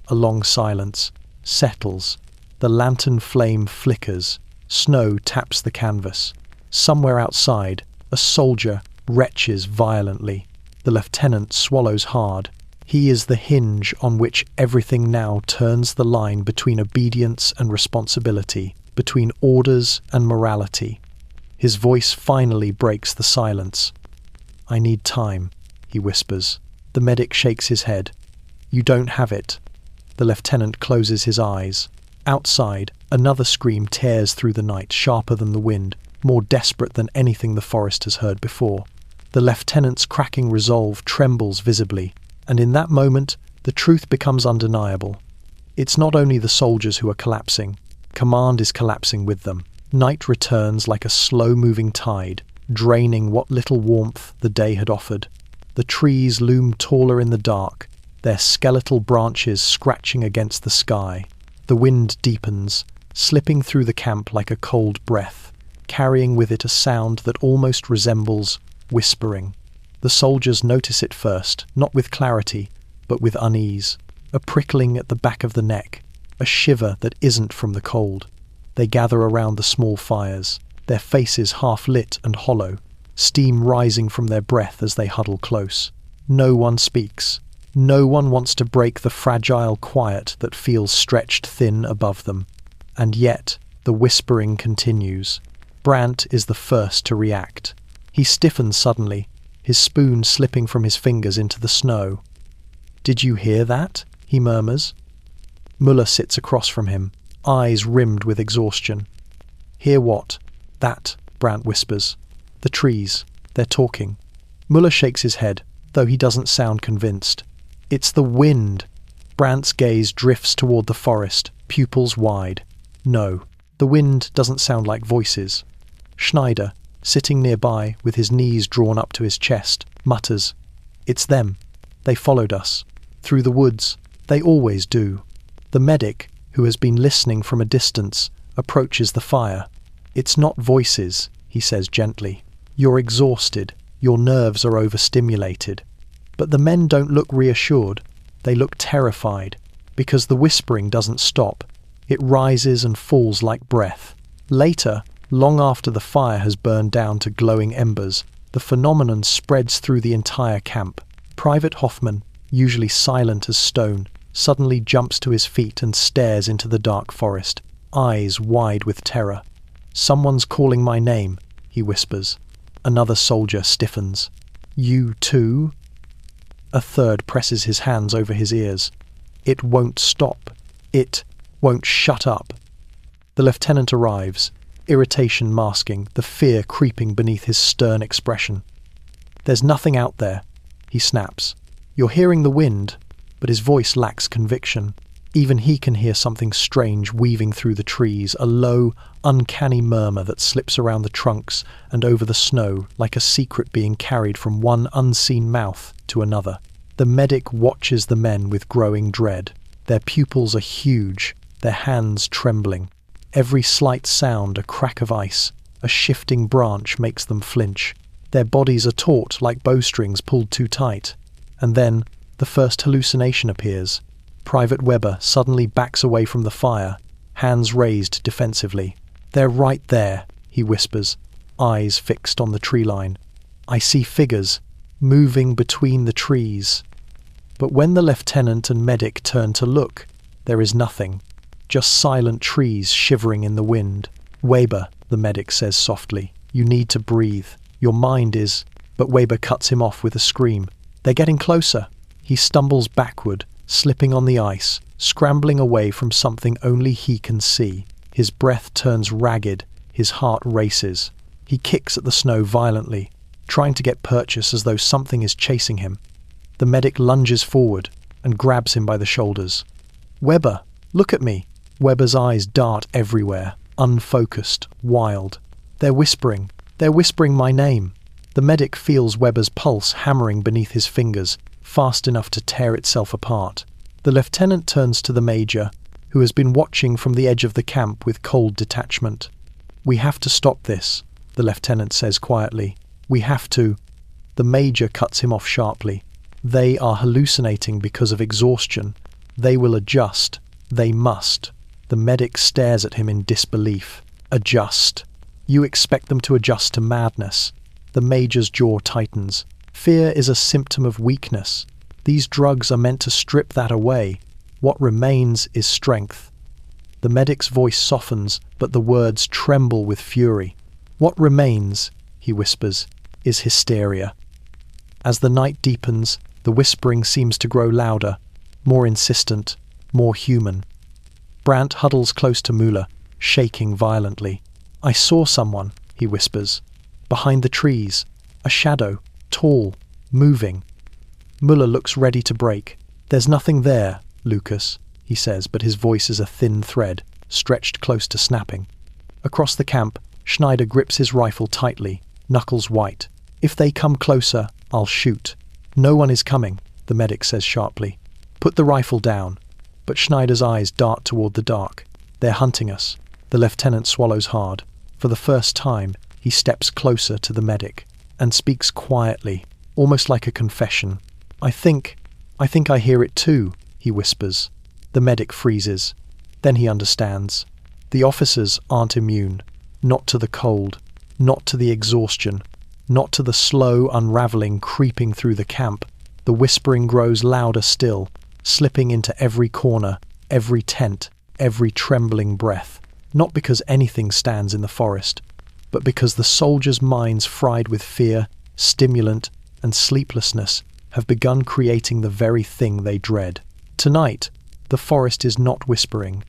A long silence settles. The lantern flame flickers. Snow taps the canvas. Somewhere outside, a soldier retches violently. The lieutenant swallows hard. He is the hinge on which everything now turns the line between obedience and responsibility, between orders and morality. His voice finally breaks the silence. I need time, he whispers. The medic shakes his head. You don't have it. The lieutenant closes his eyes. Outside, another scream tears through the night, sharper than the wind, more desperate than anything the forest has heard before. The lieutenant's cracking resolve trembles visibly. And in that moment, the truth becomes undeniable. It's not only the soldiers who are collapsing. Command is collapsing with them. Night returns like a slow-moving tide, draining what little warmth the day had offered. The trees loom taller in the dark, their skeletal branches scratching against the sky. The wind deepens, slipping through the camp like a cold breath, carrying with it a sound that almost resembles whispering. The soldiers notice it first, not with clarity, but with unease. A prickling at the back of the neck, a shiver that isn't from the cold. They gather around the small fires, their faces half lit and hollow, steam rising from their breath as they huddle close. No one speaks. No one wants to break the fragile quiet that feels stretched thin above them. And yet, the whispering continues. Brandt is the first to react. He stiffens suddenly, his spoon slipping from his fingers into the snow. Did you hear that? He murmurs. Muller sits across from him, eyes rimmed with exhaustion. Hear what? That, Brandt whispers. The trees. They're talking. Muller shakes his head, though he doesn't sound convinced. It's the wind. Brandt's gaze drifts toward the forest, pupils wide. No, the wind doesn't sound like voices. Schneider, sitting nearby with his knees drawn up to his chest, mutters, It's them. They followed us. Through the woods. They always do. The medic, who has been listening from a distance, approaches the fire. It's not voices, he says gently. You're exhausted. Your nerves are overstimulated. But the men don't look reassured. They look terrified, because the whispering doesn't stop. It rises and falls like breath. Later, long after the fire has burned down to glowing embers, the phenomenon spreads through the entire camp. Private Hoffman, usually silent as stone, suddenly jumps to his feet and stares into the dark forest, eyes wide with terror. Someone's calling my name, he whispers. Another soldier stiffens. You too? A third presses his hands over his ears. It won't stop. It won't shut up. The lieutenant arrives, irritation masking, the fear creeping beneath his stern expression. There's nothing out there, he snaps. You're hearing the wind, but his voice lacks conviction. Even he can hear something strange weaving through the trees, a low, uncanny murmur that slips around the trunks and over the snow like a secret being carried from one unseen mouth to another. The medic watches the men with growing dread. Their pupils are huge, their hands trembling. Every slight sound a crack of ice, a shifting branch makes them flinch. Their bodies are taut like bowstrings pulled too tight. And then, the first hallucination appears. Private Weber suddenly backs away from the fire, hands raised defensively. "They're right there," he whispers, eyes fixed on the tree line. "I see figures, moving between the trees." But when the lieutenant and medic turn to look, there is nothing, just silent trees shivering in the wind. "Weber," the medic says softly, "you need to breathe. Your mind is—" But Weber cuts him off with a scream. "They're getting closer." He stumbles backward, slipping on the ice, scrambling away from something only he can see. His breath turns ragged, his heart races. He kicks at the snow violently, trying to get purchase as though something is chasing him. The medic lunges forward and grabs him by the shoulders. "Weber, look at me." Weber's eyes dart everywhere, unfocused, wild. They're whispering my name." The medic feels Weber's pulse hammering beneath his fingers, fast enough to tear itself apart. The lieutenant turns to the major, who has been watching from the edge of the camp with cold detachment. "We have to stop this," the lieutenant says quietly. "We have to." The major cuts him off sharply. "They are hallucinating because of exhaustion. They will adjust. They must." The medic stares at him in disbelief. "Adjust? You expect them to adjust to madness?" The major's jaw tightens. "Fear is a symptom of weakness. These drugs are meant to strip that away. What remains is strength." The medic's voice softens, but the words tremble with fury. "What remains," he whispers, "is hysteria." As the night deepens, the whispering seems to grow louder, more insistent, more human. Brandt huddles close to Müller, shaking violently. "I saw someone," he whispers. "Behind the trees. A shadow, tall, moving." Müller looks ready to break. "There's nothing there, Lucas," he says, but his voice is a thin thread, stretched close to snapping. Across the camp, Schneider grips his rifle tightly, knuckles white. "If they come closer, I'll shoot." "No one is coming," the medic says sharply. "Put the rifle down." But Schneider's eyes dart toward the dark. "They're hunting us." The lieutenant swallows hard. For the first time, he steps closer to the medic and speaks quietly, almost like a confession. I think I hear it too," he whispers. The medic freezes. Then he understands. The officers aren't immune. Not to the cold, not to the exhaustion, not to the slow unraveling creeping through the camp. The whispering grows louder still, slipping into every corner, every tent, every trembling breath. Not because anything stands in the forest, but because the soldiers' minds fried with fear, stimulant, and sleeplessness have begun creating the very thing they dread. Tonight, the forest is not whispering.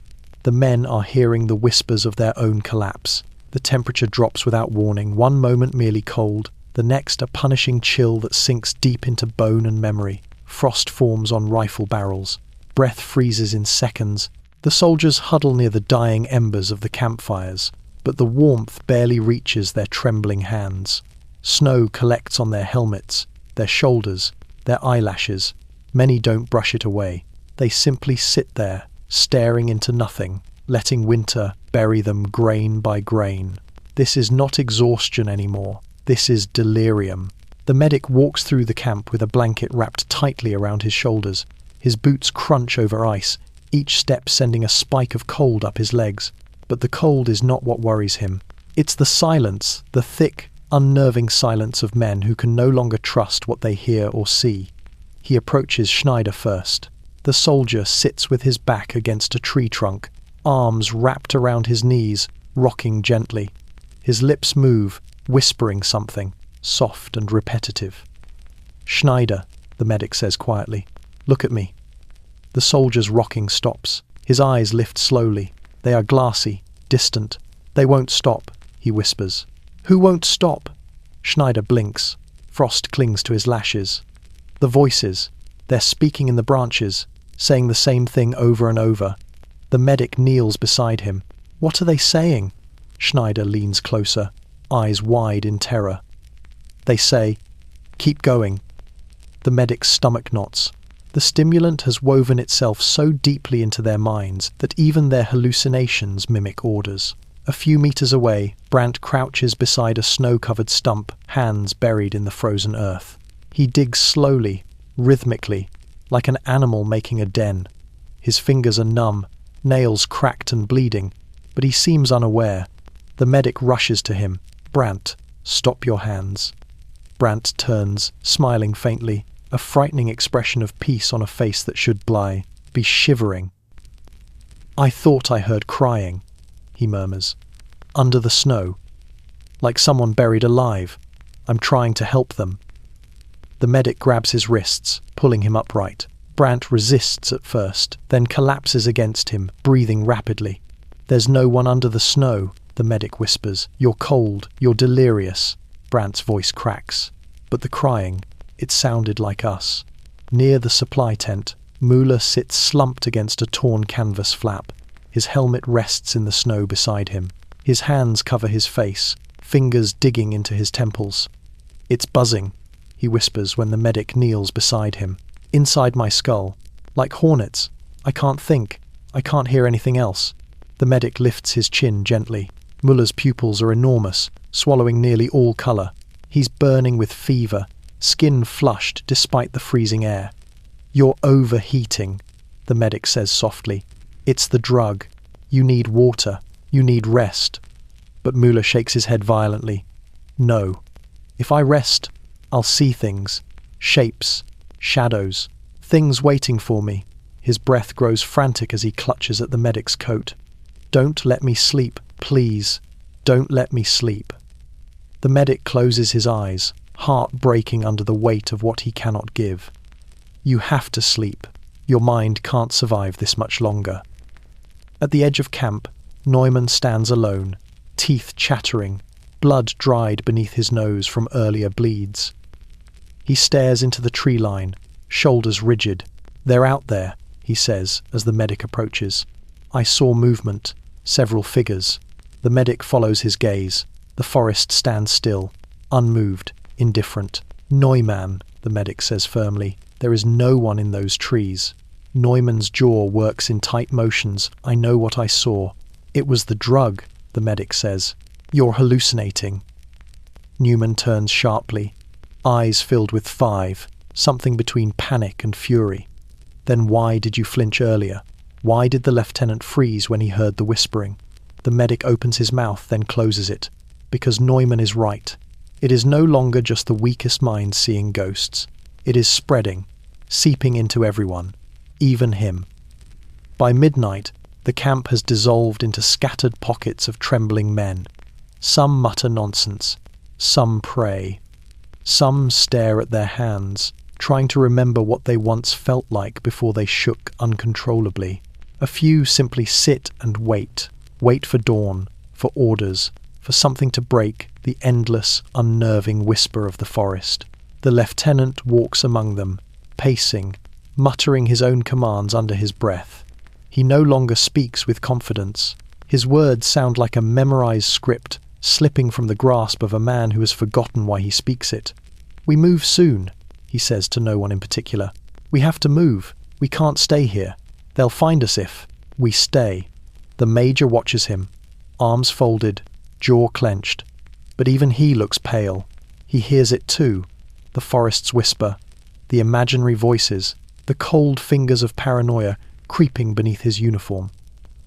The men are hearing the whispers of their own collapse. The temperature drops without warning, one moment merely cold, the next a punishing chill that sinks deep into bone and memory. Frost forms on rifle barrels. Breath freezes in seconds. The soldiers huddle near the dying embers of the campfires, but the warmth barely reaches their trembling hands. Snow collects on their helmets, their shoulders, their eyelashes. Many don't brush it away. They simply sit there, staring into nothing, letting winter bury them grain by grain. This is not exhaustion anymore. This is delirium. The medic walks through the camp with a blanket wrapped tightly around his shoulders. His boots crunch over ice, each step sending a spike of cold up his legs. But the cold is not what worries him. It's the silence, the thick, unnerving silence of men who can no longer trust what they hear or see. He approaches Schneider first. The soldier sits with his back against a tree trunk, arms wrapped around his knees, rocking gently. His lips move, whispering something, soft and repetitive. "Schneider," the medic says quietly, "look at me." The soldier's rocking stops. His eyes lift slowly. They are glassy, distant. "They won't stop," he whispers. "Who won't stop?" Schneider blinks. Frost clings to his lashes. The voices. They're speaking in the branches, saying the same thing over and over. The medic kneels beside him. "What are they saying?" Schneider leans closer, eyes wide in terror. "They say, 'Keep going.'" The medic's stomach knots. The stimulant has woven itself so deeply into their minds that even their hallucinations mimic orders. A few meters away, Brandt crouches beside a snow-covered stump, hands buried in the frozen earth. He digs slowly, rhythmically, like an animal making a den. His fingers are numb, nails cracked and bleeding, but he seems unaware. The medic rushes to him. "Brandt, stop your hands." Brandt turns, smiling faintly, a frightening expression of peace on a face that should be shivering. "I thought I heard crying," he murmurs. "Under the snow. Like someone buried alive. I'm trying to help them." The medic grabs his wrists, pulling him upright. Brandt resists at first, then collapses against him, breathing rapidly. "There's no one under the snow," the medic whispers. "You're cold, you're delirious." Brandt's voice cracks. But the crying, it sounded like us. Near the supply tent, Muller sits slumped against a torn canvas flap. His helmet rests in the snow beside him. His hands cover his face, fingers digging into his temples. "It's buzzing," he whispers when the medic kneels beside him. "Inside my skull. Like hornets. I can't think. I can't hear anything else." The medic lifts his chin gently. Muller's pupils are enormous, swallowing nearly all color. He's burning with fever, skin flushed despite the freezing air. "You're overheating," the medic says softly. "It's the drug. You need water. You need rest." But Muller shakes his head violently. "No. If I rest, I'll see things. Shapes. Shadows. Things waiting for me." His breath grows frantic as he clutches at the medic's coat. "Don't let me sleep, please. Don't let me sleep." The medic closes his eyes, heart breaking under the weight of what he cannot give. "You have to sleep. Your mind can't survive this much longer." At the edge of camp, Neumann stands alone, teeth chattering, blood dried beneath his nose from earlier bleeds. He stares into the tree line, shoulders rigid. "They're out there," he says as the medic approaches. "I saw movement, several figures." The medic follows his gaze. The forest stands still, unmoved, indifferent. "Neumann," the medic says firmly. "There is no one in those trees." Neumann's jaw works in tight motions. "I know what I saw. It was the drug," the medic says. "You're hallucinating." Neumann turns sharply, eyes filled with something between panic and fury. "Then why did you flinch earlier? Why did the lieutenant freeze when he heard the whispering?" The medic opens his mouth, then closes it. Because Neumann is right. It is no longer just the weakest mind seeing ghosts. It is spreading, seeping into everyone, even him. By midnight, the camp has dissolved into scattered pockets of trembling men. Some mutter nonsense. Some pray. Some stare at their hands, trying to remember what they once felt like before they shook uncontrollably. A few simply sit and wait for dawn, for orders, for something to break the endless, unnerving whisper of the forest. The lieutenant walks among them, pacing, muttering his own commands under his breath. He no longer speaks with confidence. His words sound like a memorized script, slipping from the grasp of a man who has forgotten why he speaks it. "We move soon," he says to no one in particular. "We have to move. We can't stay here. They'll find us if we stay." The major watches him, arms folded, jaw clenched. But even he looks pale. He hears it too. The forest's whisper, the imaginary voices, the cold fingers of paranoia creeping beneath his uniform.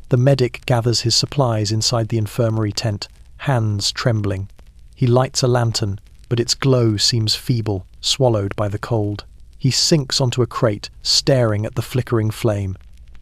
The medic gathers his supplies inside the infirmary tent, hands trembling. He lights a lantern, but its glow seems feeble, swallowed by the cold. He sinks onto a crate, staring at the flickering flame.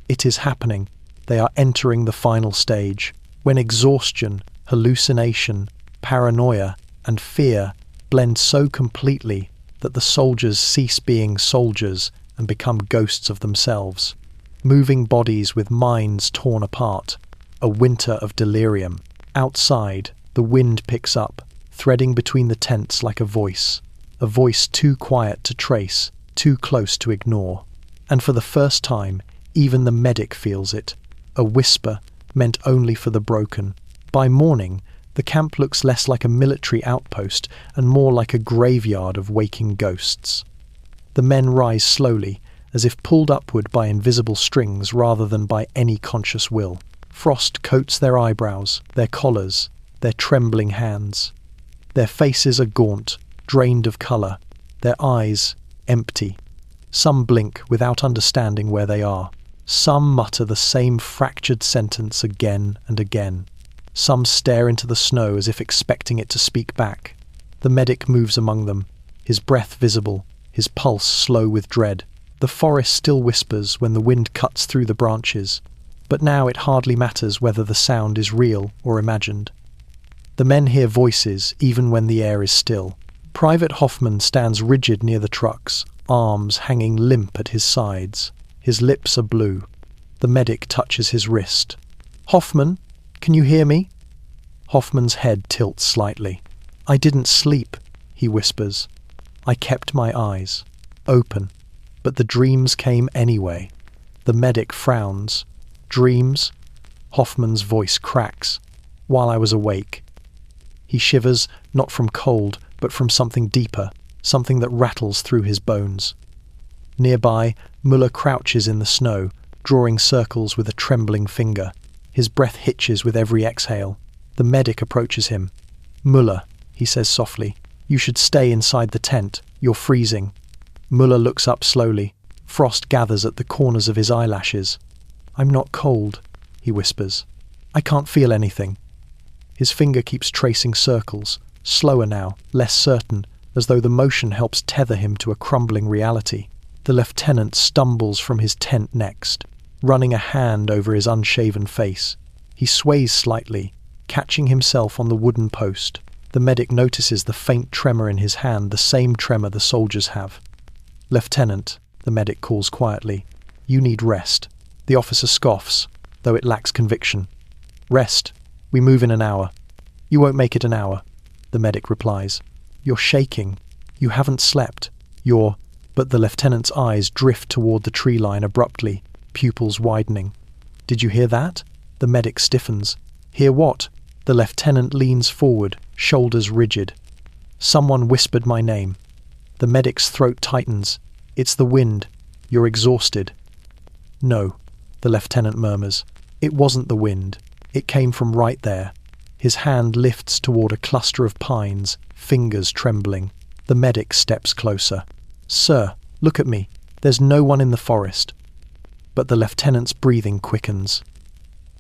It is happening. They are entering the final stage, when exhaustion, hallucination, paranoia, and fear blend so completely that the soldiers cease being soldiers and become ghosts of themselves. Moving bodies with minds torn apart. A winter of delirium. Outside, the wind picks up, threading between the tents like a voice too quiet to trace, too close to ignore. And for the first time, even the medic feels it. A whisper meant only for the broken. By morning, the camp looks less like a military outpost and more like a graveyard of waking ghosts. The men rise slowly, as if pulled upward by invisible strings rather than by any conscious will. Frost coats their eyebrows, their collars, their trembling hands. Their faces are gaunt, drained of colour, their eyes empty. Some blink without understanding where they are. Some mutter the same fractured sentence again and again. Some stare into the snow as if expecting it to speak back. The medic moves among them, his breath visible, his pulse slow with dread. The forest still whispers when the wind cuts through the branches, but now it hardly matters whether the sound is real or imagined. The men hear voices even when the air is still. Private Hoffman stands rigid near the trucks, arms hanging limp at his sides. His lips are blue. The medic touches his wrist. "Hoffman, can you hear me?" Hoffman's head tilts slightly. "I didn't sleep," he whispers. "I kept my eyes open, but the dreams came anyway." The medic frowns. "Dreams?" Hoffman's voice cracks. "While I was awake." He shivers, not from cold, but from something deeper, something that rattles through his bones. Nearby, Muller crouches in the snow, drawing circles with a trembling finger. His breath hitches with every exhale. The medic approaches him. "Muller," he says softly, "you should stay inside the tent. You're freezing." Muller looks up slowly. Frost gathers at the corners of his eyelashes. "I'm not cold," he whispers. "I can't feel anything." His finger keeps tracing circles, slower now, less certain, as though the motion helps tether him to a crumbling reality. The lieutenant stumbles from his tent next, running a hand over his unshaven face. He sways slightly, catching himself on the wooden post. The medic notices the faint tremor in his hand, the same tremor the soldiers have. "Lieutenant," the medic calls quietly, "you need rest." The officer scoffs, though it lacks conviction. "Rest? We move in an hour." "You won't make it an hour," the medic replies. "You're shaking. You haven't slept. You're—" But the lieutenant's eyes drift toward the tree line abruptly, pupils widening. "Did you hear that?" The medic stiffens. "Hear what?" The lieutenant leans forward, shoulders rigid. "Someone whispered my name." The medic's throat tightens. "It's the wind. You're exhausted." "No," the lieutenant murmurs. "It wasn't the wind. It came from right there." His hand lifts toward a cluster of pines, fingers trembling. The medic steps closer. "Sir, look at me. There's no one in the forest." But the lieutenant's breathing quickens.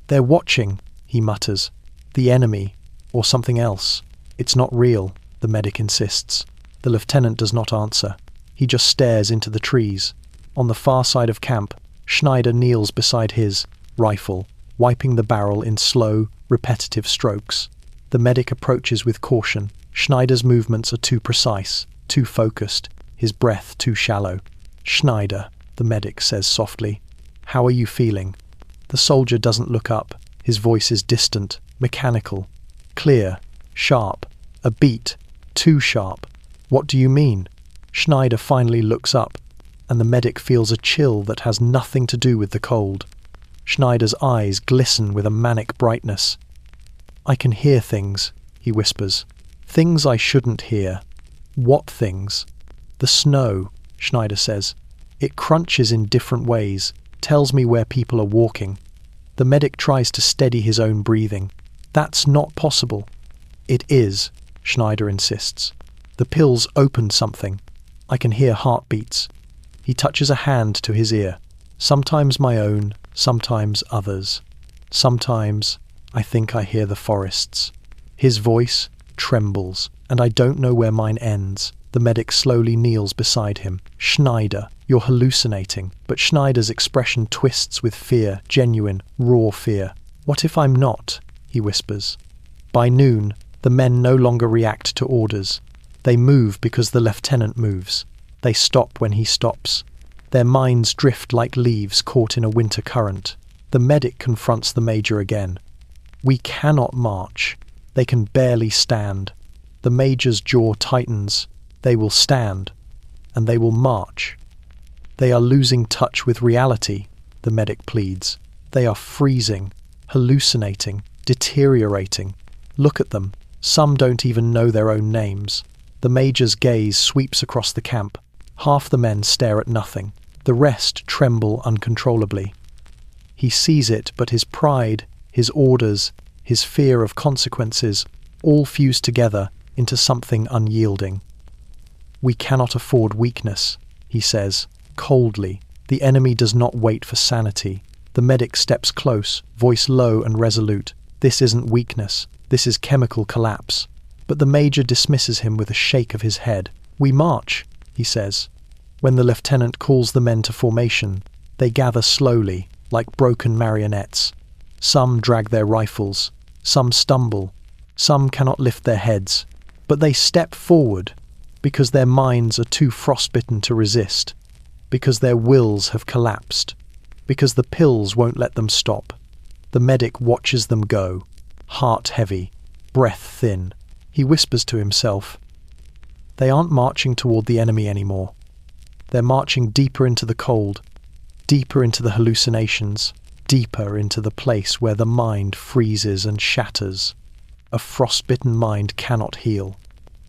"They're watching," he mutters. "The enemy, or something else. It's not real," the medic insists. The lieutenant does not answer. He just stares into the trees. On the far side of camp, Schneider kneels beside his rifle, wiping the barrel in slow, repetitive strokes. The medic approaches with caution. Schneider's movements are too precise, too focused, his breath too shallow. "Schneider," the medic says softly, "how are you feeling?" The soldier doesn't look up. His voice is distant, mechanical, clear, sharp, a beat, too sharp. "What do you mean?" Schneider finally looks up, and the medic feels a chill that has nothing to do with the cold. Schneider's eyes glisten with a manic brightness. "I can hear things," he whispers. "Things I shouldn't hear." "What things?" "The snow," Schneider says. "It crunches in different ways, tells me where people are walking." The medic tries to steady his own breathing. "That's not possible." "It is," Schneider insists. "The pills open something. I can hear heartbeats." He touches a hand to his ear. "Sometimes my own, sometimes others. Sometimes I think I hear the forests." His voice trembles, and I don't know where mine ends. The medic slowly kneels beside him. "Schneider, you're hallucinating." But Schneider's expression twists with fear, genuine, raw fear. "What if I'm not?" he whispers. By noon, the men no longer react to orders. They move because the lieutenant moves. They stop when he stops. Their minds drift like leaves caught in a winter current. The medic confronts the major again. "We cannot march." They can barely stand. The major's jaw tightens. They will stand, and they will march. "They are losing touch with reality," the medic pleads. "They are freezing, hallucinating, deteriorating. Look at them. Some don't even know their own names." The major's gaze sweeps across the camp. Half the men stare at nothing. The rest tremble uncontrollably. He sees it, but his pride, his orders, his fear of consequences, all fused together into something unyielding. "We cannot afford weakness," he says, coldly. The enemy does not wait for sanity. The medic steps close, voice low and resolute. "This isn't weakness, this is chemical collapse." But the major dismisses him with a shake of his head. "We march," he says. When the lieutenant calls the men to formation, they gather slowly, like broken marionettes. Some drag their rifles, some stumble, some cannot lift their heads, but they step forward because their minds are too frostbitten to resist, because their wills have collapsed, because the pills won't let them stop. The medic watches them go, heart heavy, breath thin. He whispers to himself, "They aren't marching toward the enemy anymore. They're marching deeper into the cold, deeper into the hallucinations, deeper into the place where the mind freezes and shatters. A frostbitten mind cannot heal.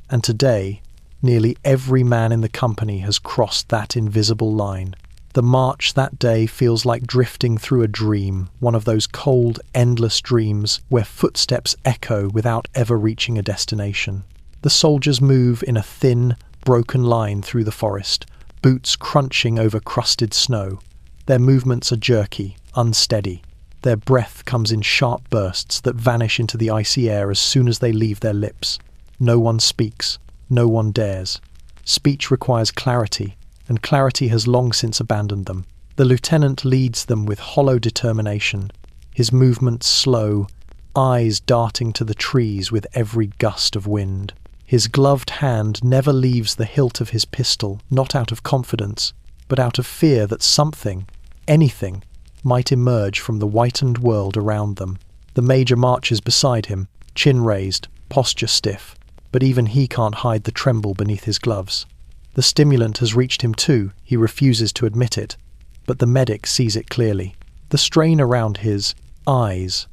And today, nearly every man in the company has crossed that invisible line. The march that day feels like drifting through a dream, one of those cold, endless dreams where footsteps echo without ever reaching a destination. The soldiers move in a thin, broken line through the forest, boots crunching over crusted snow. Their movements are jerky, unsteady. Their breath comes in sharp bursts that vanish into the icy air as soon as they leave their lips. No one speaks. No one dares. Speech requires clarity, and clarity has long since abandoned them. The lieutenant leads them with hollow determination, his movements slow, eyes darting to the trees with every gust of wind. His gloved hand never leaves the hilt of his pistol, not out of confidence, but out of fear that something, anything, might emerge from the whitened world around them. The major marches beside him, chin raised, posture stiff, but even he can't hide the tremble beneath his gloves. The stimulant has reached him too, he refuses to admit it, but the medic sees it clearly. The strain around his eyes,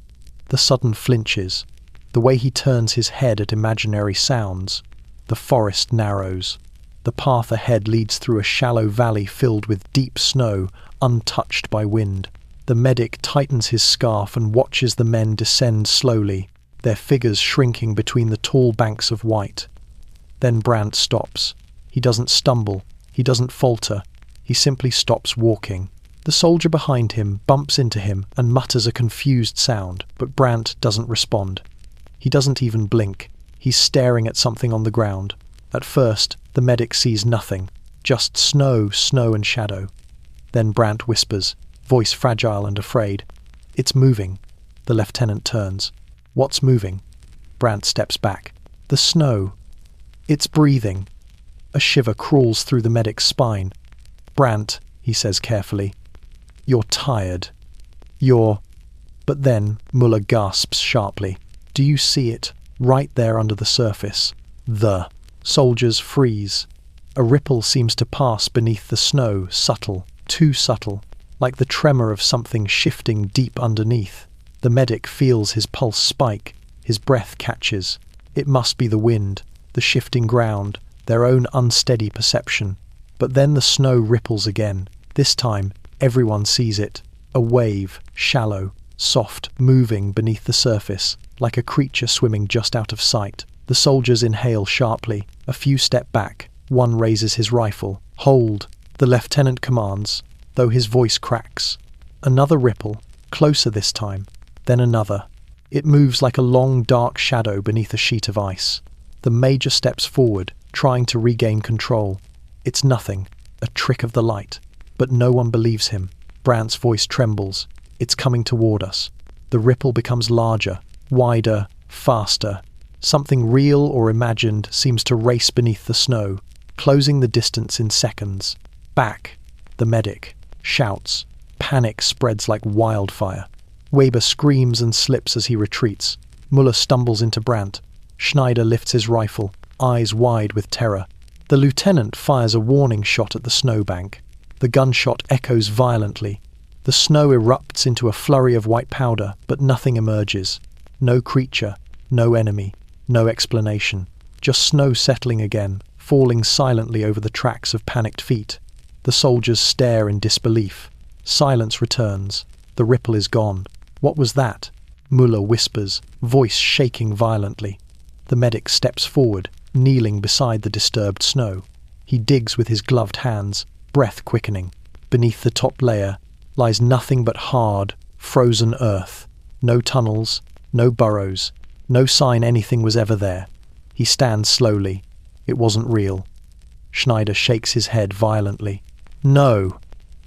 the sudden flinches, the way he turns his head at imaginary sounds. The forest narrows. The path ahead leads through a shallow valley filled with deep snow, untouched by wind. The medic tightens his scarf and watches the men descend slowly, their figures shrinking between the tall banks of white. Then Brandt stops. He doesn't stumble, he doesn't falter, he simply stops walking. The soldier behind him bumps into him and mutters a confused sound, but Brandt doesn't respond. He doesn't even blink. He's staring at something on the ground. At first, the medic sees nothing, just snow, snow and shadow. Then Brandt whispers, voice fragile and afraid, "It's moving." The lieutenant turns. "What's moving?" Brandt steps back. "The snow. It's breathing." A shiver crawls through the medic's spine. "Brandt," he says carefully, "you're tired. You're—" But then Muller gasps sharply. "Do you see it? Right there under the surface." The soldiers freeze. A ripple seems to pass beneath the snow, subtle, too subtle, like the tremor of something shifting deep underneath. The medic feels his pulse spike, his breath catches. It must be the wind, the shifting ground, their own unsteady perception. But then the snow ripples again. This time, everyone sees it. A wave, shallow, soft, moving beneath the surface, like a creature swimming just out of sight. The soldiers inhale sharply. A few step back. One raises his rifle. "Hold," the lieutenant commands, though his voice cracks. Another ripple, closer this time. Then another. It moves like a long, dark shadow beneath a sheet of ice. The major steps forward, trying to regain control. It's nothing, a trick of the light. But no one believes him. Brandt's voice trembles. "It's coming toward us." The ripple becomes larger, wider, faster. Something real or imagined seems to race beneath the snow, closing the distance in seconds. "Back!" The medic shouts. Panic spreads like wildfire. Weber screams and slips as he retreats. Muller stumbles into Brandt. Schneider lifts his rifle, eyes wide with terror. The lieutenant fires a warning shot at the snowbank. The gunshot echoes violently. The snow erupts into a flurry of white powder, but nothing emerges. No creature, no enemy, no explanation. Just snow settling again, falling silently over the tracks of panicked feet. The soldiers stare in disbelief. Silence returns. The ripple is gone. What was that? Muller whispers, voice shaking violently. The medic steps forward, kneeling beside the disturbed snow. He digs with his gloved hands, breath quickening. Beneath the top layer lies nothing but hard, frozen earth. No tunnels, no burrows, no sign anything was ever there. He stands slowly. It wasn't real. Schneider shakes his head violently. No,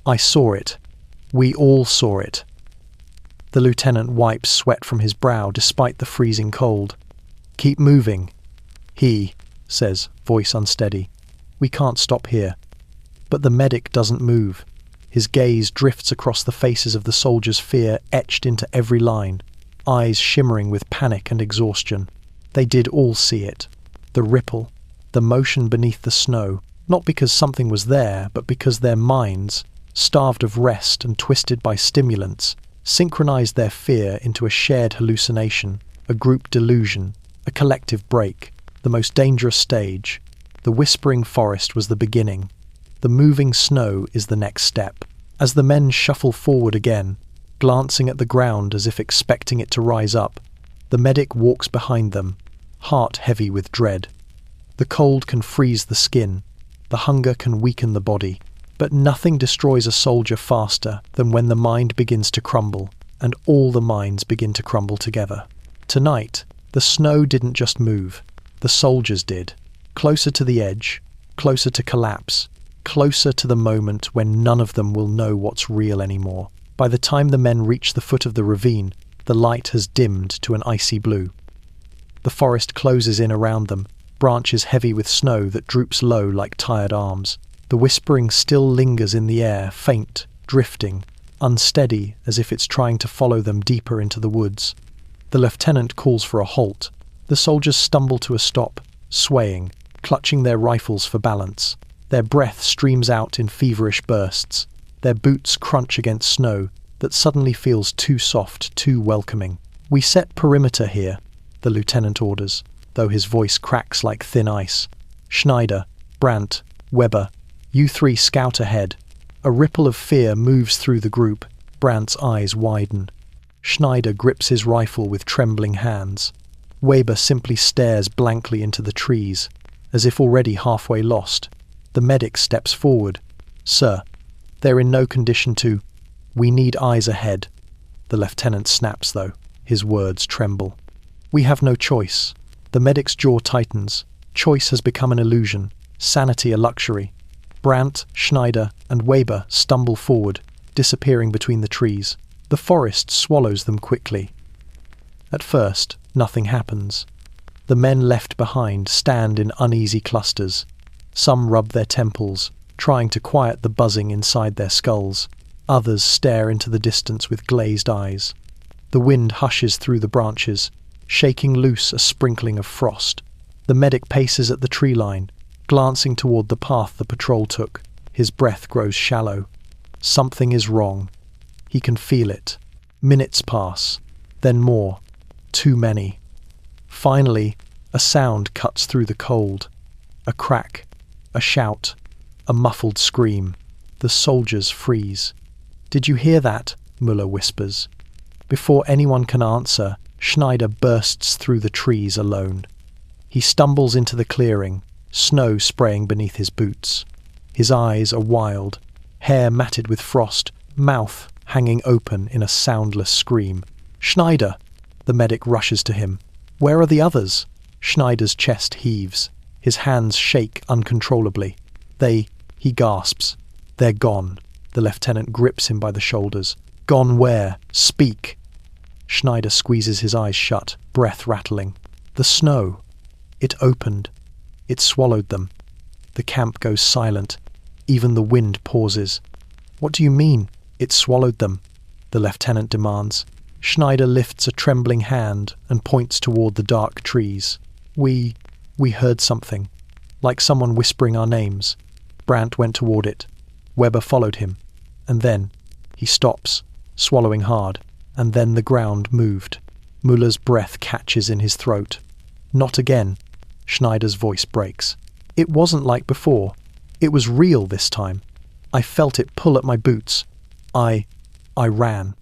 I saw it. We all saw it. The lieutenant wipes sweat from his brow despite the freezing cold. Keep moving. He says, voice unsteady. We can't stop here. But the medic doesn't move. His gaze drifts across the faces of the soldiers, fear etched into every line, eyes shimmering with panic and exhaustion. They did all see it. The ripple, the motion beneath the snow, not because something was there, but because their minds, starved of rest and twisted by stimulants, synchronized their fear into a shared hallucination, a group delusion, a collective break, the most dangerous stage. The whispering forest was the beginning. The moving snow is the next step. As the men shuffle forward again, glancing at the ground as if expecting it to rise up, the medic walks behind them, heart heavy with dread. The cold can freeze the skin, the hunger can weaken the body, but nothing destroys a soldier faster than when the mind begins to crumble, and all the minds begin to crumble together. Tonight, the snow didn't just move, the soldiers did. Closer to the edge, closer to collapse, closer to the moment when none of them will know what's real anymore. By the time the men reach the foot of the ravine, the light has dimmed to an icy blue. The forest closes in around them, branches heavy with snow that droops low like tired arms. The whispering still lingers in the air, faint, drifting, unsteady as if it's trying to follow them deeper into the woods. The lieutenant calls for a halt. The soldiers stumble to a stop, swaying, clutching their rifles for balance. Their breath streams out in feverish bursts. Their boots crunch against snow that suddenly feels too soft, too welcoming. We set perimeter here, the lieutenant orders, though his voice cracks like thin ice. Schneider, Brandt, Weber, you three scout ahead. A ripple of fear moves through the group. Brandt's eyes widen. Schneider grips his rifle with trembling hands. Weber simply stares blankly into the trees, as if already halfway lost. The medic steps forward. Sir, they're in no condition to... We need eyes ahead. The lieutenant snaps, though. His words tremble. We have no choice. The medic's jaw tightens. Choice has become an illusion. Sanity a luxury. Brandt, Schneider, and Weber stumble forward, disappearing between the trees. The forest swallows them quickly. At first, nothing happens. The men left behind stand in uneasy clusters. Some rub their temples, trying to quiet the buzzing inside their skulls. Others stare into the distance with glazed eyes. The wind hushes through the branches, shaking loose a sprinkling of frost. The medic paces at the tree line, glancing toward the path the patrol took. His breath grows shallow. Something is wrong. He can feel it. Minutes pass, then more. Too many. Finally, a sound cuts through the cold. A crack, a shout, a muffled scream. The soldiers freeze. Did you hear that? Muller whispers. Before anyone can answer, Schneider bursts through the trees alone. He stumbles into the clearing, snow spraying beneath his boots. His eyes are wild, hair matted with frost, mouth hanging open in a soundless scream. Schneider! The medic rushes to him. Where are the others? Schneider's chest heaves. His hands shake uncontrollably. He gasps. They're gone. The lieutenant grips him by the shoulders. Gone where? Speak! Schneider squeezes his eyes shut, breath rattling. The snow. It opened. It swallowed them. The camp goes silent. Even the wind pauses. What do you mean, it swallowed them? The lieutenant demands. Schneider lifts a trembling hand and points toward the dark trees. We heard something, like someone whispering our names. Brandt went toward it. Weber followed him. And then, he stops, swallowing hard, and then the ground moved. Muller's breath catches in his throat. Not again. Schneider's voice breaks. It wasn't like before. It was real this time. I felt it pull at my boots. I ran.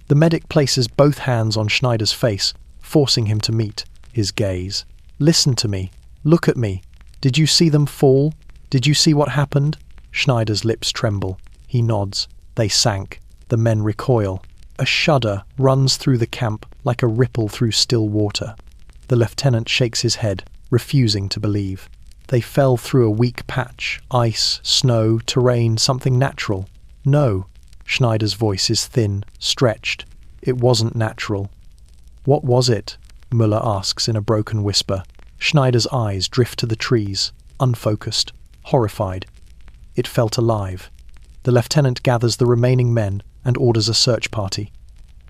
The medic places both hands on Schneider's face, forcing him to meet his gaze. Listen to me. Look at me. Did you see them fall? Did you see what happened? Schneider's lips tremble. He nods. They sank. The men recoil. A shudder runs through the camp like a ripple through still water. The lieutenant shakes his head, refusing to believe. They fell through a weak patch, ice, snow, terrain, something natural. No. Schneider's voice is thin, stretched. It wasn't natural. What was it? Muller asks in a broken whisper. Schneider's eyes drift to the trees, unfocused, horrified. It felt alive. The lieutenant gathers the remaining men and orders a search party.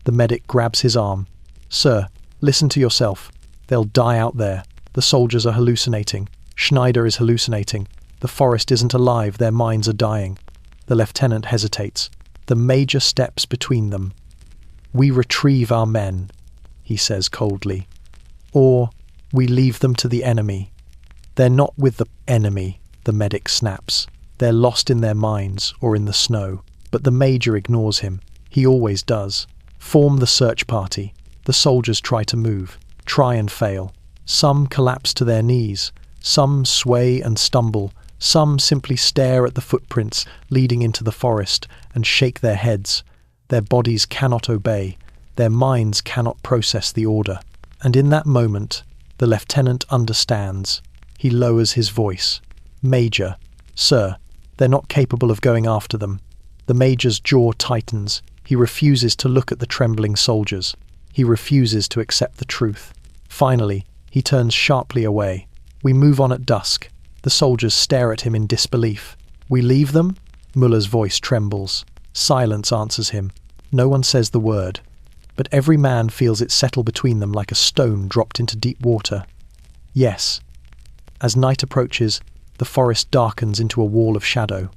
The medic grabs his arm. Sir, listen to yourself. They'll die out there. The soldiers are hallucinating. Schneider is hallucinating. The forest isn't alive, their minds are dying. The lieutenant hesitates. The major steps between them. We retrieve our men, he says coldly. Or we leave them to the enemy. They're not with the enemy, the medic snaps. They're lost in their minds or in the snow. But the major ignores him. He always does. Form the search party. The soldiers try to move, try and fail. Some collapse to their knees. Some sway and stumble. Some simply stare at the footprints leading into the forest and shake their heads. Their bodies cannot obey. Their minds cannot process the order. And in that moment, the lieutenant understands. He lowers his voice. Major, sir, they're not capable of going after them. The major's jaw tightens. He refuses to look at the trembling soldiers. He refuses to accept the truth. Finally, he turns sharply away. We move on at dusk. The soldiers stare at him in disbelief. We leave them? Muller's voice trembles. Silence answers him. No one says the word. But every man feels it settle between them like a stone dropped into deep water. Yes. As night approaches, the forest darkens into a wall of shadow.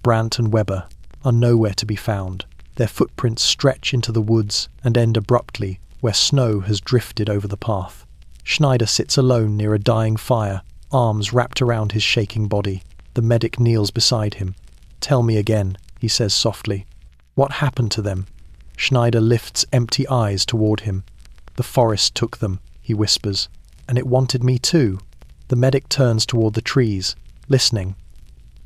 Brandt and Weber are nowhere to be found. Their footprints stretch into the woods and end abruptly where snow has drifted over the path. Schneider sits alone near a dying fire, arms wrapped around his shaking body. The medic kneels beside him. Tell me again, he says softly. What happened to them? Schneider lifts empty eyes toward him. The forest took them, he whispers. And it wanted me too. The medic turns toward the trees, listening.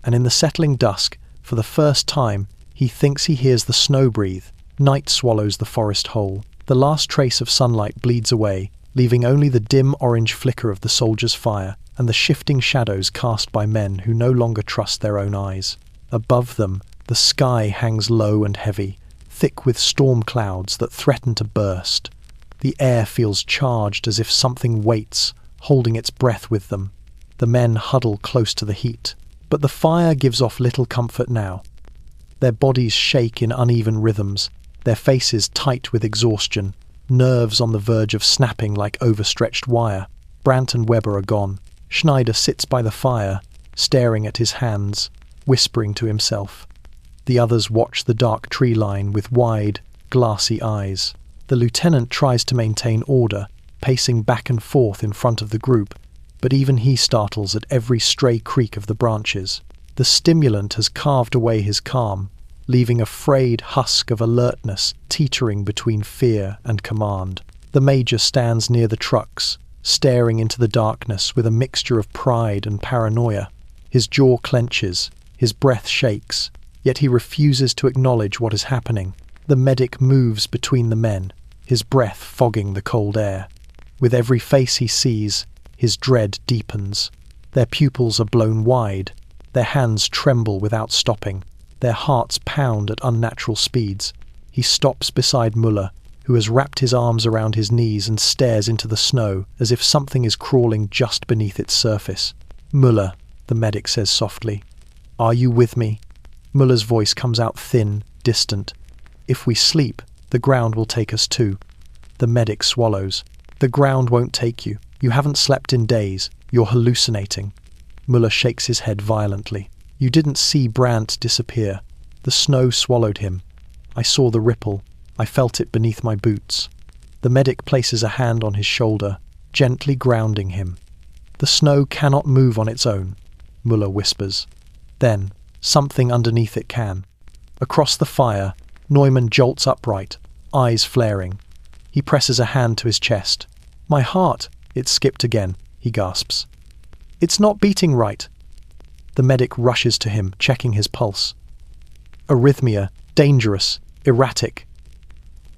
And in the settling dusk, for the first time, he thinks he hears the snow breathe. Night swallows the forest whole. The last trace of sunlight bleeds away, leaving only the dim orange flicker of the soldiers' fire and the shifting shadows cast by men who no longer trust their own eyes. Above them, the sky hangs low and heavy, thick with storm clouds that threaten to burst. The air feels charged as if something waits, holding its breath with them. The men huddle close to the heat, but the fire gives off little comfort now. Their bodies shake in uneven rhythms, their faces tight with exhaustion, nerves on the verge of snapping like overstretched wire. Brandt and Weber are gone. Schneider sits by the fire, staring at his hands, whispering to himself. The others watch the dark tree line with wide, glassy eyes. The lieutenant tries to maintain order, pacing back and forth in front of the group, but even he startles at every stray creak of the branches. The stimulant has carved away his calm, leaving a frayed husk of alertness teetering between fear and command. The major stands near the trucks, staring into the darkness with a mixture of pride and paranoia. His jaw clenches, his breath shakes, yet he refuses to acknowledge what is happening. The medic moves between the men, his breath fogging the cold air. With every face he sees, his dread deepens. Their pupils are blown wide, their hands tremble without stopping, their hearts pound at unnatural speeds. He stops beside Muller, who has wrapped his arms around his knees and stares into the snow as if something is crawling just beneath its surface. Muller, the medic says softly. Are you with me? Muller's voice comes out thin, distant. If we sleep, the ground will take us too. The medic swallows. The ground won't take you. You haven't slept in days. You're hallucinating. Muller shakes his head violently. You didn't see Brandt disappear. The snow swallowed him. I saw the ripple. I felt it beneath my boots. The medic places a hand on his shoulder, gently grounding him. The snow cannot move on its own, Muller whispers. Then, something underneath it can. Across the fire, Neumann jolts upright, eyes flaring. He presses a hand to his chest. "My heart, it skipped again," he gasps. "It's not beating right." The medic rushes to him, checking his pulse. "Arrhythmia, dangerous, erratic."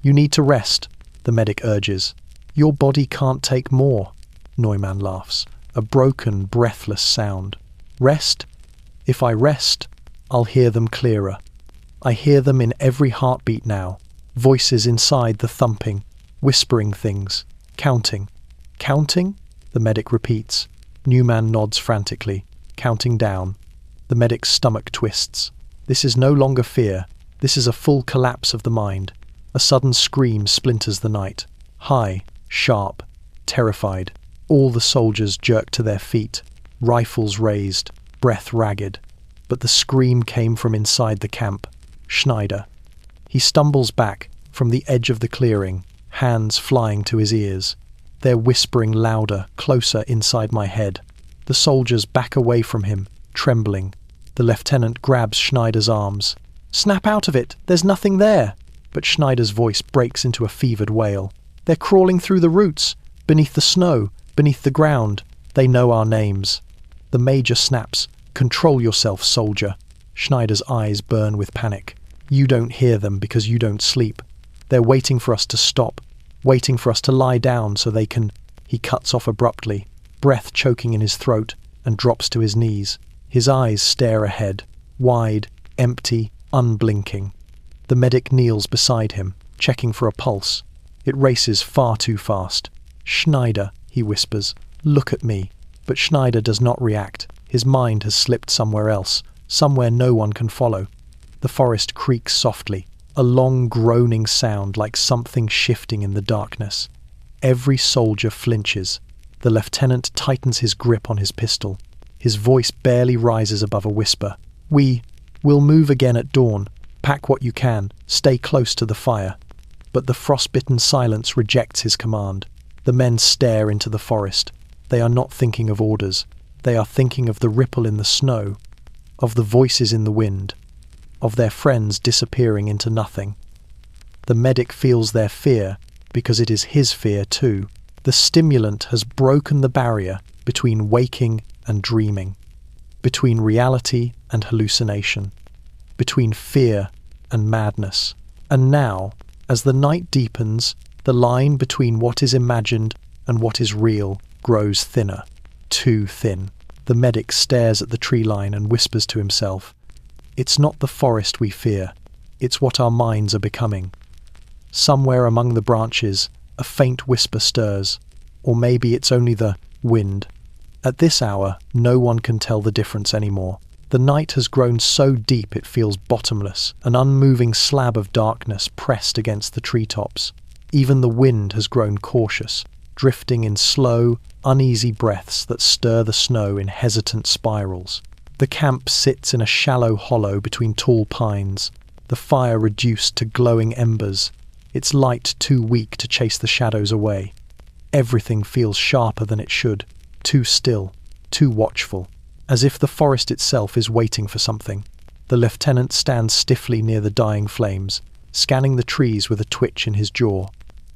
"You need to rest," the medic urges. "Your body can't take more." Neumann laughs, a broken, breathless sound. "Rest? If I rest, I'll hear them clearer. I hear them in every heartbeat now, voices inside the thumping, whispering things, counting." "Counting?" the medic repeats. Neumann nods frantically, counting down. The medic's stomach twists. This is no longer fear. This is a full collapse of the mind. A sudden scream splinters the night. High, sharp, terrified. All the soldiers jerk to their feet, rifles raised, breath ragged. But the scream came from inside the camp. Schneider. He stumbles back from the edge of the clearing, hands flying to his ears. They're whispering louder, closer inside my head. The soldiers back away from him, trembling. The lieutenant grabs Schneider's arms. "Snap out of it! There's nothing there!" But Schneider's voice breaks into a fevered wail. "They're crawling through the roots, beneath the snow, beneath the ground. They know our names." The major snaps. "Control yourself, soldier." Schneider's eyes burn with panic. "You don't hear them because you don't sleep. They're waiting for us to stop, waiting for us to lie down so they can—" He cuts off abruptly, breath choking in his throat, and drops to his knees. His eyes stare ahead, wide, empty, unblinking. The medic kneels beside him, checking for a pulse. It races far too fast. "Schneider," he whispers, "look at me." But Schneider does not react. His mind has slipped somewhere else, somewhere no one can follow. The forest creaks softly, a long groaning sound like something shifting in the darkness. Every soldier flinches. The lieutenant tightens his grip on his pistol. His voice barely rises above a whisper. We'll move again at dawn. Pack what you can. Stay close to the fire." But the frostbitten silence rejects his command. The men stare into the forest. They are not thinking of orders. They are thinking of the ripple in the snow, of the voices in the wind, of their friends disappearing into nothing. The medic feels their fear because it is his fear too. The stimulant has broken the barrier between waking and dreaming, between reality and hallucination, between fear and madness. And now, as the night deepens, the line between what is imagined and what is real grows thinner, too thin. The medic stares at the tree line and whispers to himself, "It's not the forest we fear, it's what our minds are becoming." Somewhere among the branches, a faint whisper stirs, or maybe it's only the wind. At this hour, no one can tell the difference anymore. The night has grown so deep it feels bottomless, an unmoving slab of darkness pressed against the treetops. Even the wind has grown cautious, drifting in slow, uneasy breaths that stir the snow in hesitant spirals. The camp sits in a shallow hollow between tall pines, the fire reduced to glowing embers, its light too weak to chase the shadows away. Everything feels sharper than it should, too still, too watchful, as if the forest itself is waiting for something. The lieutenant stands stiffly near the dying flames, scanning the trees with a twitch in his jaw.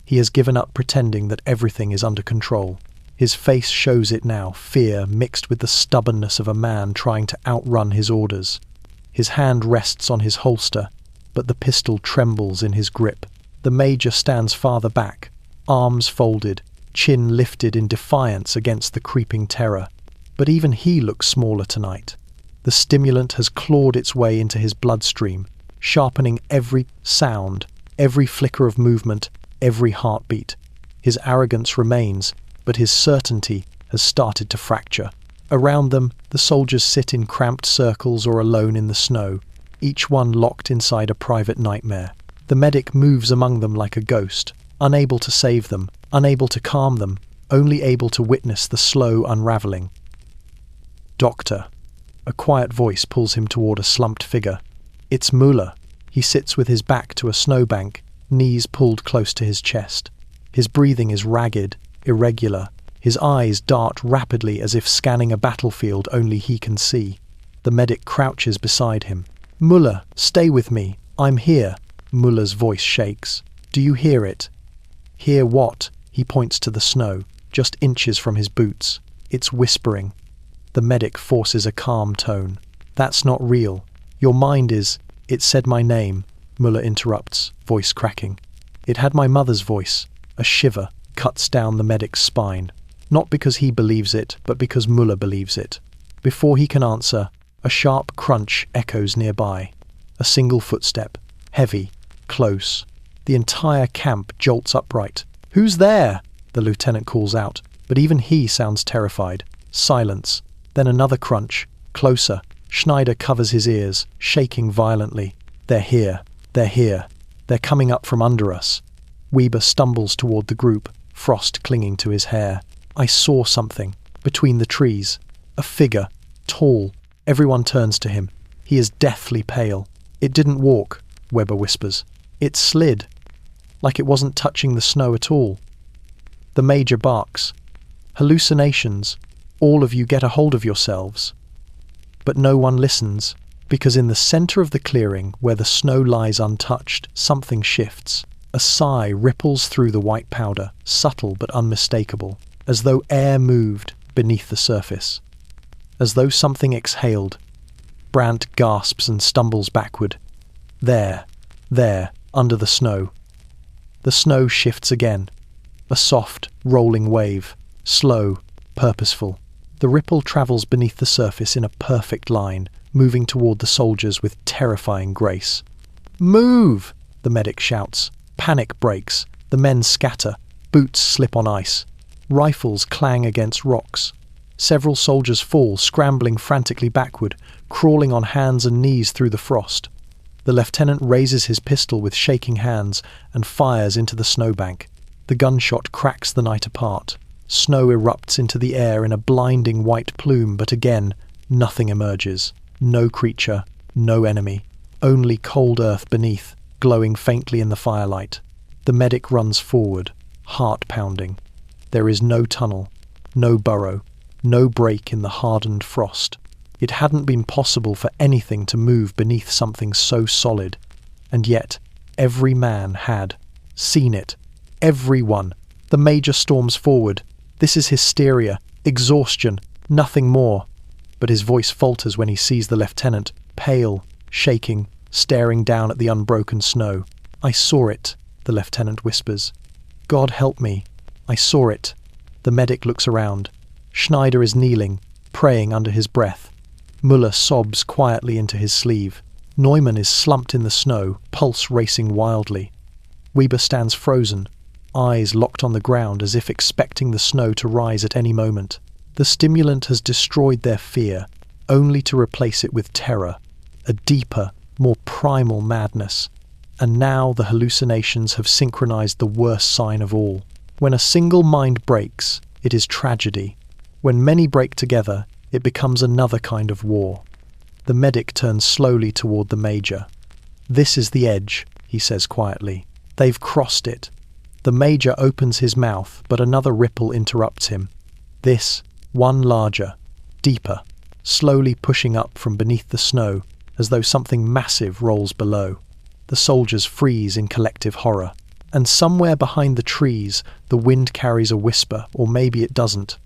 He has given up pretending that everything is under control. His face shows it now, fear mixed with the stubbornness of a man trying to outrun his orders. His hand rests on his holster, but the pistol trembles in his grip. The major stands farther back, arms folded, chin lifted in defiance against the creeping terror. But even he looks smaller tonight. The stimulant has clawed its way into his bloodstream, sharpening every sound, every flicker of movement, every heartbeat. His arrogance remains, but his certainty has started to fracture. Around them, the soldiers sit in cramped circles or alone in the snow, each one locked inside a private nightmare. The medic moves among them like a ghost, unable to save them, unable to calm them, only able to witness the slow unraveling. "Doctor." A quiet voice pulls him toward a slumped figure. It's Muller. He sits with his back to a snowbank, knees pulled close to his chest. His breathing is ragged, irregular. His eyes dart rapidly as if scanning a battlefield only he can see. The medic crouches beside him. "Muller, stay with me. I'm here." Muller's voice shakes. Do you hear it? Hear what? He points to the snow, just inches from his boots. It's whispering. The medic forces a calm tone. That's not real. Your mind is. It said my name, Muller interrupts, voice cracking. It had my mother's voice. A shiver cuts down the medic's spine. Not because he believes it, but because Muller believes it. Before he can answer, a sharp crunch echoes nearby. A single footstep. Heavy. Close. The entire camp jolts upright. Who's there? The lieutenant calls out, but even he sounds terrified. Silence. Then another crunch. Closer. Schneider covers his ears, shaking violently. They're here. They're here. They're coming up from under us. Weber stumbles toward the group, frost clinging to his hair. I saw something. Between the trees. A figure. Tall. Everyone turns to him. He is deathly pale. It didn't walk, Weber whispers. It slid. Like it wasn't touching the snow at all. The major barks. Hallucinations. All of you get a hold of yourselves. But no one listens, because in the center of the clearing, where the snow lies untouched, something shifts. A sigh ripples through the white powder, subtle but unmistakable, as though air moved beneath the surface. As though something exhaled. Brandt gasps and stumbles backward. There, under the snow. The snow shifts again. A soft, rolling wave, slow, purposeful. The ripple travels beneath the surface in a perfect line, moving toward the soldiers with terrifying grace. Move! The medic shouts. Panic breaks. The men scatter. Boots slip on ice. Rifles clang against rocks. Several soldiers fall, scrambling frantically backward, crawling on hands and knees through the frost. The lieutenant raises his pistol with shaking hands and fires into the snowbank. The gunshot cracks the night apart. Snow erupts into the air in a blinding white plume, but again, nothing emerges. No creature, no enemy. Only cold earth beneath, glowing faintly in the firelight. The medic runs forward, heart pounding. There is no tunnel, no burrow, no break in the hardened frost. It hadn't been possible for anything to move beneath something so solid. And yet, every man had seen it. Everyone. The major storms forward. This is hysteria, exhaustion, nothing more. But his voice falters when he sees the lieutenant, pale, shaking, staring down at the unbroken snow. I saw it, the lieutenant whispers. God help me. I saw it. The medic looks around. Schneider is kneeling, praying under his breath. Muller sobs quietly into his sleeve. Neumann is slumped in the snow, pulse racing wildly. Weber stands frozen, eyes locked on the ground as if expecting the snow to rise at any moment. The stimulant has destroyed their fear, only to replace it with terror, a deeper, more primal madness. And now the hallucinations have synchronized the worst sign of all. When a single mind breaks, it is tragedy. When many break together, it becomes another kind of war. The medic turns slowly toward the major. This is the edge, he says quietly. They've crossed it. The major opens his mouth, but another ripple interrupts him. This, one larger, deeper, slowly pushing up from beneath the snow, as though something massive rolls below. The soldiers freeze in collective horror. And somewhere behind the trees, the wind carries a whisper, or maybe it doesn't.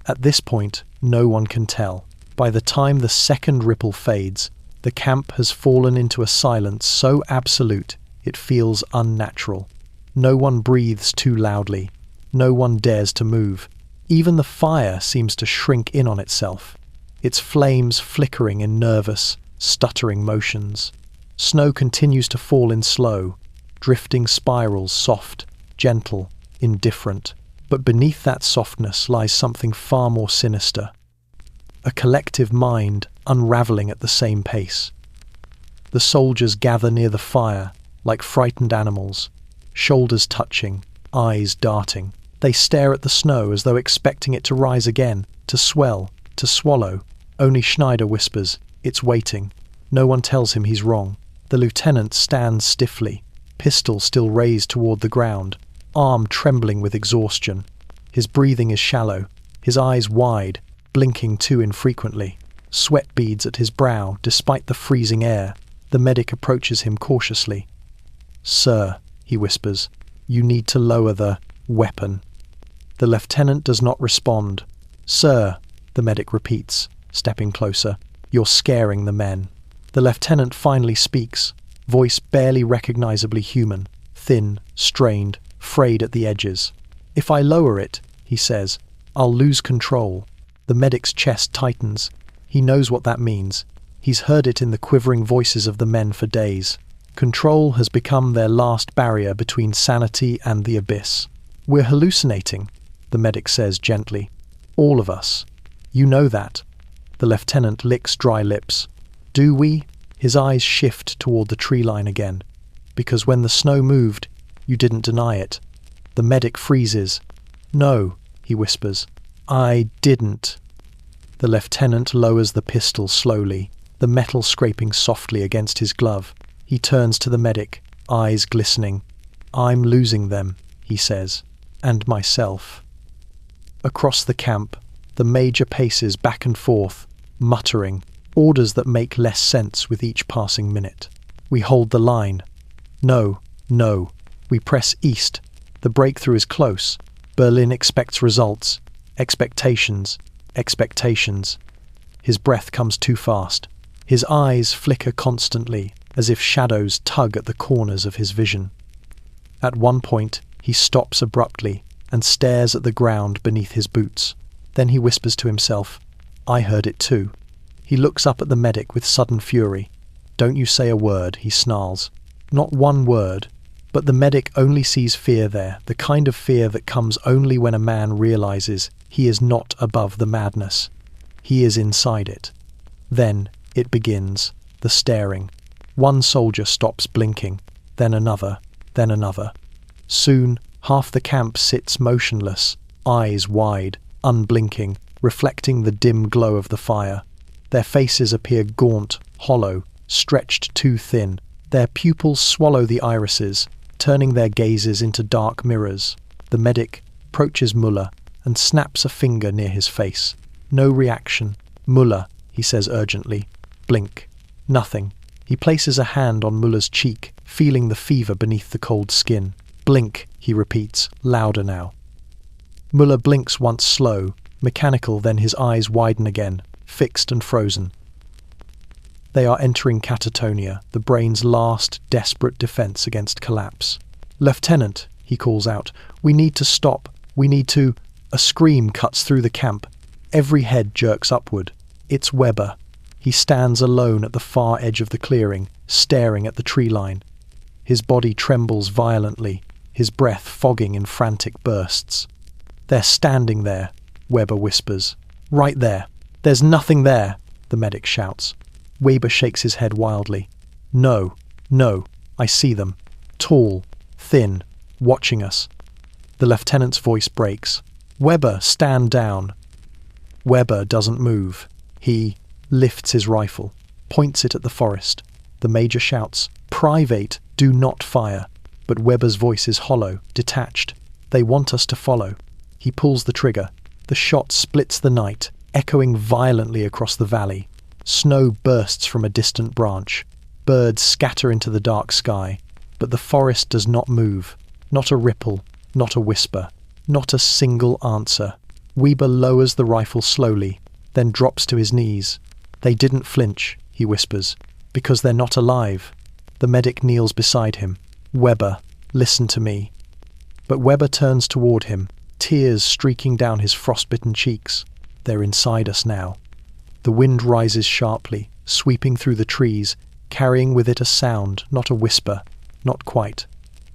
At this point, no one can tell. By the time the second ripple fades, the camp has fallen into a silence so absolute it feels unnatural. No one breathes too loudly. No one dares to move. Even the fire seems to shrink in on itself, its flames flickering in nervous, stuttering motions. Snow continues to fall in slow, drifting spirals, soft, gentle, indifferent. But beneath that softness lies something far more sinister. A collective mind unraveling at the same pace. The soldiers gather near the fire, like frightened animals, shoulders touching, eyes darting. They stare at the snow as though expecting it to rise again, to swell, to swallow. Only Schneider whispers, "It's waiting." No one tells him he's wrong. The lieutenant stands stiffly, pistol still raised toward the ground, arm trembling with exhaustion. His breathing is shallow, his eyes wide, blinking too infrequently. Sweat beads at his brow, despite the freezing air. The medic approaches him cautiously. "Sir," he whispers. You need to lower the weapon. The lieutenant does not respond. Sir, the medic repeats, stepping closer. You're scaring the men. The lieutenant finally speaks, voice barely recognizably human, thin, strained, frayed at the edges. If I lower it, he says, I'll lose control. The medic's chest tightens. He knows what that means. He's heard it in the quivering voices of the men for days. Control has become their last barrier between sanity and the abyss. We're hallucinating, the medic says gently. All of us. You know that. The lieutenant licks dry lips. Do we? His eyes shift toward the tree line again. Because when the snow moved, you didn't deny it. The medic freezes. No, he whispers. I didn't. The lieutenant lowers the pistol slowly, the metal scraping softly against his glove. He turns to the medic, eyes glistening. I'm losing them, he says, and myself. Across the camp, the major paces back and forth, muttering, orders that make less sense with each passing minute. We hold the line. No, no. We press east. The breakthrough is close. Berlin expects results. Expectations. Expectations. His breath comes too fast. His eyes flicker constantly, as if shadows tug at the corners of his vision. At one point, he stops abruptly and stares at the ground beneath his boots. Then he whispers to himself, I heard it too. He looks up at the medic with sudden fury. Don't you say a word, he snarls. Not one word. But the medic only sees fear there, the kind of fear that comes only when a man realizes he is not above the madness. He is inside it. Then it begins, the staring. One soldier stops blinking, then another, then another. Soon, half the camp sits motionless, eyes wide, unblinking, reflecting the dim glow of the fire. Their faces appear gaunt, hollow, stretched too thin. Their pupils swallow the irises, turning their gazes into dark mirrors. The medic approaches Muller and snaps a finger near his face. No reaction. Muller, he says urgently. Blink. Nothing. He places a hand on Muller's cheek, feeling the fever beneath the cold skin. Blink, he repeats, louder now. Muller blinks once slow, mechanical, then his eyes widen again, fixed and frozen. They are entering catatonia, the brain's last, desperate defense against collapse. Lieutenant, he calls out, we need to stop. We need to... A scream cuts through the camp. Every head jerks upward. It's Weber. He stands alone at the far edge of the clearing, staring at the tree line. His body trembles violently, his breath fogging in frantic bursts. They're standing there, Weber whispers. Right there. There's nothing there, the medic shouts. Weber shakes his head wildly. No, no, I see them. Tall, thin, watching us. The lieutenant's voice breaks. Weber, stand down. Weber doesn't move. He lifts his rifle, points it at the forest. The major shouts, Private, do not fire. But Weber's voice is hollow, detached. They want us to follow. He pulls the trigger. The shot splits the night, echoing violently across the valley. Snow bursts from a distant branch. Birds scatter into the dark sky. But the forest does not move. Not a ripple, not a whisper, not a single answer. Weber lowers the rifle slowly, then drops to his knees. They didn't flinch, he whispers, because they're not alive. The medic kneels beside him. Weber, listen to me. But Weber turns toward him, tears streaking down his frostbitten cheeks. They're inside us now. The wind rises sharply, sweeping through the trees, carrying with it a sound, not a whisper, not quite.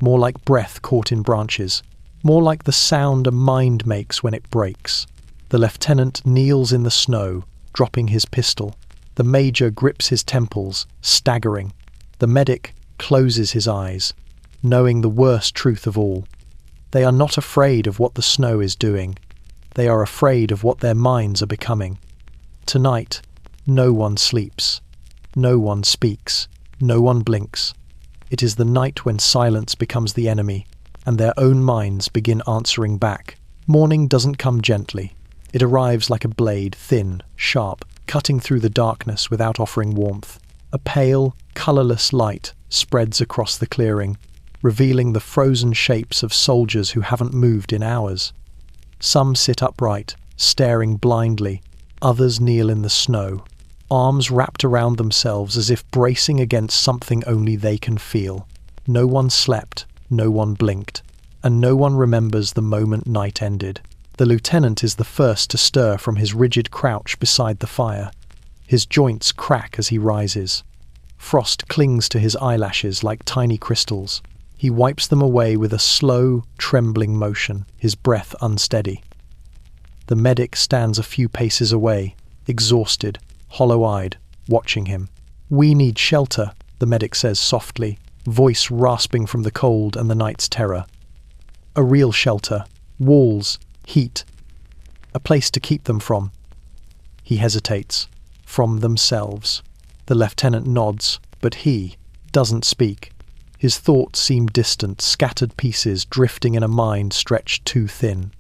More like breath caught in branches, more like the sound a mind makes when it breaks. The lieutenant kneels in the snow, dropping his pistol. The major grips his temples, staggering. The medic closes his eyes, knowing the worst truth of all. They are not afraid of what the snow is doing. They are afraid of what their minds are becoming. Tonight, no one sleeps. No one speaks. No one blinks. It is the night when silence becomes the enemy, and their own minds begin answering back. Morning doesn't come gently. It arrives like a blade, thin, sharp, cutting through the darkness without offering warmth. A pale, colourless light spreads across the clearing. revealing the frozen shapes of soldiers who haven't moved in hours. Some sit upright, staring blindly. Others kneel in the snow, arms wrapped around themselves as if bracing against something only they can feel. No one slept, no one blinked, and no one remembers the moment night ended. The lieutenant is the first to stir from his rigid crouch beside the fire. His joints crack as he rises. Frost clings to his eyelashes like tiny crystals. He wipes them away with a slow, trembling motion, his breath unsteady. The medic stands a few paces away, exhausted, hollow-eyed, watching him. "We need shelter," the medic says softly, voice rasping from the cold and the night's terror. "A real shelter. Walls, heat. A place to keep them from." He hesitates. From themselves. The lieutenant nods, but he doesn't speak. His thoughts seem distant, scattered pieces drifting in a mind stretched too thin.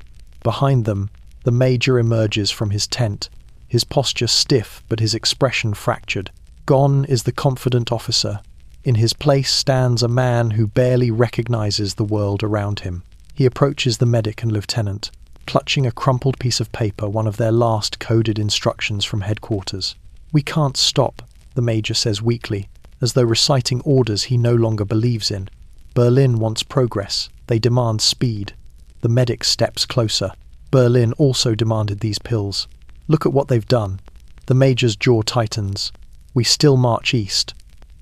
Behind them, the major emerges from his tent, his posture stiff but his expression fractured. Gone is the confident officer. In his place stands a man who barely recognizes the world around him. He approaches the medic and lieutenant, clutching a crumpled piece of paper, one of their last coded instructions from headquarters. "We can't stop," the major says weakly, as though reciting orders he no longer believes in. "Berlin wants progress. They demand speed." The medic steps closer. Berlin also demanded these pills. "Look at what they've done." The major's jaw tightens. "We still march east."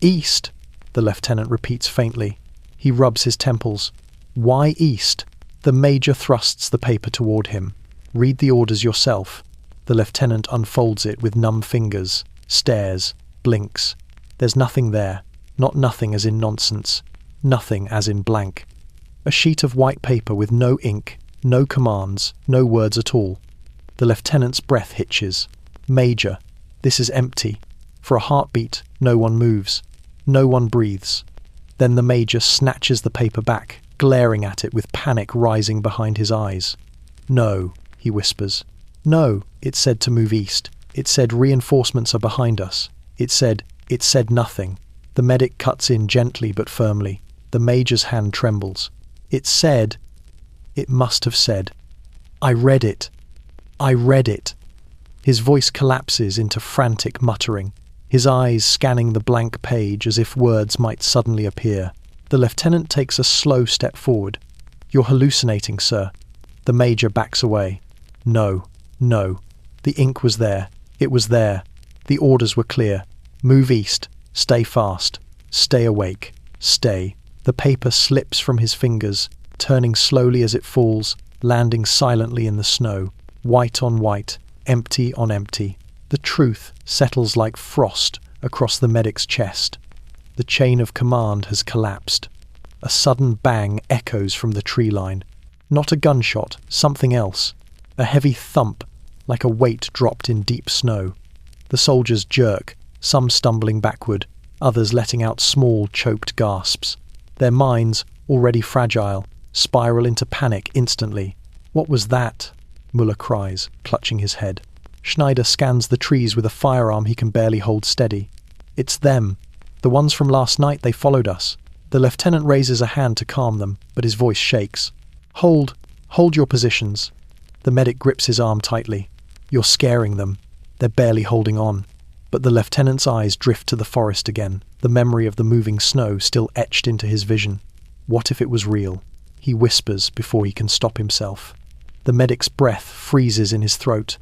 "East?" the lieutenant repeats faintly. He rubs his temples. "Why east?" The major thrusts the paper toward him. "Read the orders yourself." The lieutenant unfolds it with numb fingers, stares, blinks. There's nothing there. Not nothing as in nonsense. Nothing as in blank. A sheet of white paper with no ink, no commands, no words at all. The lieutenant's breath hitches. "Major, this is empty." For a heartbeat, no one moves. No one breathes. Then the major snatches the paper back, glaring at it with panic rising behind his eyes. "No," he whispers. "No, it said to move east. It said reinforcements are behind us. It said nothing." The medic cuts in gently but firmly. The major's hand trembles. It must have said. I read it. His voice collapses into frantic muttering, his eyes scanning the blank page as if words might suddenly appear. The lieutenant takes a slow step forward. "You're hallucinating, sir." The major backs away. No. The ink was there. It was there. The orders were clear. Move east. Stay fast. Stay awake. Stay. The paper slips from his fingers, turning slowly as it falls, landing silently in the snow. White on white. Empty on empty. The truth settles like frost across the medic's chest. The chain of command has collapsed. A sudden bang echoes from the tree line. Not a gunshot, something else. A heavy thump, like a weight dropped in deep snow. The soldiers jerk, some stumbling backward, others letting out small, choked gasps. Their minds, already fragile, spiral into panic instantly. "What was that?" Muller cries, clutching his head. Schneider scans the trees with a firearm he can barely hold steady. "It's them. The ones from last night, they followed us." The lieutenant raises a hand to calm them, but his voice shakes. Hold your positions." The medic grips his arm tightly. "You're scaring them. They're barely holding on." But the lieutenant's eyes drift to the forest again, the memory of the moving snow still etched into his vision. What if it was real? He whispers before he can stop himself. The medic's breath freezes in his throat.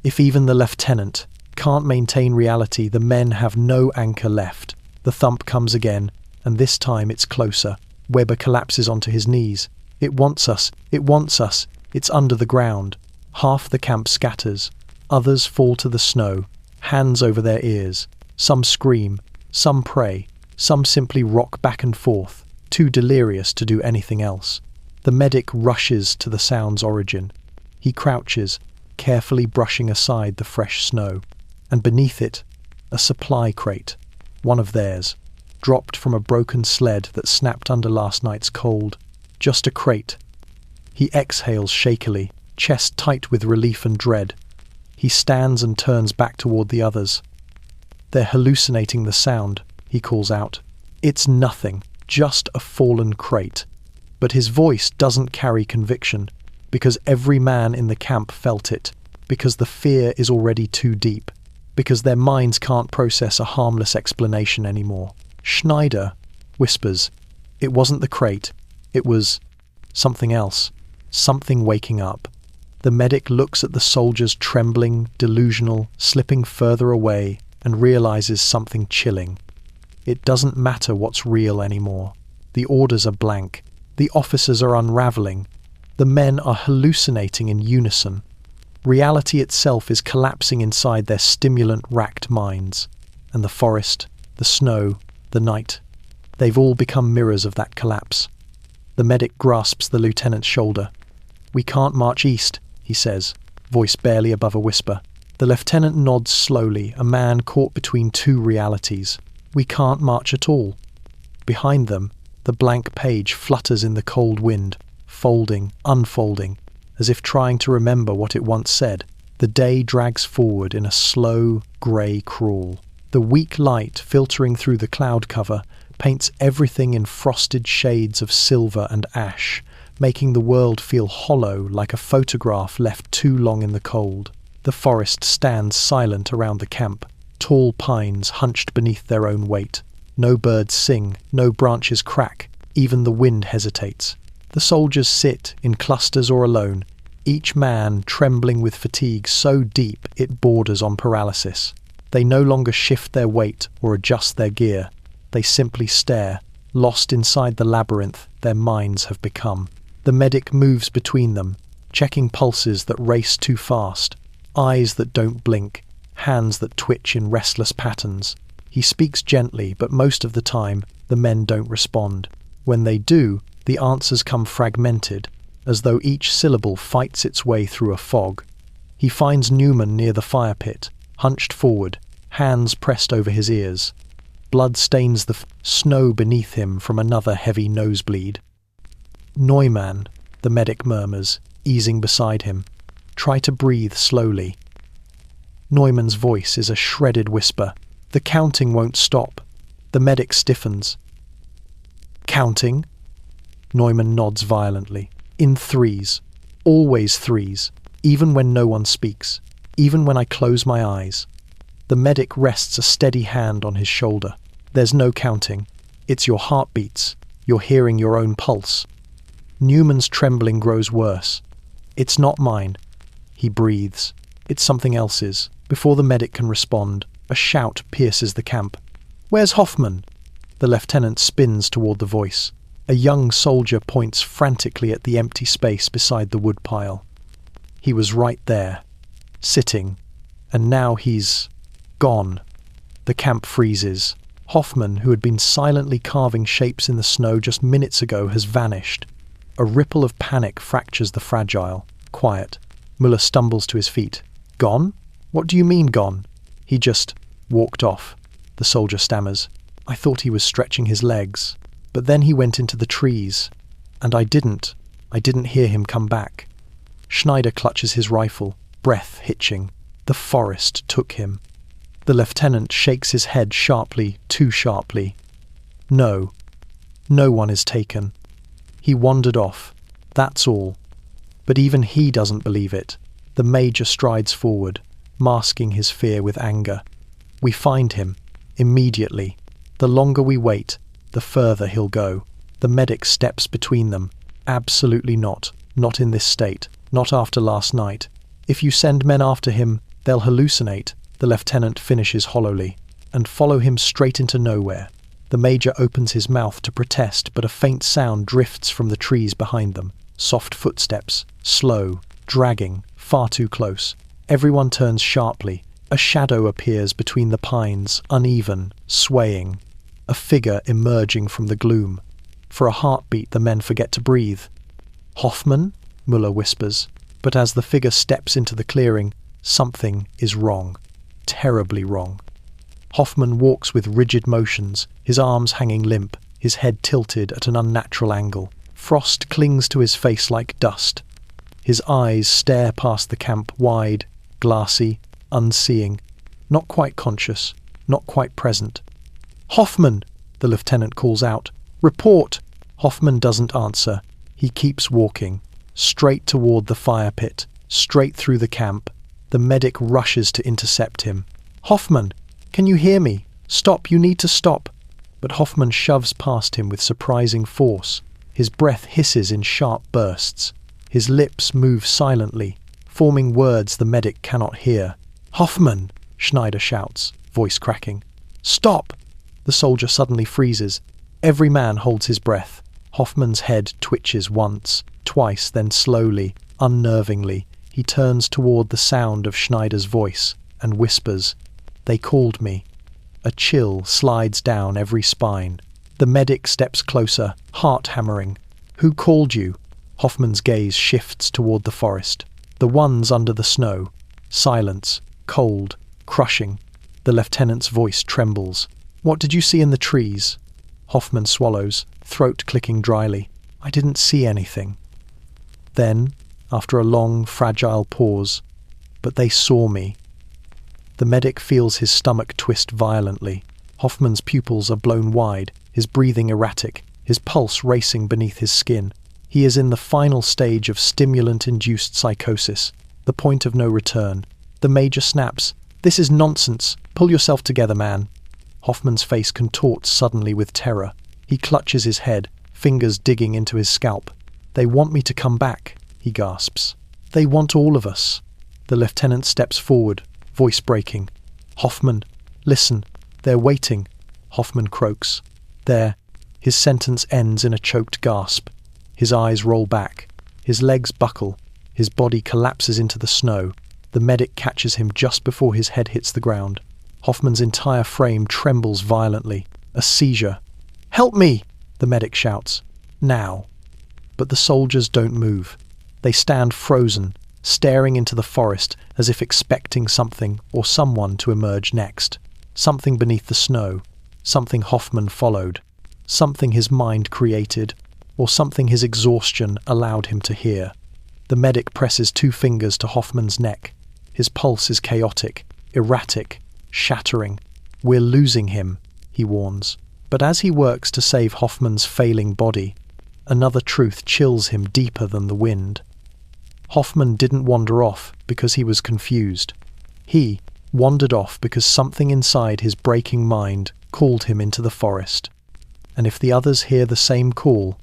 If even the lieutenant can't maintain reality, the men have no anchor left. The thump comes again, and this time it's closer. Weber collapses onto his knees. "It wants us. It wants us. It's under the ground." Half the camp scatters. Others fall to the snow, hands over their ears. Some scream, some pray, some simply rock back and forth, too delirious to do anything else. The medic rushes to the sound's origin. He crouches, carefully brushing aside the fresh snow. And beneath it, a supply crate, one of theirs, dropped from a broken sled that snapped under last night's cold. Just a crate. He exhales shakily, chest tight with relief and dread. He stands and turns back toward the others. "They're hallucinating the sound," he calls out. "It's nothing. just a fallen crate. But his voice doesn't carry conviction, because every man in the camp felt it, because the fear is already too deep, because their minds can't process a harmless explanation anymore. Schneider whispers, "It wasn't the crate, it was something else, something waking up." The medic looks at the soldiers trembling, delusional, slipping further away, and realizes something chilling. It doesn't matter what's real anymore. The orders are blank. The officers are unraveling. The men are hallucinating in unison. Reality itself is collapsing inside their stimulant-racked minds. And the forest, the snow, the night, they've all become mirrors of that collapse. The medic grasps the lieutenant's shoulder. "We can't march east," he says, voice barely above a whisper. The lieutenant nods slowly, a man caught between two realities. "We can't march at all." Behind them, the blank page flutters in the cold wind, folding, unfolding, as if trying to remember what it once said. The day drags forward in a slow, grey crawl. The weak light filtering through the cloud cover paints everything in frosted shades of silver and ash, making the world feel hollow like a photograph left too long in the cold. The forest stands silent around the camp, tall pines hunched beneath their own weight. No birds sing, no branches crack, even the wind hesitates. The soldiers sit in clusters or alone, each man trembling with fatigue so deep it borders on paralysis. They no longer shift their weight or adjust their gear. They simply stare, lost inside the labyrinth their minds have become. The medic moves between them, checking pulses that race too fast, eyes that don't blink, hands that twitch in restless patterns. He speaks gently, but most of the time, the men don't respond. When they do, the answers come fragmented, as though each syllable fights its way through a fog. He finds Newman near the fire pit, hunched forward, hands pressed over his ears. Blood stains the snow beneath him from another heavy nosebleed. "Neumann," the medic murmurs, easing beside him. "Try to breathe slowly." Neumann's voice is a shredded whisper. "The counting won't stop." The medic stiffens. "Counting?" Neumann nods violently. "In threes. Always threes. Even when no one speaks. Even when I close my eyes." The medic rests a steady hand on his shoulder. "There's no counting. It's your heartbeats. You're hearing your own pulse." Newman's trembling grows worse. "It's not mine." He breathes. "It's something else's." Before the medic can respond, a shout pierces the camp. "Where's Hoffman?" The lieutenant spins toward the voice. A young soldier points frantically at the empty space beside the woodpile. He was right there, sitting, and now he's gone. The camp freezes. Hoffman, who had been silently carving shapes in the snow just minutes ago, has vanished. A ripple of panic fractures the fragile, quiet. Muller stumbles to his feet. "Gone? What do you mean gone?" "He just walked off," the soldier stammers. "I thought he was stretching his legs. But then he went into the trees. And I didn't hear him come back." Schneider clutches his rifle, breath hitching. The forest took him. The lieutenant shakes his head sharply, too sharply. "No. No one is taken. He wandered off. That's all." But even he doesn't believe it. The major strides forward, masking his fear with anger. "We find him. Immediately. The longer we wait, the further he'll go." The medic steps between them. "Absolutely not. Not in this state. Not after last night. If you send men after him, they'll hallucinate," the lieutenant finishes hollowly, "and follow him straight into nowhere." The major opens his mouth to protest, but a faint sound drifts from the trees behind them. Soft footsteps, slow, dragging, far too close. Everyone turns sharply. A shadow appears between the pines, uneven, swaying. A figure emerging from the gloom. For a heartbeat, the men forget to breathe. "Hoffman?" Muller whispers. But as the figure steps into the clearing, something is wrong. Terribly wrong. Hoffman walks with rigid motions, his arms hanging limp, his head tilted at an unnatural angle. Frost clings to his face like dust. His eyes stare past the camp, wide, glassy, unseeing, not quite conscious, not quite present. "Hoffman!" the lieutenant calls out, Report! Hoffman doesn't answer. He keeps walking, straight toward the fire pit, straight through the camp. The medic rushes to intercept him. Hoffman! Can you hear me? Stop, you need to stop! But Hoffman shoves past him with surprising force. His breath hisses in sharp bursts. His lips move silently, forming words the medic cannot hear. Hoffman! Schneider shouts, voice cracking. Stop! The soldier suddenly freezes. Every man holds his breath. Hoffman's head twitches once, twice, then slowly, unnervingly, he turns toward the sound of Schneider's voice and whispers, "They called me." A chill slides down every spine. The medic steps closer, heart hammering. Who called you? Hoffman's gaze shifts toward the forest. The ones under the snow. Silence, cold, crushing. The lieutenant's voice trembles. What did you see in the trees? Hoffman swallows, throat clicking dryly. I didn't see anything. Then, after a long, fragile pause, but they saw me. The medic feels his stomach twist violently. Hoffman's pupils are blown wide, his breathing erratic, his pulse racing beneath his skin. He is in the final stage of stimulant-induced psychosis, the point of no return. The major snaps. This is nonsense. Pull yourself together, man. Hoffman's face contorts suddenly with terror. He clutches his head, fingers digging into his scalp. They want me to come back, he gasps. They want all of us. The lieutenant steps forward, voice breaking. Hoffman, listen. They're waiting. Hoffman croaks. There. His sentence ends in a choked gasp. His eyes roll back. His legs buckle. His body collapses into the snow. The medic catches him just before his head hits the ground. Hoffman's entire frame trembles violently. A seizure. Help me! The medic shouts. Now. But the soldiers don't move. They stand frozen, staring into the forest as if expecting something or someone to emerge next. Something beneath the snow. Something Hoffman followed. Something his mind created. Or something his exhaustion allowed him to hear. The medic presses 2 fingers to Hoffman's neck. His pulse is chaotic, erratic, shattering. We're losing him, he warns. But as he works to save Hoffman's failing body, another truth chills him deeper than the wind. Hoffman didn't wander off because he was confused. He wandered off because something inside his breaking mind called him into the forest. And if the others hear the same call,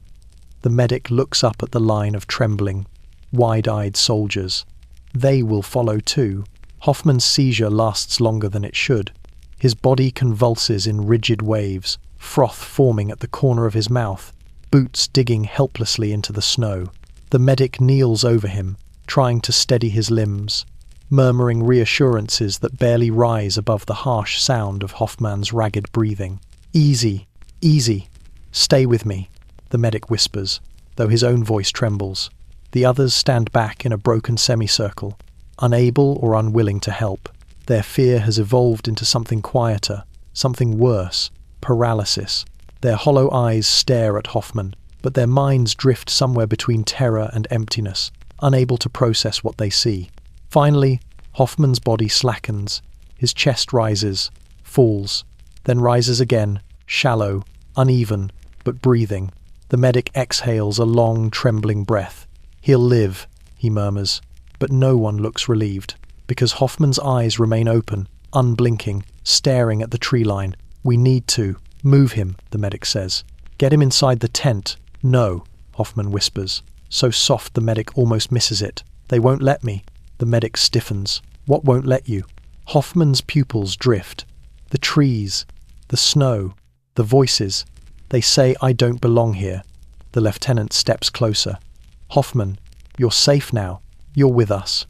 the medic looks up at the line of trembling, wide-eyed soldiers. They will follow too. Hoffman's seizure lasts longer than it should. His body convulses in rigid waves, froth forming at the corner of his mouth, boots digging helplessly into the snow. The medic kneels over him, trying to steady his limbs, murmuring reassurances that barely rise above the harsh sound of Hoffman's ragged breathing. Easy, easy, stay with me, the medic whispers, though his own voice trembles. The others stand back in a broken semicircle, unable or unwilling to help. Their fear has evolved into something quieter, something worse, paralysis. Their hollow eyes stare at Hoffman, but their minds drift somewhere between terror and emptiness, unable to process what they see. Finally, Hoffman's body slackens. His chest rises, falls, then rises again, shallow, uneven, but breathing. The medic exhales a long, trembling breath. He'll live, he murmurs, but no one looks relieved, because Hoffman's eyes remain open, unblinking, staring at the tree line. We need to move him, the medic says. Get him inside the tent. No, Hoffman whispers, so soft the medic almost misses it. They won't let me. The medic stiffens. What won't let you? Hoffman's pupils drift. The trees, the snow, the voices. They say I don't belong here. The lieutenant steps closer. Hoffman, you're safe now. You're with us.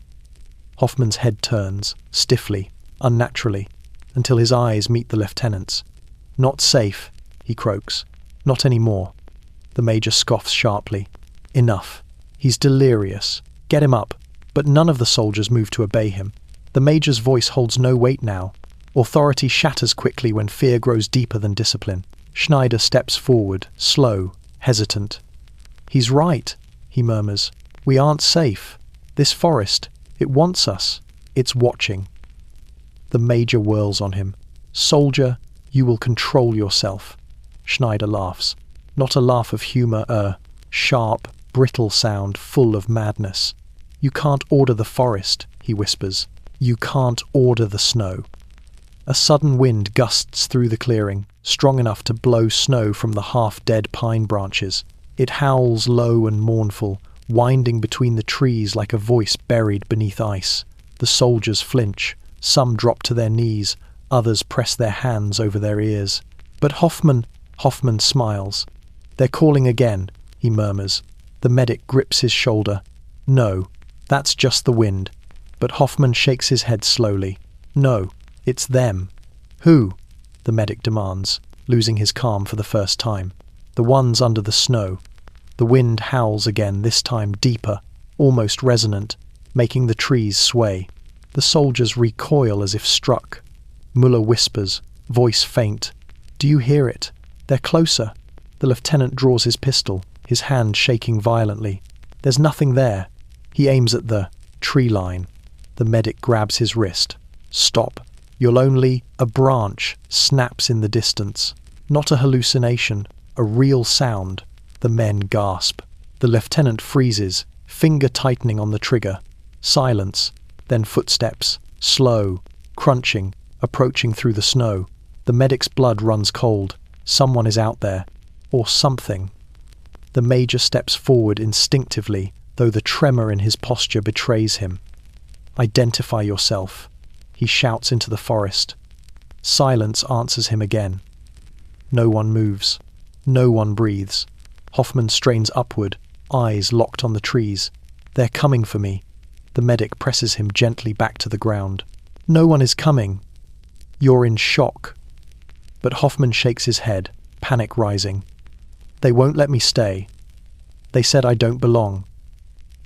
Hoffman's head turns, stiffly, unnaturally, until his eyes meet the lieutenant's. Not safe, he croaks. Not anymore. The major scoffs sharply. Enough. He's delirious. Get him up. But none of the soldiers move to obey him. The major's voice holds no weight now. Authority shatters quickly when fear grows deeper than discipline. Schneider steps forward, slow, hesitant. He's right, he murmurs. We aren't safe. This forest, it wants us. It's watching. The major whirls on him. Soldier, you will control yourself. Schneider laughs. Not a laugh of humor, a sharp, brittle sound full of madness. "You can't order the forest," he whispers. "You can't order the snow." A sudden wind gusts through the clearing, strong enough to blow snow from the half-dead pine branches. It howls low and mournful, winding between the trees like a voice buried beneath ice. The soldiers flinch. Some drop to their knees, others press their hands over their ears. But Hoffman smiles. "They're calling again," he murmurs. The medic grips his shoulder. "No, that's just the wind." But Hoffman shakes his head slowly. "No, it's them." "Who?" the medic demands, losing his calm for the first time. "The ones under the snow." The wind howls again, this time deeper, almost resonant, making the trees sway. The soldiers recoil as if struck. Muller whispers, voice faint. "Do you hear it? They're closer." The lieutenant draws his pistol, his hand shaking violently. "There's nothing there." He aims at the tree line. The medic grabs his wrist. "Stop. You'll only..." A branch snaps in the distance. Not a hallucination, a real sound. The men gasp. The lieutenant freezes, finger tightening on the trigger. Silence, then footsteps, slow, crunching, approaching through the snow. The medic's blood runs cold. Someone is out there. Or something. The major steps forward instinctively, though the tremor in his posture betrays him. "Identify yourself," he shouts into the forest. Silence answers him again. No one moves. No one breathes. Hoffman strains upward, eyes locked on the trees. "They're coming for me." The medic presses him gently back to the ground. "No one is coming." "You're in shock." But Hoffman shakes his head, panic rising. "They won't let me stay. They said I don't belong."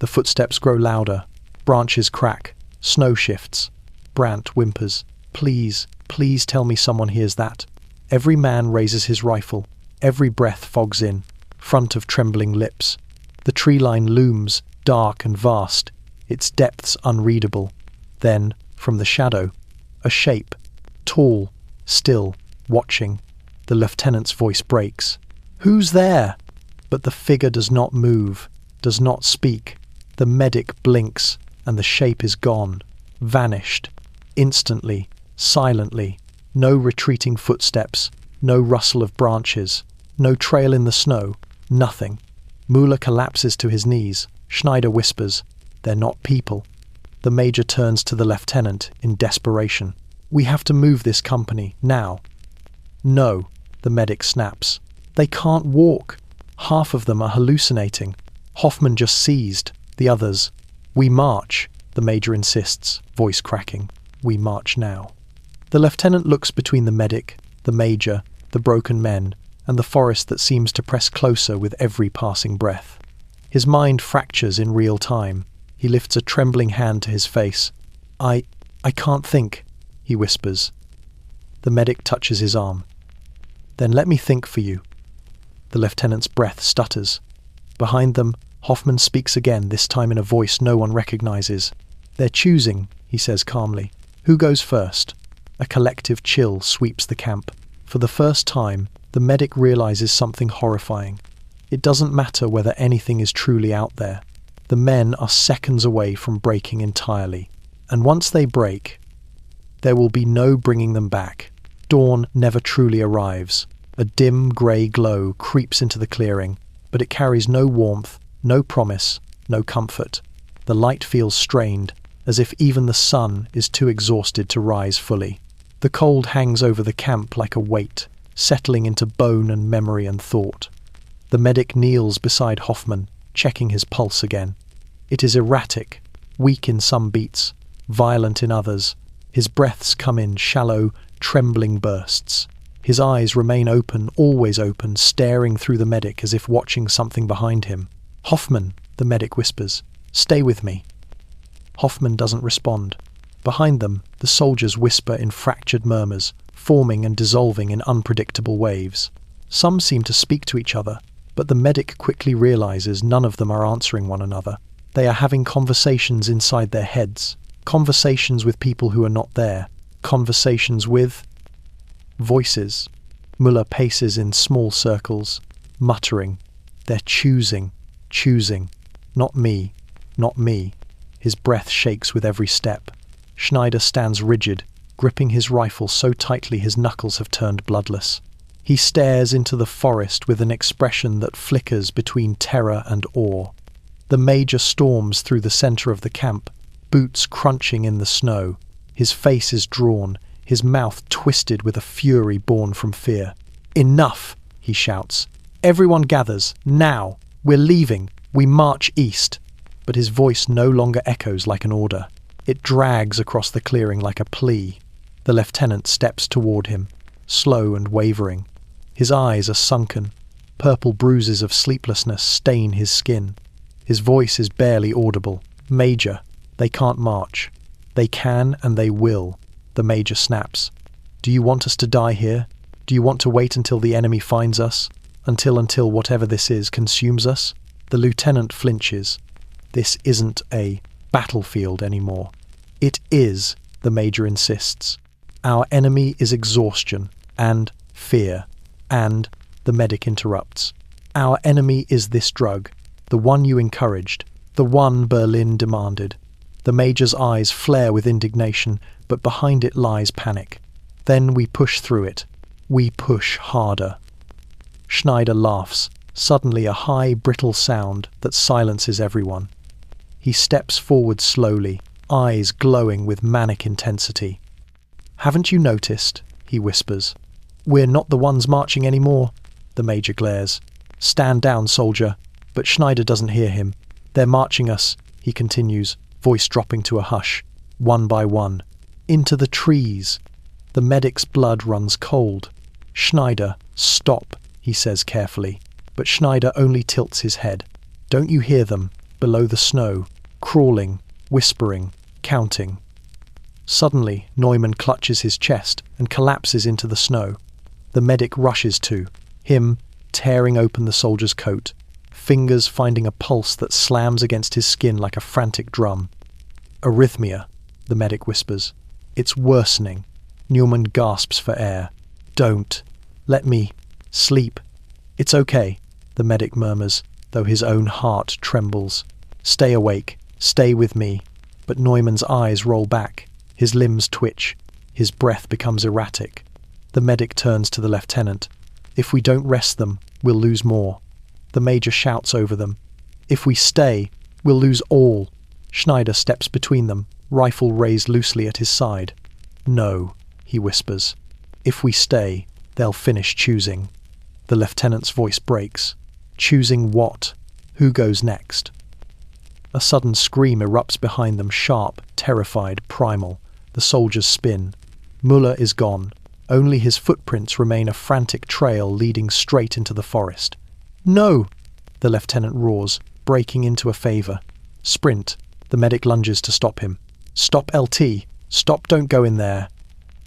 The footsteps grow louder. Branches crack. Snow shifts. Brandt whimpers. "Please, please tell me someone hears that." Every man raises his rifle. Every breath fogs in, front of trembling lips. The tree line looms, dark and vast, its depths unreadable. Then, from the shadow, a shape, tall, still, watching. The lieutenant's voice breaks. "Who's there?" But the figure does not move, does not speak. The medic blinks, and the shape is gone, vanished, instantly, silently. No retreating footsteps, no rustle of branches, no trail in the snow, nothing. Muller collapses to his knees. Schneider whispers, "They're not people." The major turns to the lieutenant in desperation. "We have to move this company, now." "No," the medic snaps. "They can't walk. Half of them are hallucinating. Hoffman just seized. The others." "We march," the major insists, voice cracking. "We march now." The lieutenant looks between the medic, the major, the broken men, and the forest that seems to press closer with every passing breath. His mind fractures in real time. He lifts a trembling hand to his face. I can't think," he whispers. The medic touches his arm. "Then let me think for you." The lieutenant's breath stutters. Behind them, Hoffman speaks again, this time in a voice no one recognizes. "They're choosing," he says calmly. "Who goes first?" A collective chill sweeps the camp. For the first time, the medic realizes something horrifying. It doesn't matter whether anything is truly out there. The men are seconds away from breaking entirely. And once they break, there will be no bringing them back. Dawn never truly arrives. A dim grey glow creeps into the clearing, but it carries no warmth, no promise, no comfort. The light feels strained, as if even the sun is too exhausted to rise fully. The cold hangs over the camp like a weight, settling into bone and memory and thought. The medic kneels beside Hoffman, checking his pulse again. It is erratic, weak in some beats, violent in others. His breaths come in shallow, trembling bursts. His eyes remain open, always open, staring through the medic as if watching something behind him. "Hoffman," the medic whispers, "stay with me." Hoffman doesn't respond. Behind them, the soldiers whisper in fractured murmurs, forming and dissolving in unpredictable waves. Some seem to speak to each other, but the medic quickly realizes none of them are answering one another. They are having conversations inside their heads, conversations with people who are not there, conversations with voices. Muller paces in small circles. muttering. They're choosing. Not me, not me. His breath shakes with every step. Schneider stands rigid, gripping his rifle so tightly his knuckles have turned bloodless. He stares into the forest with an expression that flickers between terror and awe. The major storms through the center of the camp, boots crunching in the snow. His face is drawn, his mouth twisted with a fury born from fear. "Enough!" he shouts. "Everyone gathers, now! We're leaving! We march east!" But his voice no longer echoes like an order. It drags across the clearing like a plea. The lieutenant steps toward him, slow and wavering. His eyes are sunken. Purple bruises of sleeplessness stain his skin. His voice is barely audible. "Major, they can't march." "They can and they will," the major snaps. "Do you want us to die here? Do you want to wait until the enemy finds us? Until whatever this is consumes us?" The lieutenant flinches. This isn't a battlefield anymore. "It is," the major insists. "Our enemy is exhaustion and fear. And," the medic interrupts, "our enemy is this drug, the one you encouraged, the one Berlin demanded." The major's eyes flare with indignation, but behind it lies panic. "Then we push through it. We push harder." Schneider laughs, suddenly a high, brittle sound that silences everyone. He steps forward slowly, eyes glowing with manic intensity. "Haven't you noticed?" he whispers. "We're not the ones marching anymore." The major glares. "Stand down, soldier." But Schneider doesn't hear him. "They're marching us," he continues, voice dropping to a hush, "one by one. Into the trees." The medic's blood runs cold. "Schneider, stop," he says carefully. But Schneider only tilts his head. "Don't you hear them, below the snow, crawling, whispering, counting?" Suddenly, Neumann clutches his chest and collapses into the snow. The medic rushes to him, tearing open the soldier's coat, fingers finding a pulse that slams against his skin like a frantic drum. "Arrhythmia," the medic whispers. "It's worsening." Neumann gasps for air. "Don't. Let me sleep." "It's okay," the medic murmurs, though his own heart trembles. "Stay awake. Stay with me." But Neumann's eyes roll back. His limbs twitch. His breath becomes erratic. The medic turns to the lieutenant. "If we don't rest them, we'll lose more." The major shouts over them. "If we stay, we'll lose all." Schneider steps between them, rifle raised loosely at his side. "No," he whispers. "If we stay, they'll finish choosing." The lieutenant's voice breaks. "Choosing what? Who goes next?" A sudden scream erupts behind them, sharp, terrified, primal. The soldiers spin. Müller is gone. Only his footprints remain a frantic trail leading straight into the forest. "No!" the lieutenant roars, breaking into a favor. "Sprint!" The medic lunges to stop him. "Stop, LT! Stop, don't go in there!"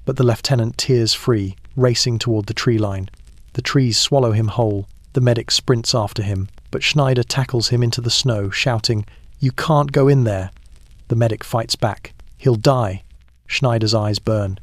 But the lieutenant tears free, racing toward the tree line. The trees swallow him whole. The medic sprints after him, but Schneider tackles him into the snow, shouting, "You can't go in there!" The medic fights back. "He'll die!" Schneider's eyes burn.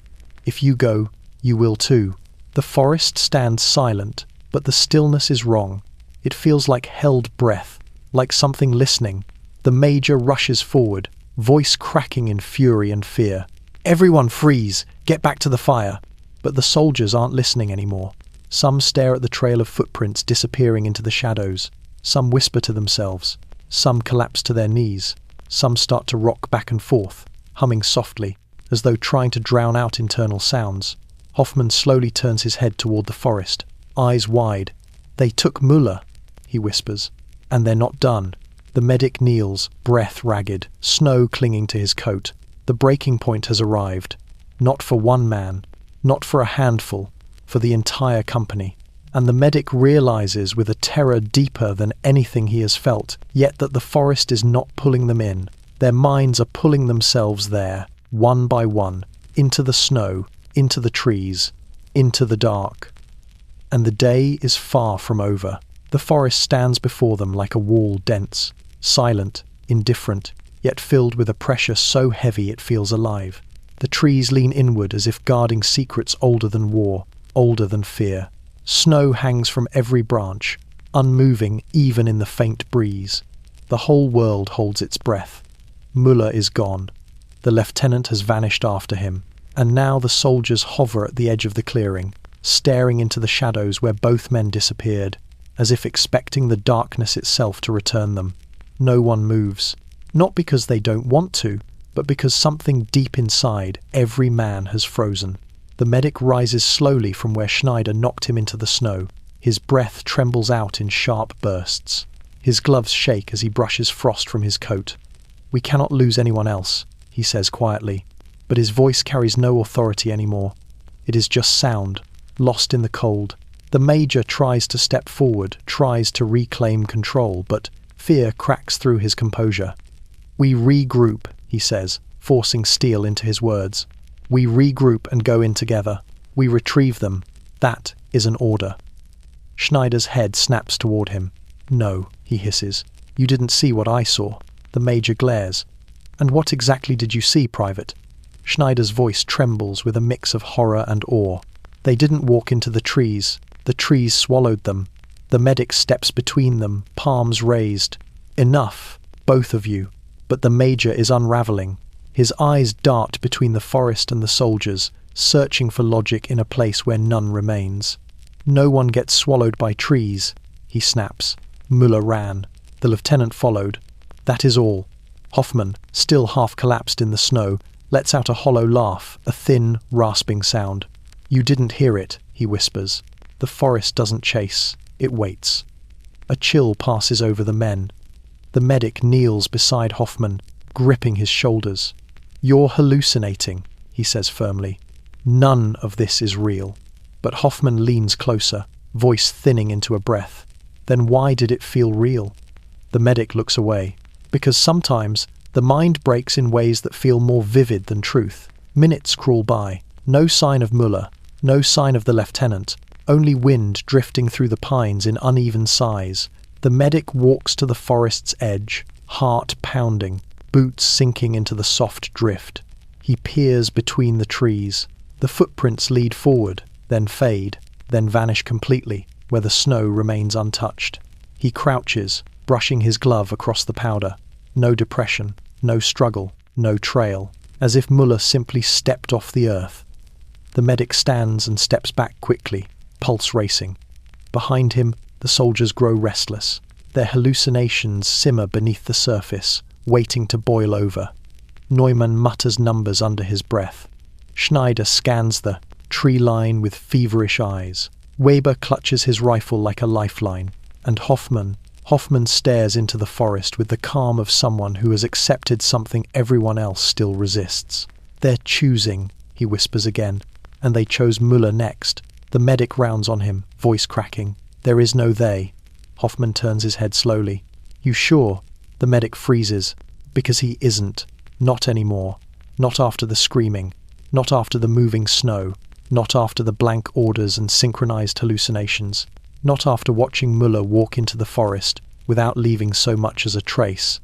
"If you go, you will too." The forest stands silent, but the stillness is wrong. It feels like held breath, like something listening. The major rushes forward, voice cracking in fury and fear. "Everyone freeze! Get back to the fire!" But the soldiers aren't listening anymore. Some stare at the trail of footprints disappearing into the shadows. Some whisper to themselves. Some collapse to their knees. Some start to rock back and forth, humming softly, as though trying to drown out internal sounds. Hoffmann slowly turns his head toward the forest, eyes wide. "They took Müller," he whispers. "And they're not done." The medic kneels, breath ragged, snow clinging to his coat. The breaking point has arrived. Not for one man, not for a handful, for the entire company. And the medic realizes with a terror deeper than anything he has felt, yet that the forest is not pulling them in. Their minds are pulling themselves there, one by one, into the snow, into the trees, into the dark. And the day is far from over. The forest stands before them like a wall dense, silent, indifferent, yet filled with a pressure so heavy it feels alive. The trees lean inward as if guarding secrets older than war, older than fear. Snow hangs from every branch, unmoving even in the faint breeze. The whole world holds its breath. Müller is gone. The lieutenant has vanished after him, and now the soldiers hover at the edge of the clearing, staring into the shadows where both men disappeared, as if expecting the darkness itself to return them. No one moves, not because they don't want to, but because something deep inside every man has frozen. The medic rises slowly from where Schneider knocked him into the snow. His breath trembles out in sharp bursts. His gloves shake as he brushes frost from his coat. "We cannot lose anyone else," he says quietly, but his voice carries no authority anymore. It is just sound, lost in the cold. The major tries to step forward, tries to reclaim control, but fear cracks through his composure. "We regroup," he says, forcing steel into his words. "We regroup and go in together. We retrieve them. That is an order." Schneider's head snaps toward him. "No," he hisses. "You didn't see what I saw." The major glares. "And what exactly did you see, Private?" Schneider's voice trembles with a mix of horror and awe. "They didn't walk into the trees. The trees swallowed them." The medic steps between them, palms raised. "Enough, both of you." But the major is unraveling. His eyes dart between the forest and the soldiers, searching for logic in a place where none remains. "No one gets swallowed by trees," he snaps. Müller ran. The lieutenant followed. That is all. Hoffman, still half collapsed in the snow, lets out a hollow laugh, a thin, rasping sound. "You didn't hear it," he whispers. The forest doesn't chase. It waits. A chill passes over the men. The medic kneels beside Hoffman, gripping his shoulders. "You're hallucinating," he says firmly. "None of this is real." But Hoffman leans closer, voice thinning into a breath. "Then why did it feel real?" The medic looks away. "Because sometimes the mind breaks in ways that feel more vivid than truth." Minutes crawl by. No sign of Müller, no sign of the lieutenant, only wind drifting through the pines in uneven sighs. The medic walks to the forest's edge, heart pounding, boots sinking into the soft drift. He peers between the trees. The footprints lead forward, then fade, then vanish completely, where the snow remains untouched. He crouches, brushing his glove across the powder. No depression, no struggle, no trail, as if Müller simply stepped off the earth. The medic stands and steps back quickly, pulse racing. Behind him, the soldiers grow restless. Their hallucinations simmer beneath the surface, waiting to boil over. Neumann mutters numbers under his breath. Schneider scans the tree line with feverish eyes. Weber clutches his rifle like a lifeline, and Hoffman stares into the forest with the calm of someone who has accepted something everyone else still resists. "They're choosing," he whispers again, "and they chose Müller next." The medic rounds on him, voice cracking. "There is no they." Hoffman turns his head slowly. "You sure?" The medic freezes. "Because he isn't. Not anymore. Not after the screaming. Not after the moving snow. Not after the blank orders and synchronized hallucinations. Not after watching Müller walk into the forest without leaving so much as a trace."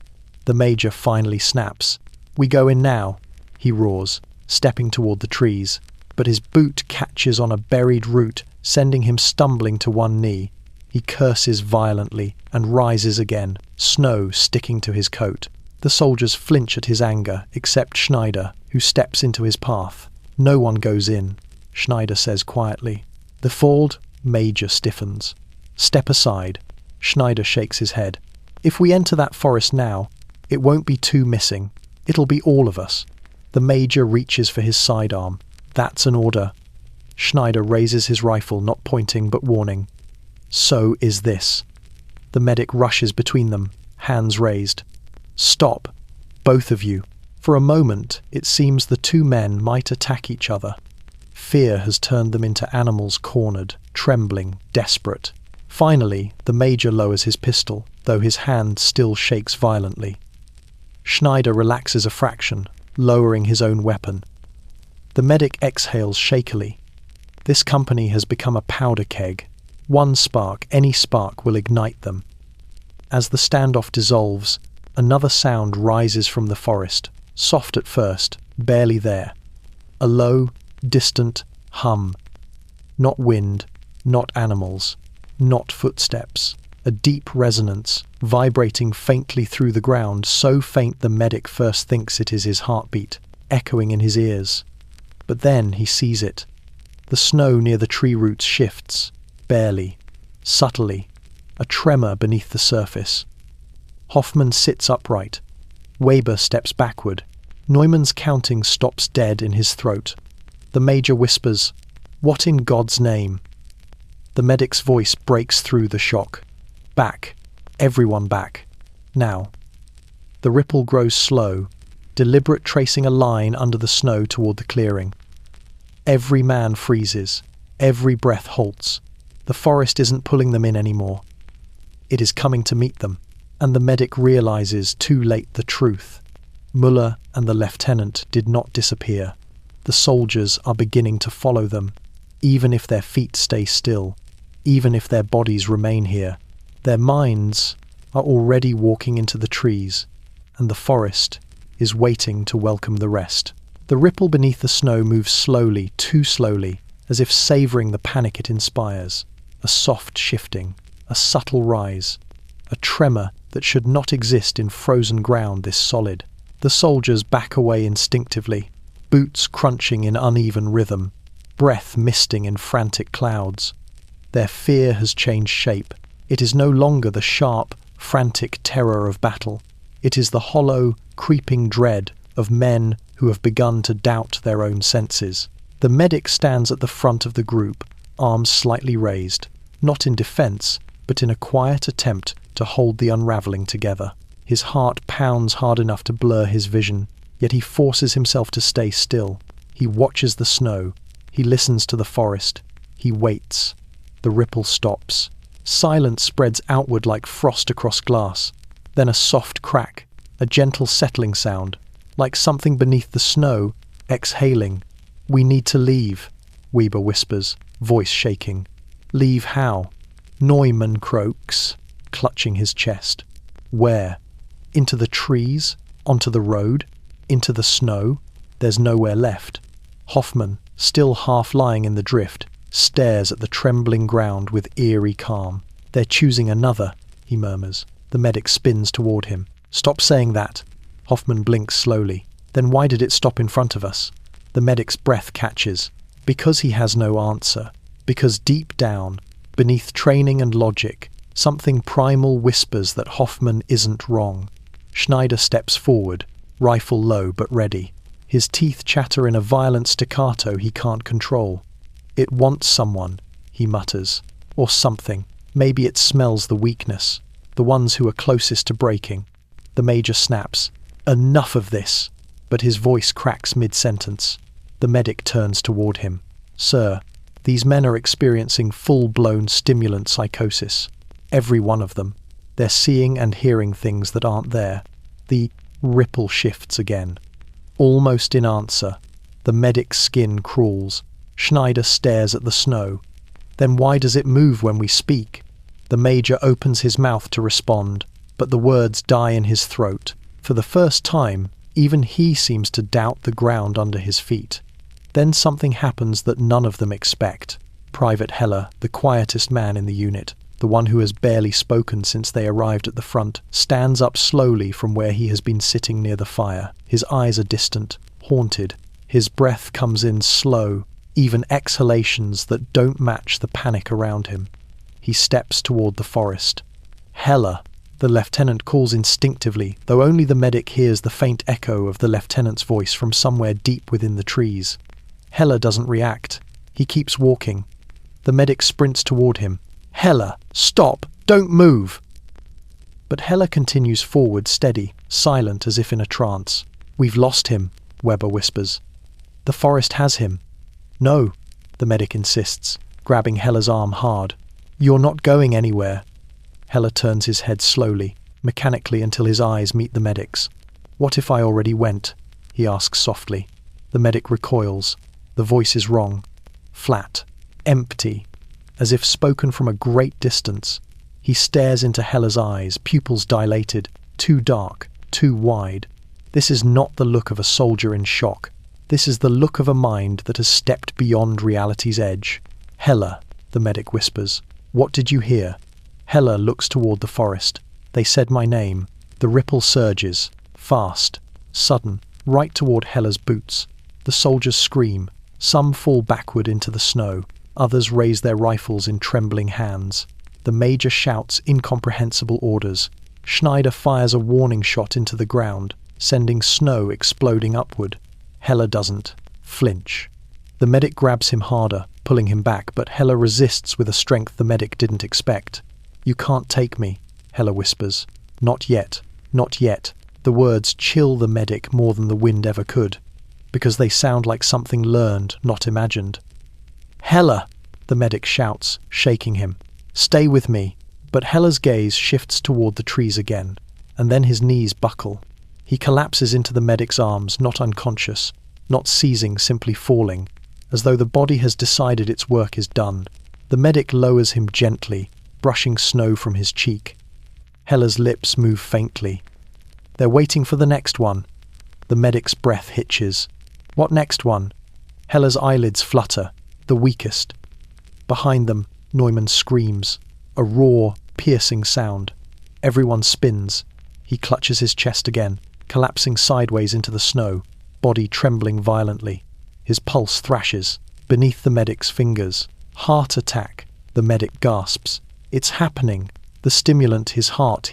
The major finally snaps. "We go in now," he roars, stepping toward the trees. But his boot catches on a buried root, sending him stumbling to one knee. He curses violently and rises again, snow sticking to his coat. The soldiers flinch at his anger, except Schneider, who steps into his path. "No one goes in," Schneider says quietly. The Ford major stiffens. "Step aside." Schneider shakes his head. "If we enter that forest now, it won't be two missing. It'll be all of us." The major reaches for his sidearm. "That's an order." Schneider raises his rifle, not pointing but warning. "So is this." The medic rushes between them, hands raised. "Stop, both of you." For a moment, it seems the two men might attack each other. Fear has turned them into animals cornered, trembling, desperate. Finally, the major lowers his pistol, though his hand still shakes violently. Schneider relaxes a fraction, lowering his own weapon. The medic exhales shakily. This company has become a powder keg. One spark, any spark, will ignite them. As the standoff dissolves, another sound rises from the forest, soft at first, barely there. A low, distant hum. Not wind, not animals, not footsteps. a deep resonance, vibrating faintly through the ground, so faint the medic first thinks it is his heartbeat, echoing in his ears. But then he sees it. The snow near the tree roots shifts, barely, subtly, a tremor beneath the surface. Hoffman sits upright. Weber steps backward. Neumann's counting stops dead in his throat. The major whispers, "What in God's name?" The medic's voice breaks through the shock. Back. Everyone back. Now. The ripple grows slow, deliberate, tracing a line under the snow toward the clearing. Every man freezes. Every breath halts. The forest isn't pulling them in anymore. It is coming to meet them, and the medic realizes too late the truth. Muller and the lieutenant did not disappear. The soldiers are beginning to follow them, even if their feet stay still, even if their bodies remain here. Their minds are already walking into the trees, and the forest is waiting to welcome the rest. The ripple beneath the snow moves slowly, too slowly, as if savoring the panic it inspires. A soft shifting, a subtle rise, a tremor that should not exist in frozen ground this solid. The soldiers back away instinctively, boots crunching in uneven rhythm, breath misting in frantic clouds. Their fear has changed shape. It is no longer the sharp, frantic terror of battle. It is the hollow, creeping dread of men who have begun to doubt their own senses. The medic stands at the front of the group, arms slightly raised, not in defense, but in a quiet attempt to hold the unraveling together. His heart pounds hard enough to blur his vision, yet he forces himself to stay still. He watches the snow. He listens to the forest. He waits. The ripple stops. Silence spreads outward like frost across glass. Then a soft crack, a gentle settling sound, like something beneath the snow, exhaling. "We need to leave," Weber whispers, voice shaking. "Leave how?" Neumann croaks, clutching his chest. "Where? Into the trees? Onto the road? Into the snow? There's nowhere left." Hoffman, still half lying in the drift, stares at the trembling ground with eerie calm. "They're choosing another," he murmurs. The medic spins toward him. "Stop saying that." Hoffman blinks slowly. "Then why did it stop in front of us?" The medic's breath catches. Because he has no answer. Because deep down, beneath training and logic, something primal whispers that Hoffman isn't wrong. Schneider steps forward, rifle low but ready. His teeth chatter in a violent staccato he can't control. "It wants someone," he mutters. "Or something. Maybe it smells the weakness. The ones who are closest to breaking." The major snaps. "Enough of this!" But his voice cracks mid-sentence. The medic turns toward him. "Sir, these men are experiencing full-blown stimulant psychosis. Every one of them. They're seeing and hearing things that aren't there." The ripple shifts again. Almost in answer, the medic's skin crawls. Schneider stares at the snow. "Then why does it move when we speak?" The major opens his mouth to respond, but the words die in his throat. For the first time, even he seems to doubt the ground under his feet. Then something happens that none of them expect. Private Heller, the quietest man in the unit, the one who has barely spoken since they arrived at the front, stands up slowly from where he has been sitting near the fire. His eyes are distant, haunted. His breath comes in slow, even exhalations that don't match the panic around him. He steps toward the forest. "Heller!" The lieutenant calls instinctively, though only the medic hears the faint echo of the lieutenant's voice from somewhere deep within the trees. Heller doesn't react. He keeps walking. The medic sprints toward him. "Heller, stop! Don't move!" But Heller continues forward, steady, silent as if in a trance. "We've lost him," Weber whispers. "The forest has him." "No," the medic insists, grabbing Heller's arm hard. "You're not going anywhere." Heller turns his head slowly, mechanically until his eyes meet the medic's. "What if I already went?" he asks softly. The medic recoils. The voice is wrong. Flat. Empty. As if spoken from a great distance. He stares into Heller's eyes, pupils dilated, too dark, too wide. This is not the look of a soldier in shock. This is the look of a mind that has stepped beyond reality's edge. "Heller," the medic whispers. "What did you hear?" Hella looks toward the forest. They said my name. The ripple surges, fast, sudden, right toward Hella's boots. The soldiers scream. Some fall backward into the snow. Others raise their rifles in trembling hands. The major shouts incomprehensible orders. Schneider fires a warning shot into the ground, sending snow exploding upward. Hella doesn't flinch. The medic grabs him harder, pulling him back, but Hella resists with a strength the medic didn't expect. "You can't take me," Hella whispers. "Not yet, not yet." The words chill the medic more than the wind ever could, because they sound like something learned, not imagined. "Hella!" the medic shouts, shaking him. "Stay with me." But Hella's gaze shifts toward the trees again, and then his knees buckle. He collapses into the medic's arms, not unconscious, not seizing, simply falling, as though the body has decided its work is done. The medic lowers him gently, brushing snow from his cheek. Hella's lips move faintly. "They're waiting for the next one." The medic's breath hitches. "What next one?" Hella's eyelids flutter, the weakest. Behind them, Neumann screams, a raw, piercing sound. Everyone spins. He clutches his chest again, collapsing sideways into the snow, body trembling violently. His pulse thrashes, beneath the medic's fingers. "Heart attack," the medic gasps. "It's happening." The stimulant, his heart,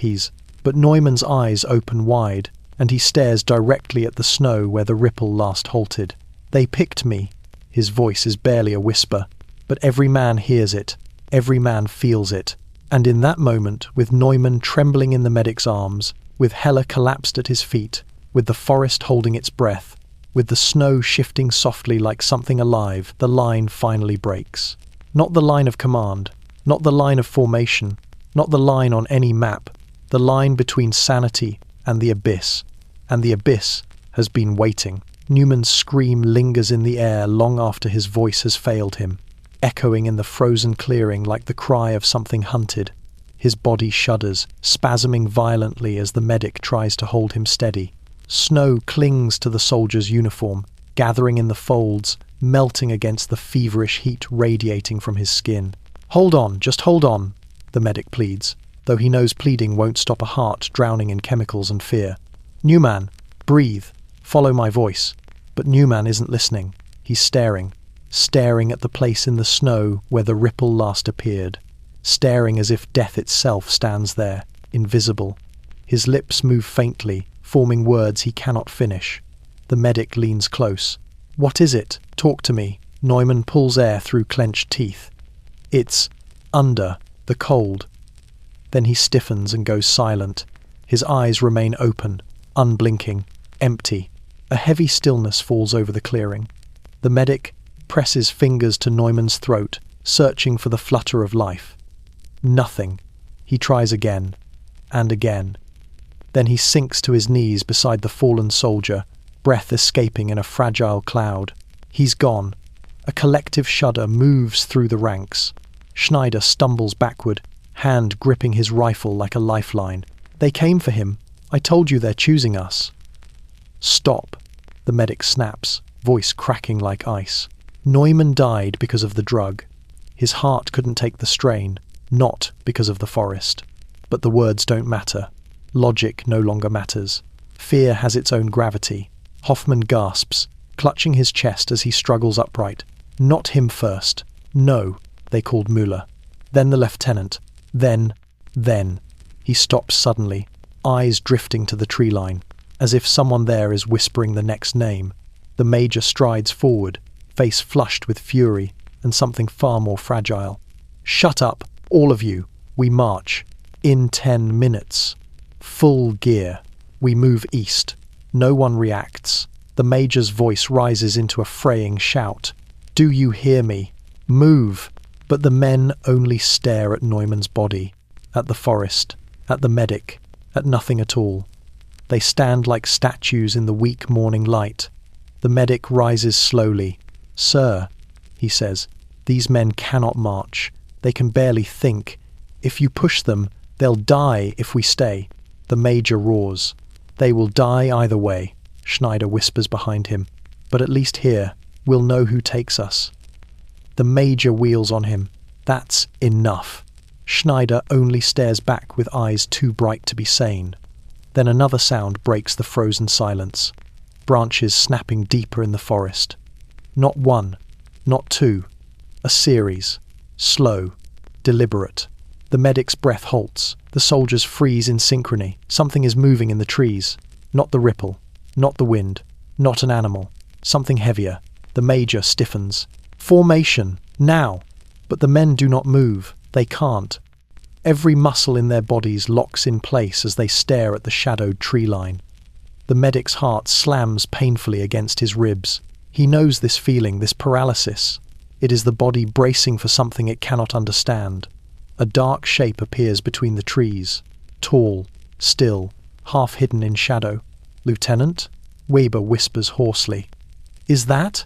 But Neumann's eyes open wide, and he stares directly at the snow where the ripple last halted. "They picked me." His voice is barely a whisper, but every man hears it, every man feels it. And in that moment, with Neumann trembling in the medic's arms, with Hella collapsed at his feet, with the forest holding its breath, with the snow shifting softly like something alive, the line finally breaks. Not the line of command, not the line of formation, not the line on any map, the line between sanity and the abyss. And the abyss has been waiting. Neumann's scream lingers in the air long after his voice has failed him, echoing in the frozen clearing like the cry of something hunted. His body shudders, spasming violently as the medic tries to hold him steady. Snow clings to the soldier's uniform, gathering in the folds, melting against the feverish heat radiating from his skin. "Hold on, just hold on," the medic pleads, though he knows pleading won't stop a heart drowning in chemicals and fear. "Neumann, breathe, follow my voice." But Neumann isn't listening. He's staring at the place in the snow where the ripple last appeared, staring as if death itself stands there, invisible. His lips move faintly, forming words he cannot finish. The medic leans close. "What is it? Talk to me." Neumann pulls air through clenched teeth. "It's under the cold." Then he stiffens and goes silent. His eyes remain open, unblinking, empty. A heavy stillness falls over the clearing. The medic presses fingers to Neumann's throat, searching for the flutter of life. Nothing. He tries again, and again. Then he sinks to his knees beside the fallen soldier, breath escaping in a fragile cloud. He's gone. A collective shudder moves through the ranks. Schneider stumbles backward, hand gripping his rifle like a lifeline. "They came for him. I told you they're choosing us." "Stop," the medic snaps, voice cracking like ice. Neumann died because of the drug. His heart couldn't take the strain, not because of the forest. But the words don't matter. Logic no longer matters. Fear has its own gravity. Hoffman gasps, clutching his chest as he struggles upright. Not him first. No, they called Müller. Then the lieutenant. Then. He stops suddenly, eyes drifting to the tree line, as if someone there is whispering the next name. The major strides forward, face flushed with fury and something far more fragile. "Shut up, all of you. We march. In 10 minutes. Full gear. We move east." No one reacts. The major's voice rises into a fraying shout. "Do you hear me? Move!" But the men only stare at Neumann's body, at the forest, at the medic, at nothing at all. They stand like statues in the weak morning light. The medic rises slowly. "Sir," he says, "these men cannot march. They can barely think. If you push them, they'll die if we stay." The major roars. "They will die either way," Schneider whispers behind him. "But at least here, we'll know who takes us." The major wheels on him. "That's enough." Schneider only stares back with eyes too bright to be sane. Then another sound breaks the frozen silence. Branches snapping deeper in the forest. Not one, not two. A series. Slow. Deliberate. The medic's breath halts. The soldiers freeze in synchrony. Something is moving in the trees. Not the ripple. Not the wind. Not an animal. Something heavier. The major stiffens. Formation! Now! But the men do not move. They can't. Every muscle in their bodies locks in place as they stare at the shadowed tree line. The medic's heart slams painfully against his ribs. He knows this feeling, this paralysis. It is the body bracing for something it cannot understand. A dark shape appears between the trees. Tall, still, half hidden in shadow. "Lieutenant?" Weber whispers hoarsely. "Is that?"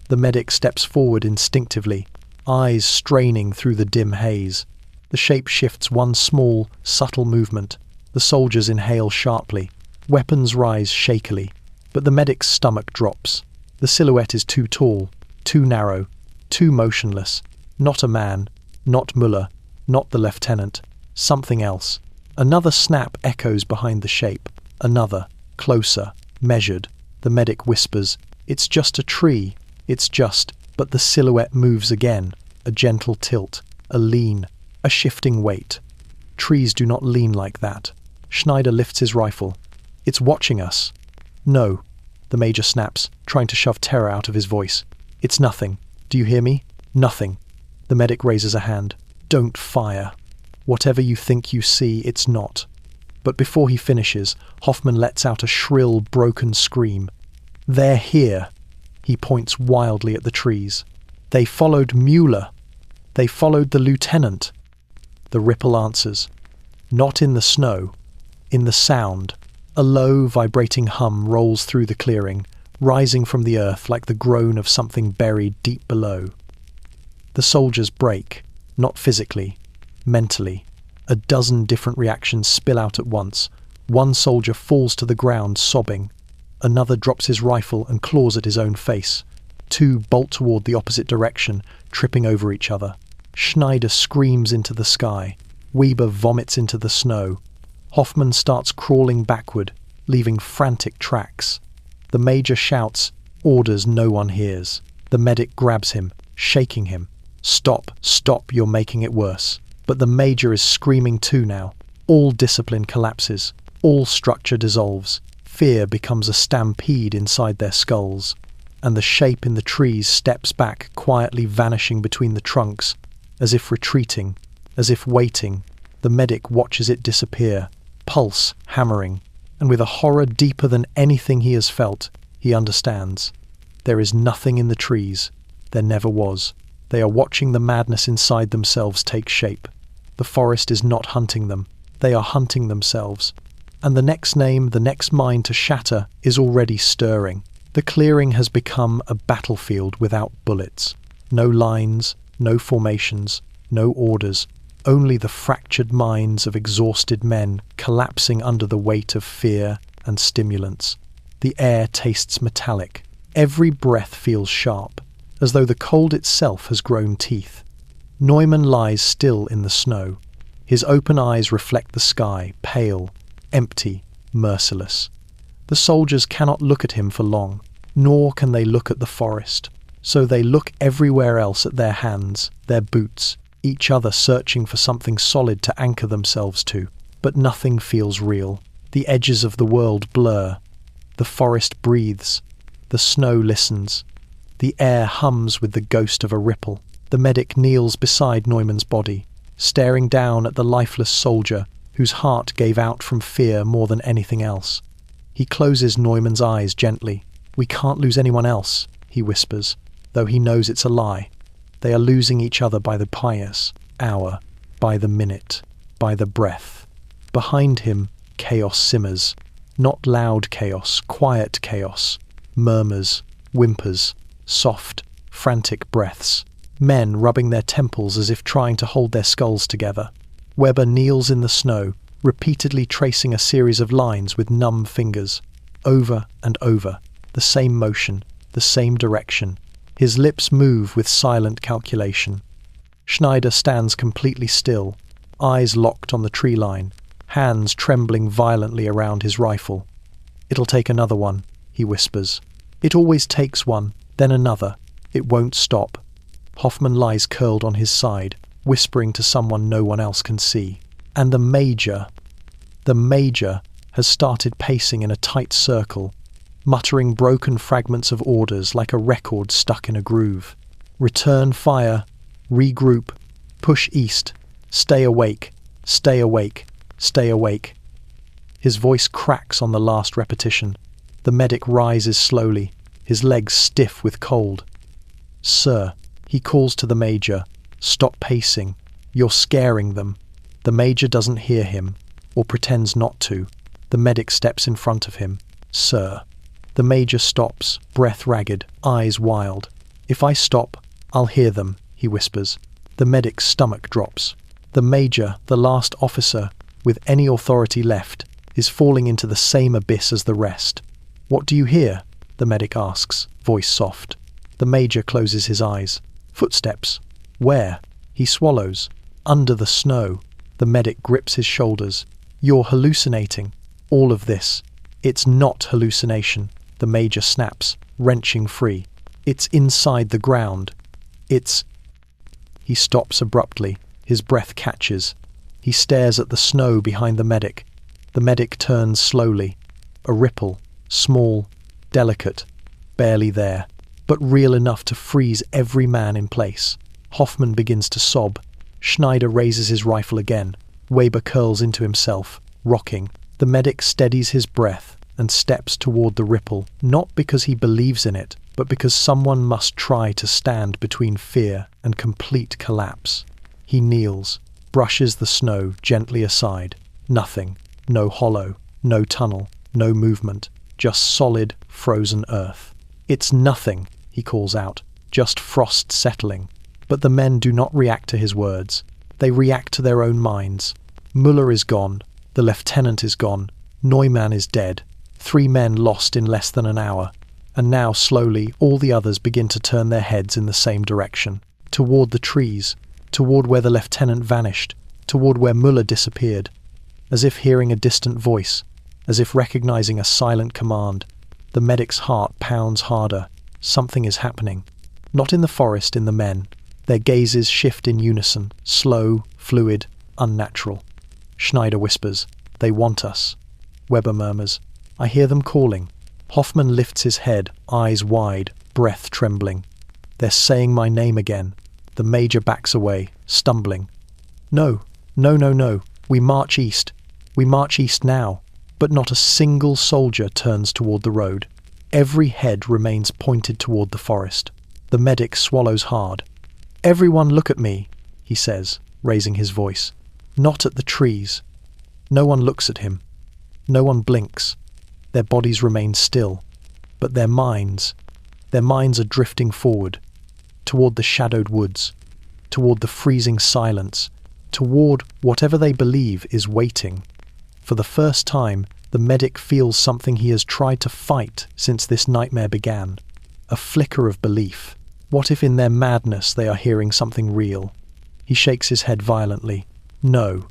The medic steps forward instinctively, eyes straining through the dim haze. The shape shifts one small, subtle movement. The soldiers inhale sharply. Weapons rise shakily. But the medic's stomach drops. The silhouette is too tall, too narrow, too motionless. Not a man, not Muller, not the lieutenant. Something else. Another snap echoes behind the shape. Another, closer, measured. The medic whispers, "It's just a tree. It's just..." But the silhouette moves again. A gentle tilt. A lean. A shifting weight. Trees do not lean like that. Schneider lifts his rifle. "It's watching us." "No," the major snaps, trying to shove terror out of his voice. "It's nothing. Do you hear me? Nothing." The medic raises a hand. "Don't fire. Whatever you think you see, it's not." But before he finishes, Hoffman lets out a shrill, broken scream. "They're here." He points wildly at the trees. "They followed Mueller. They followed the lieutenant." The ripple answers. Not in the snow, in the sound. A low, vibrating hum rolls through the clearing, rising from the earth like the groan of something buried deep below. The soldiers break, not physically, mentally. A dozen different reactions spill out at once. One soldier falls to the ground sobbing. Another drops his rifle and claws at his own face. Two bolt toward the opposite direction, tripping over each other. Schneider screams into the sky. Weber vomits into the snow. Hoffman starts crawling backward, leaving frantic tracks. The major shouts, orders no one hears. The medic grabs him, shaking him. "Stop, stop, you're making it worse." But the major is screaming too now. All discipline collapses. All structure dissolves. Fear becomes a stampede inside their skulls. And the shape in the trees steps back, quietly vanishing between the trunks, as if retreating, as if waiting. The medic watches it disappear, pulse hammering, and with a horror deeper than anything he has felt, he understands. There is nothing in the trees. There never was. They are watching the madness inside themselves take shape. The forest is not hunting them. They are hunting themselves. And the next name, the next mind to shatter, is already stirring. The clearing has become a battlefield without bullets. No lines, no formations, no orders. Only the fractured minds of exhausted men collapsing under the weight of fear and stimulants. The air tastes metallic. Every breath feels sharp, as though the cold itself has grown teeth. Neumann lies still in the snow. His open eyes reflect the sky, pale, empty, merciless. The soldiers cannot look at him for long, nor can they look at the forest. So they look everywhere else at their hands, their boots, each other searching for something solid to anchor themselves to. But nothing feels real. The edges of the world blur. The forest breathes. The snow listens. The air hums with the ghost of a ripple. The medic kneels beside Neumann's body, staring down at the lifeless soldier whose heart gave out from fear more than anything else. He closes Neumann's eyes gently. "We can't lose anyone else," he whispers, though he knows it's a lie. They are losing each other by the pious hour, by the minute, by the breath. Behind him, chaos simmers. Not loud chaos, quiet chaos. Murmurs, whimpers, soft, frantic breaths. Men rubbing their temples as if trying to hold their skulls together. Weber kneels in the snow, repeatedly tracing a series of lines with numb fingers. Over and over, the same motion, the same direction. His lips move with silent calculation. Schneider stands completely still, eyes locked on the tree line, hands trembling violently around his rifle. "It'll take another one," he whispers. "It always takes one, then another. It won't stop." Hoffman lies curled on his side, whispering to someone no one else can see. And the Major has started pacing in a tight circle, muttering broken fragments of orders like a record stuck in a groove. "Return fire, regroup, push east, stay awake, stay awake, stay awake." His voice cracks on the last repetition. The medic rises slowly, his legs stiff with cold. "Sir," he calls to the Major, "stop pacing. You're scaring them." The Major doesn't hear him, or pretends not to. The medic steps in front of him. "Sir." The Major stops, breath ragged, eyes wild. "If I stop, I'll hear them," he whispers. The medic's stomach drops. The Major, the last officer, with any authority left, is falling into the same abyss as the rest. "What do you hear?" the medic asks, voice soft. The Major closes his eyes. Footsteps. "Where?" He swallows. "Under the snow." The medic grips his shoulders. "You're hallucinating. All of this. It's not hallucination," the Major snaps, wrenching free. "It's inside the ground. It's—" He stops abruptly. His breath catches. He stares at the snow behind the medic. The medic turns slowly. A ripple, small, delicate, barely there, but real enough to freeze every man in place. Hoffman begins to sob. Schneider raises his rifle again. Weber curls into himself, rocking. The medic steadies his breath and steps toward the ripple, not because he believes in it, but because someone must try to stand between fear and complete collapse. He kneels, brushes the snow gently aside. Nothing. No hollow, no tunnel, no movement, just solid, frozen earth. "It's nothing," he calls out, "just frost settling." But the men do not react to his words. They react to their own minds. Müller is gone. The lieutenant is gone. Neumann is dead. 3 men lost in less than an hour. And now, slowly, all the others begin to turn their heads in the same direction. Toward the trees. Toward where the lieutenant vanished. Toward where Müller disappeared. As if hearing a distant voice. As if recognizing a silent command. The medic's heart pounds harder. Something is happening. Not in the forest, in the men. Their gazes shift in unison, slow, fluid, unnatural. Schneider whispers, "They want us." Weber murmurs, "I hear them calling." Hoffman lifts his head, eyes wide, breath trembling. "They're saying my name again." The Major backs away, stumbling. No. We march east. We march east now." But not a single soldier turns toward the road. Every head remains pointed toward the forest. The medic swallows hard. "Everyone look at me," he says, raising his voice. "Not at the trees." No one looks at him. No one blinks. Their bodies remain still. But their minds are drifting forward, toward the shadowed woods, toward the freezing silence, toward whatever they believe is waiting. For the first time, the medic feels something he has tried to fight since this nightmare began. A flicker of belief. What if in their madness they are hearing something real? He shakes his head violently. No.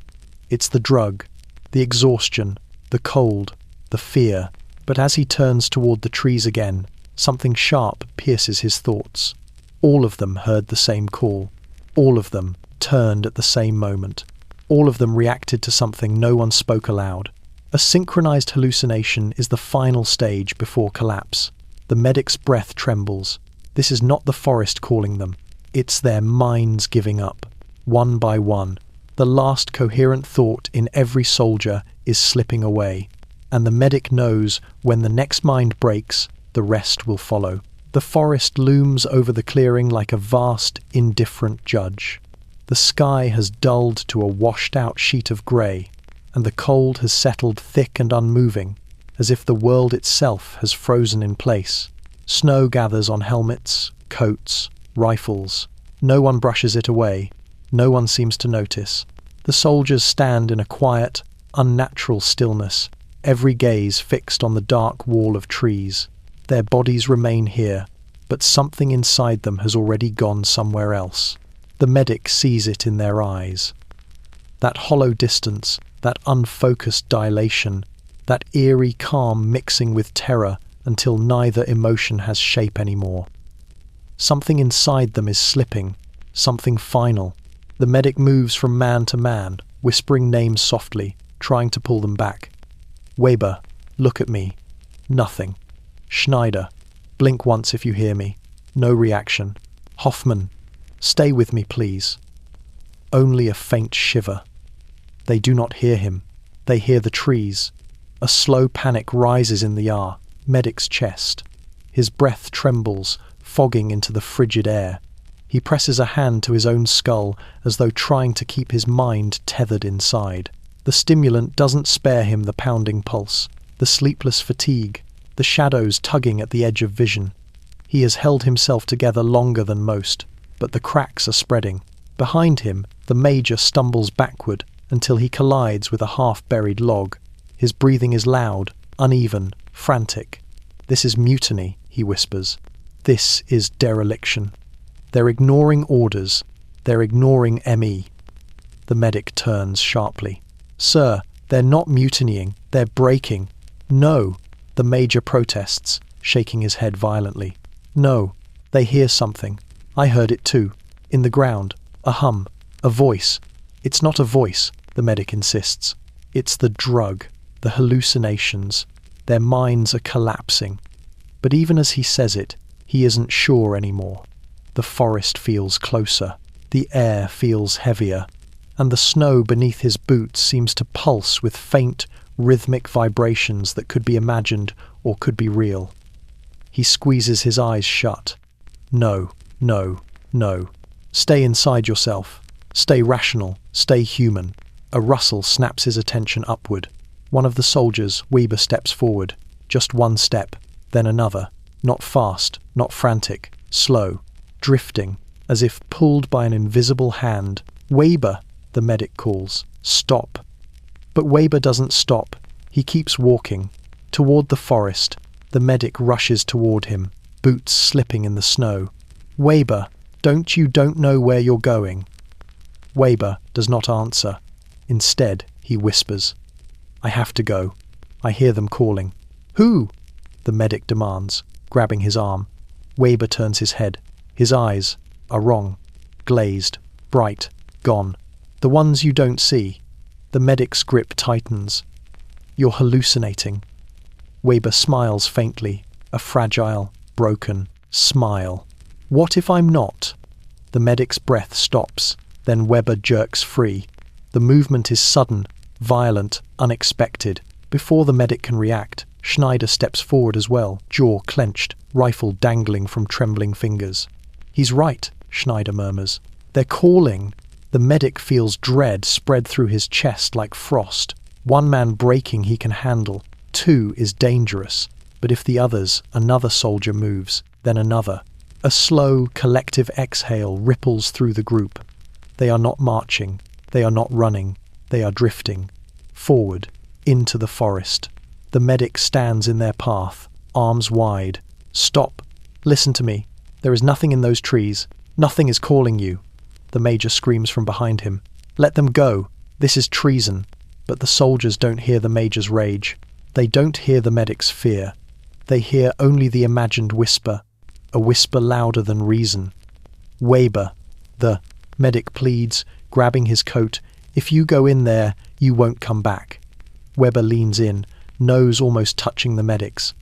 It's the drug, the exhaustion, the cold, the fear. But as he turns toward the trees again, something sharp pierces his thoughts. All of them heard the same call. All of them turned at the same moment. All of them reacted to something no one spoke aloud. A synchronized hallucination is the final stage before collapse. The medic's breath trembles. This is not the forest calling them. It's their minds giving up. One by one. The last coherent thought in every soldier is slipping away. And the medic knows when the next mind breaks, the rest will follow. The forest looms over the clearing like a vast, indifferent judge. The sky has dulled to a washed-out sheet of grey, and the cold has settled thick and unmoving, as if the world itself has frozen in place. Snow gathers on helmets, coats, rifles. No one brushes it away. No one seems to notice. The soldiers stand in a quiet, unnatural stillness, every gaze fixed on the dark wall of trees. Their bodies remain here, but something inside them has already gone somewhere else. The medic sees it in their eyes. That hollow distance, that unfocused dilation, that eerie calm mixing with terror until neither emotion has shape anymore. Something inside them is slipping, something final. The medic moves from man to man, whispering names softly, trying to pull them back. Weber, look at me. Nothing. Schneider, blink once if you hear me. No reaction. Hoffman, stay with me, please. Only a faint shiver. They do not hear him. They hear the trees. A slow panic rises in the medic's chest. His breath trembles, fogging into the frigid air. He presses a hand to his own skull as though trying to keep his mind tethered inside. The stimulant doesn't spare him the pounding pulse, the sleepless fatigue, the shadows tugging at the edge of vision. He has held himself together longer than most, but the cracks are spreading. Behind him, the Major stumbles backward until he collides with a half-buried log. His breathing is loud, uneven, frantic. This is mutiny, he whispers. This is dereliction. They're ignoring orders. They're ignoring ME. The medic turns sharply. Sir, they're not mutinying. They're breaking. No, the Major protests, shaking his head violently. No, they hear something. I heard it too. In the ground. A hum. A voice. It's not a voice, the medic insists. It's the drug. The hallucinations. Their minds are collapsing. But even as he says it, he isn't sure anymore. The forest feels closer. The air feels heavier. And the snow beneath his boots seems to pulse with faint, rhythmic vibrations that could be imagined or could be real. He squeezes his eyes shut. No, no, no. Stay inside yourself. Stay rational. Stay human. A rustle snaps his attention upward. One of the soldiers, Weber, steps forward. Just one step, then another. Not fast, not frantic. Slow. Drifting, as if pulled by an invisible hand. Weber, the medic calls. Stop. But Weber doesn't stop. He keeps walking. Toward the forest. The medic rushes toward him, boots slipping in the snow. Weber, don't know where you're going? Weber does not answer. Instead, he whispers. I have to go. I hear them calling. Who? The medic demands, grabbing his arm. Weber turns his head. His eyes are wrong, glazed, bright, gone. The ones you don't see. The medic's grip tightens. You're hallucinating. Weber smiles faintly, a fragile, broken smile. What if I'm not? The medic's breath stops, then Weber jerks free. The movement is sudden, violent, unexpected. Before the medic can react, Schneider steps forward as well, jaw clenched, rifle dangling from trembling fingers. He's right, Schneider murmurs. They're calling. The medic feels dread spread through his chest like frost. One man breaking he can handle. Two is dangerous. But if the others, another soldier moves, then another. A slow, collective exhale ripples through the group. They are not marching. They are not running. They are drifting. Forward, into the forest. The medic stands in their path, arms wide. Stop. Listen to me. There is nothing in those trees. Nothing is calling you. The Major screams from behind him. Let them go. This is treason. But the soldiers don't hear the Major's rage. They don't hear the medic's fear. They hear only the imagined whisper, a whisper louder than reason. Weber, the medic pleads, grabbing his coat. If you go in there, you won't come back. Weber leans in, nose almost touching the medic's.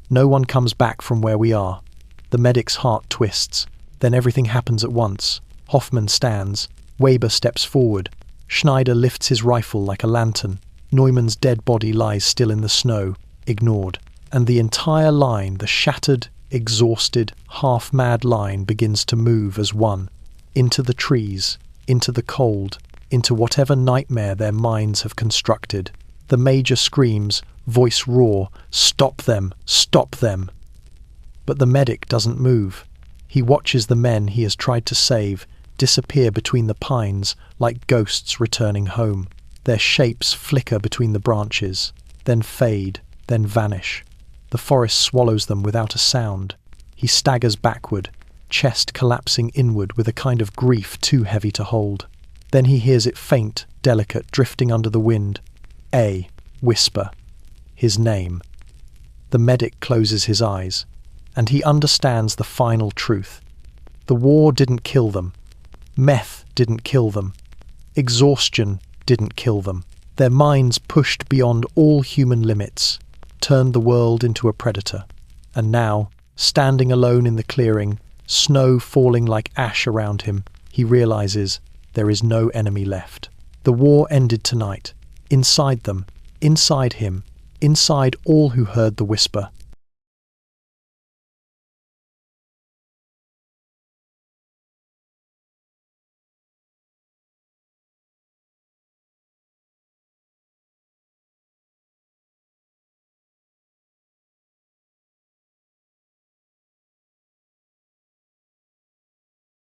No one comes back from where we are. The medic's heart twists. Then everything happens at once. Hoffman stands. Weber steps forward. Schneider lifts his rifle like a lantern. Neumann's dead body lies still in the snow, ignored. And the entire line, the shattered, exhausted, half-mad line begins to move as one. Into the trees, into the cold, into whatever nightmare their minds have constructed. The Major screams, voice raw, "Stop them! Stop them!" But the medic doesn't move. He watches the men he has tried to save disappear between the pines like ghosts returning home. Their shapes flicker between the branches, then fade, then vanish. The forest swallows them without a sound. He staggers backward, chest collapsing inward with a kind of grief too heavy to hold. Then he hears it faint, delicate, drifting under the wind. A whisper. His name. The medic closes his eyes, and he understands the final truth. The war didn't kill them. Meth didn't kill them. Exhaustion didn't kill them. Their minds pushed beyond all human limits, turned the world into a predator. And now, standing alone in the clearing, snow falling like ash around him, he realizes there is no enemy left. The war ended tonight. Inside them, inside him, inside all who heard the whisper.